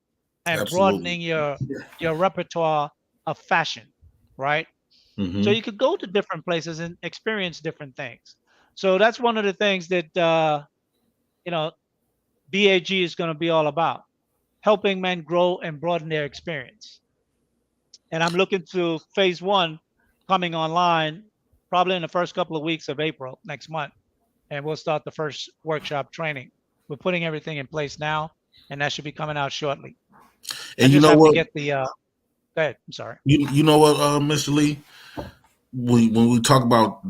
and broadening your repertoire of fashion. right? So Mm-hmm. you could go to different places and experience different things. So that's one of the things that you know BAG is going to be all about, helping men grow and broaden their experience. And I'm looking to phase one coming online probably in the first couple of weeks of April next month, and we'll start the first workshop training. We're putting everything in place now, and that should be coming out shortly. I And you just know have to what? get the. Go ahead. I'm sorry. You know what, Mr. Lee? When we talk about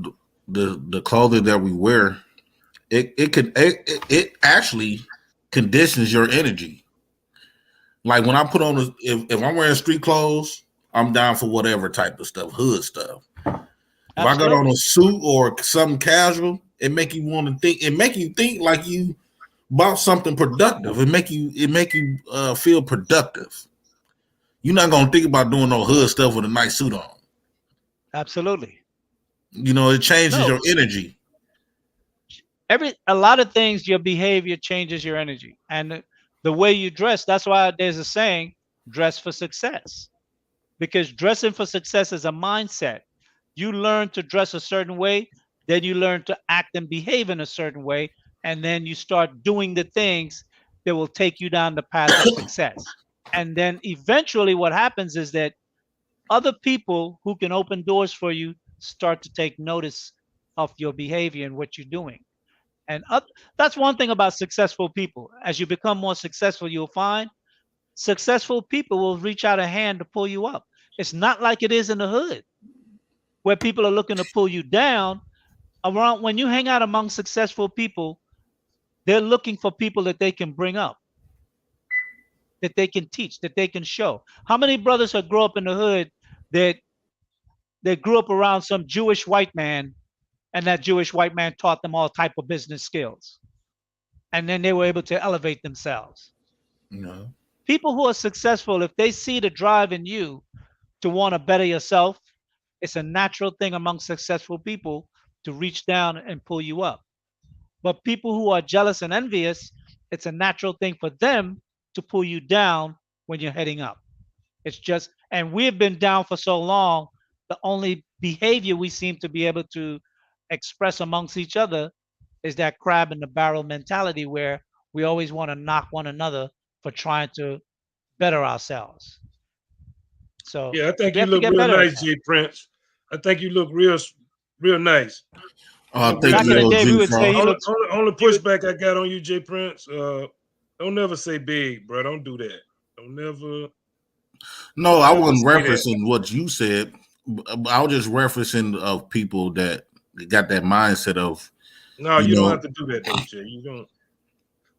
the clothing that we wear, it actually conditions your energy. Like when I put on if I'm wearing street clothes, I'm down for whatever type of stuff, hood stuff. If I got on a Absolutely. suit or something casual, it make you want to think. It make you think like you bought something productive. It make you feel productive. You're not gonna think about doing no hood stuff with a nice suit on. Absolutely. You know, it changes No. your energy. A lot of things, your behavior changes your energy, and the way you dress. That's why there's a saying, dress for success, because dressing for success is a mindset. You learn to dress a certain way, then you learn to act and behave in a certain way, and then you start doing the things that will take you down the path of success. And then eventually what happens is that other people who can open doors for you start to take notice of your behavior and what you're doing. And that's one thing about successful people. As you become more successful, you'll find successful people will reach out a hand to pull you up. It's not like it is in the hood where people are looking to pull you down. Around when you hang out among successful people, they're looking for people that they can bring up, that they can teach, that they can show. How many brothers have grew up in the hood that grew up around some Jewish white man, and that Jewish white man taught them all type of business skills, and then they were able to elevate themselves? No. People who are successful, if they see the drive in you to want to better yourself, it's a natural thing among successful people to reach down and pull you up. But people who are jealous and envious, it's a natural thing for them to pull you down when you're heading up. It's just, and we've been down for so long, the only behavior we seem to be able to express amongst each other is that crab in the barrel mentality where we always want to knock one another for trying to better ourselves. So Yeah, I think we you have to look get real better at nice, that. Jay Prince. I think you look real nice. You look real Thank Back in you, the nice. day, we LG would say he Frost. looks. Only He would, pushback I got on you, Jay Prince. Don't never say big, bro. Don't do that. No, Don't I never wasn't say that. referencing what you said. I was just referencing of people that got that mindset of, No, you you don't know, have to do that though, Jay. You don't.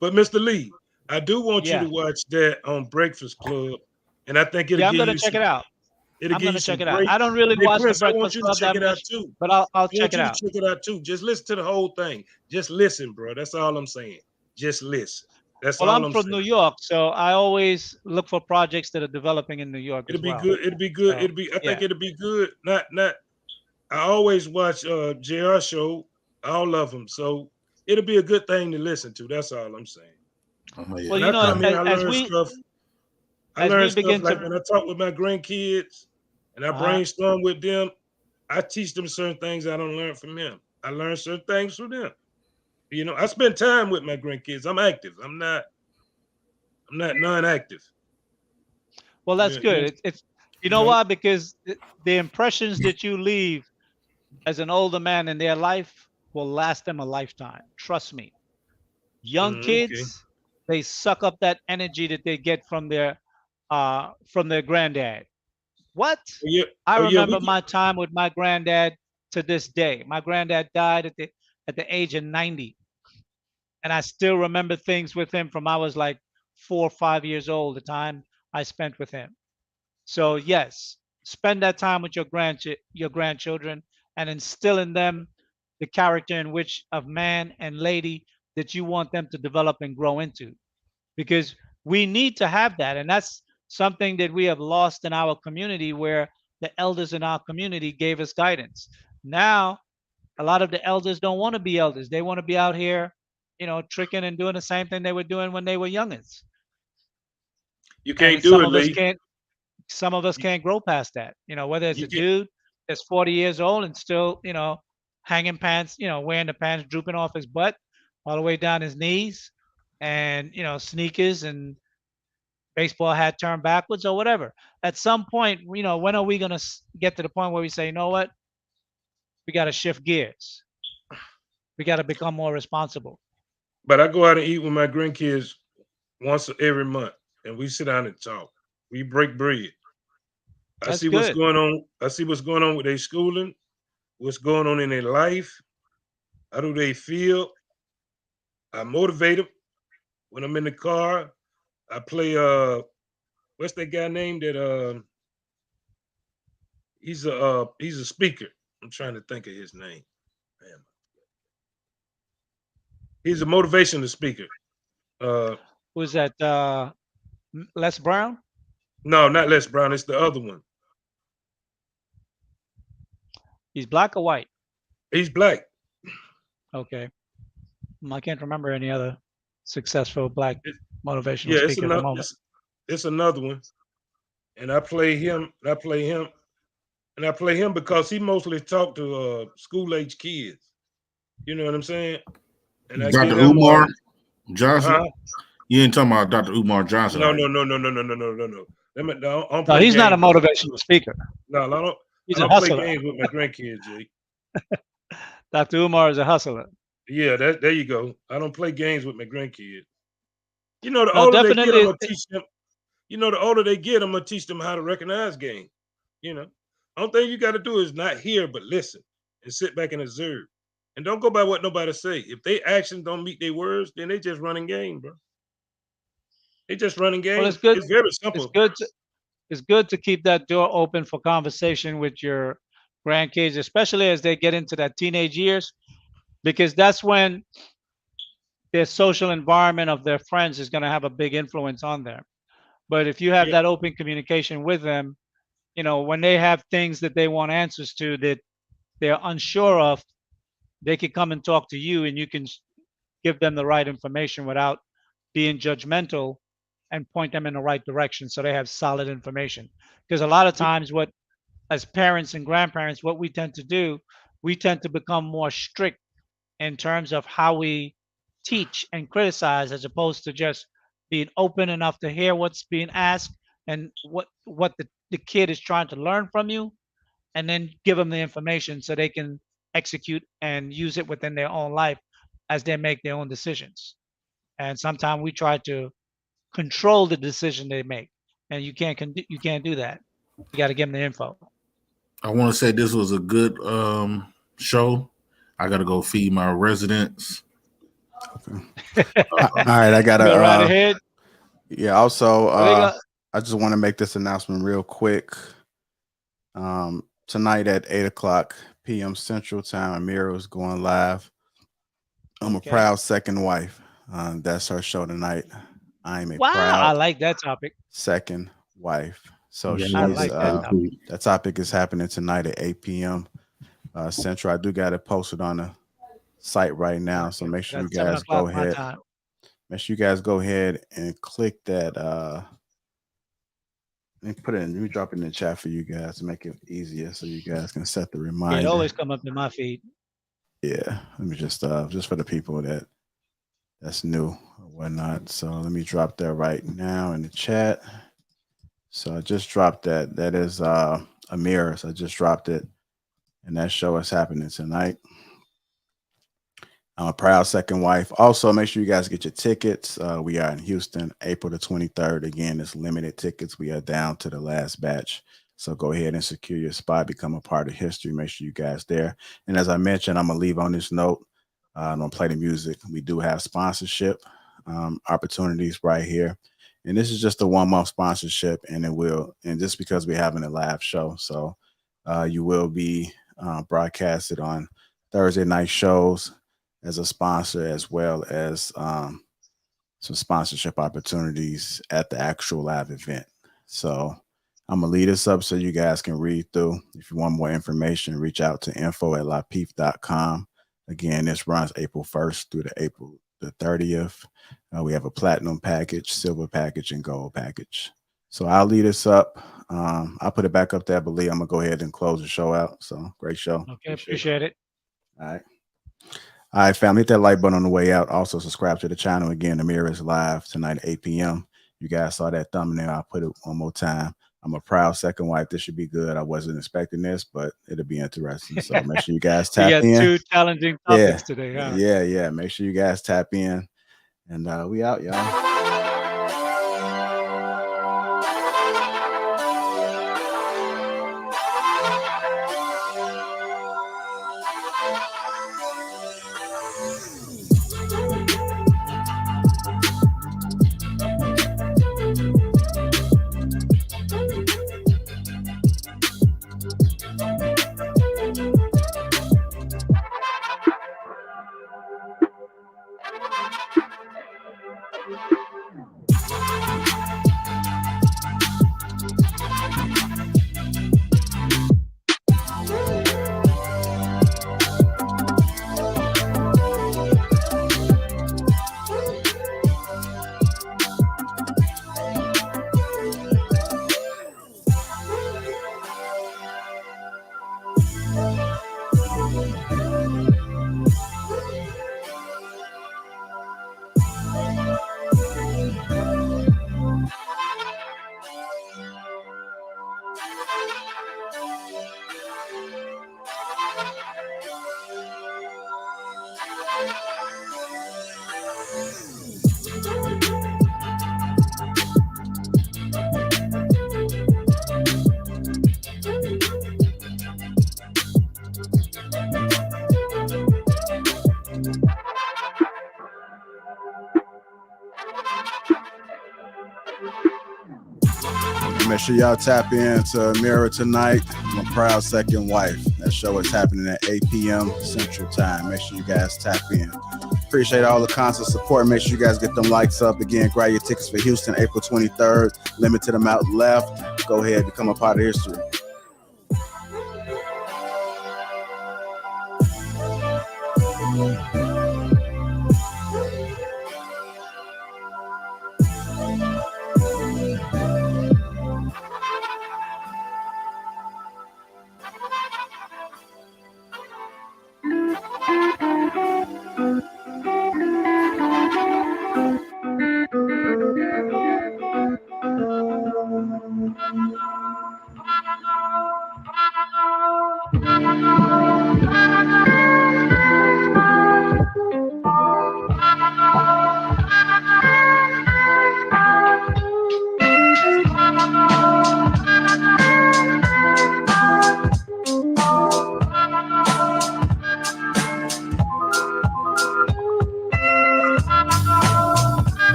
But Mr. Lee, I do want you to yeah, watch that on Breakfast Club, and I think it'll yeah. I'm give gonna you check some. it out. It'll I'm give you gonna some check it out. great. I don't really Hey watch the Prince, I want Breakfast you to Club check that it out much, too. but I'll I check want it you to out. check it out too. Just listen to the whole thing. Just listen, bro. That's all I'm saying. Just listen. That's Well, all I'm I'm from saying. New York, so I always look for projects that are developing in New York It'll as be well. good. It'll be good. So It'll be. I think yeah. it'll be good. Not. I always watch JR show. All of them. So it'll be a good thing to listen to. That's all I'm saying. oh yeah, Well, When I come here, I as learn we stuff. I learn stuff begin like to, when I talk with my grandkids and I uh brainstorm with them. I teach them certain things I don't learn from them. I learn certain things from them. I spend time with my grandkids. I'm active. I'm not non-active. well, that's Yeah, good. It's you you know know. why? Because the impressions that you leave as an older man in their life will last them a lifetime. Trust me. Young Okay. kids, they suck up that energy that they get from their granddad. What? Oh yeah. I Oh yeah. We remember get. my time with my granddad to this day. My granddad died at the age of 90, and I still remember things with him from I was like 4 or 5 years old. The time I spent with him. So yes, spend that time with your grandchildren and instill in them the character in which of man and lady that you want them to develop and grow into. Because we need to have that, and that's something that we have lost in our community, where the elders in our community gave us guidance. Now, a lot of the elders don't want to be elders. They want to be out here, tricking and doing the same thing they were doing when they were youngins. You And can't do some it, of us Lee. can't some of us can't grow past that. Whether it's You a get, dude that's 40 years old and still, hanging pants, wearing the pants drooping off his butt all the way down his knees, and sneakers and baseball hat turned backwards or whatever. At some point, when are we gonna get to the point where we say, you know what, we got to shift gears. We got to become more responsible. but I go out and eat with my grandkids once every month, and we sit down and talk. We break bread. I That's see what's good. going on. I see what's going on with their schooling, what's going on in their life. How do they feel? I motivate them when I'm in the car. I play what's that guy named that he's a speaker. I'm trying to think of his name. Damn. He's a motivational speaker. Who's that? Les Brown? No, not Les Brown. It's the other one. He's black or white? He's black. Okay. I can't remember any other successful black motivational Yeah, speaker at the moment. it's another one. And I play him. And I play him. And I play him because he mostly talk to school age kids. You know what I'm saying? And I Dr. give them Umar Johnson. huh? You ain't talking about Dr. Umar Johnson. No, are you? no. I don't No, play he's not a games. motivational speaker. No, I He's a don't play hustler. games with my grandkids, Jay. Dr. Umar is a hustler. Yeah, there you go. I don't play games with my grandkids. You know, the No, older they get, I'm definitely. gonna teach them. You know, the older they get, I'm gonna teach them how to recognize game. You know, only thing you got to do is not hear but listen and sit back and observe, and don't go by what nobody say. If they actions don't meet their words, then they just running game, bro. They just running Well, game. it's good. It's very It's simple. good. It's good to keep that door open for conversation with your grandkids, especially as they get into that teenage years, because that's when their social environment of their friends is going to have a big influence on them. But if you have Yeah, that open communication with them, when they have things that they want answers to that they're unsure of, they can come and talk to you, and you can give them the right information without being judgmental, and point them in the right direction so they have solid information. Because a lot of times, what as parents and grandparents, what we tend to do, we tend to become more strict in terms of how we teach and criticize, as opposed to just being open enough to hear what's being asked and what the kid is trying to learn from you, and then give them the information so they can execute and use it within their own life as they make their own decisions. And sometimes we try to control the decision they make, and you can't do that. You got to give them the info. I want to say this was a good show. I got to go feed my residents. All right, I gotta. Go right ahead. Yeah. Also, Well, they got- I just want to make this announcement real quick. Tonight at 8:00 p.m. Central Time, Amira is going live. I'm Okay. a proud second wife. That's her show tonight. I'm a Wow, I proud like that topic. second wife. So Yeah, she's I like that topic. that topic is happening tonight at 8 p.m. Central. I do got it posted on the site right now, so make sure you That's 7 guys go o'clock my ahead. time. Make sure you guys go ahead and click that. Let me put it in. Let me drop it in the chat for you guys to make it easier, so you guys can set the Yeah, reminder. it always come up in my feed. Yeah, let me just for the people that's new or whatnot. So let me drop that right now in the chat. So I just dropped that. That is Amira. So I just dropped it, and that show is happening tonight. I'm a proud second wife. Also, make sure you guys get your tickets. We are in Houston, April the 23rd. Again, it's limited tickets. We are down to the last batch. So go ahead and secure your spot, become a part of history. Make sure you guys there. And as I mentioned, I'm going to leave on this note. I'm going to play the music. We do have sponsorship opportunities right here. And this is just a 1-month sponsorship, and just because we're having a live show. So you will be broadcasted on Thursday night shows as a sponsor, as well as some sponsorship opportunities at the actual live event. So I'm gonna lead this up so you guys can read through. If you want more information, reach out to info@lapeef.com. Again, this runs April 1st through to April the 30th. We have a platinum package, silver package, and gold package. So I'll lead us up. I'll put it back up there, but Lee, I'm gonna go ahead and close the show out. So great show. Okay, appreciate it. All right. All right, family, hit that like button on the way out. Also, subscribe to the channel. Again, the mirror is live tonight at 8 p.m. You guys saw that thumbnail. I'll put it one more time. I'm a proud second wife. This should be good. I wasn't expecting this, but it'll be interesting. So make sure you guys We tap got in. 2 challenging topics today. Huh? Yeah. Make sure you guys tap in. And we out, y'all. Make sure y'all tap into Mirror tonight. I'm a proud second wife. That show is happening at 8 p.m. Central Time. Make sure you guys tap in. Appreciate all the constant support. Make sure you guys get them likes up. Again, grab your tickets for Houston, April 23rd. Limited amount left. Go ahead, become a part of history.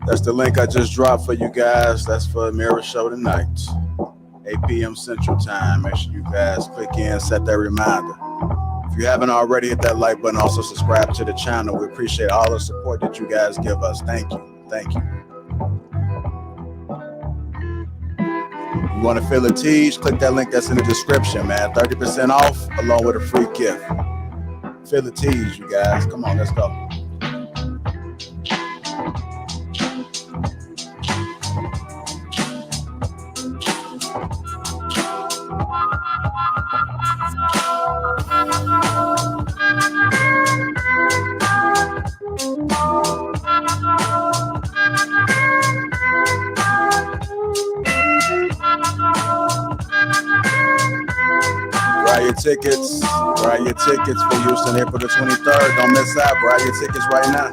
That's the link I just dropped for you guys. That's for Mirror Show tonight, 8 p.m. Central Time. Make sure you guys click in, set that reminder. If you haven't already, hit that like button. Also subscribe to the channel. We appreciate all the support that you guys give us. Thank you. Thank you. You want to feel a tease? Click that link that's in the description, man. 30% off along with a free gift. Feel the tease, you guys. Come on, let's go. Grab your tickets for Houston, April the 23rd. Don't miss out. Grab your tickets right now.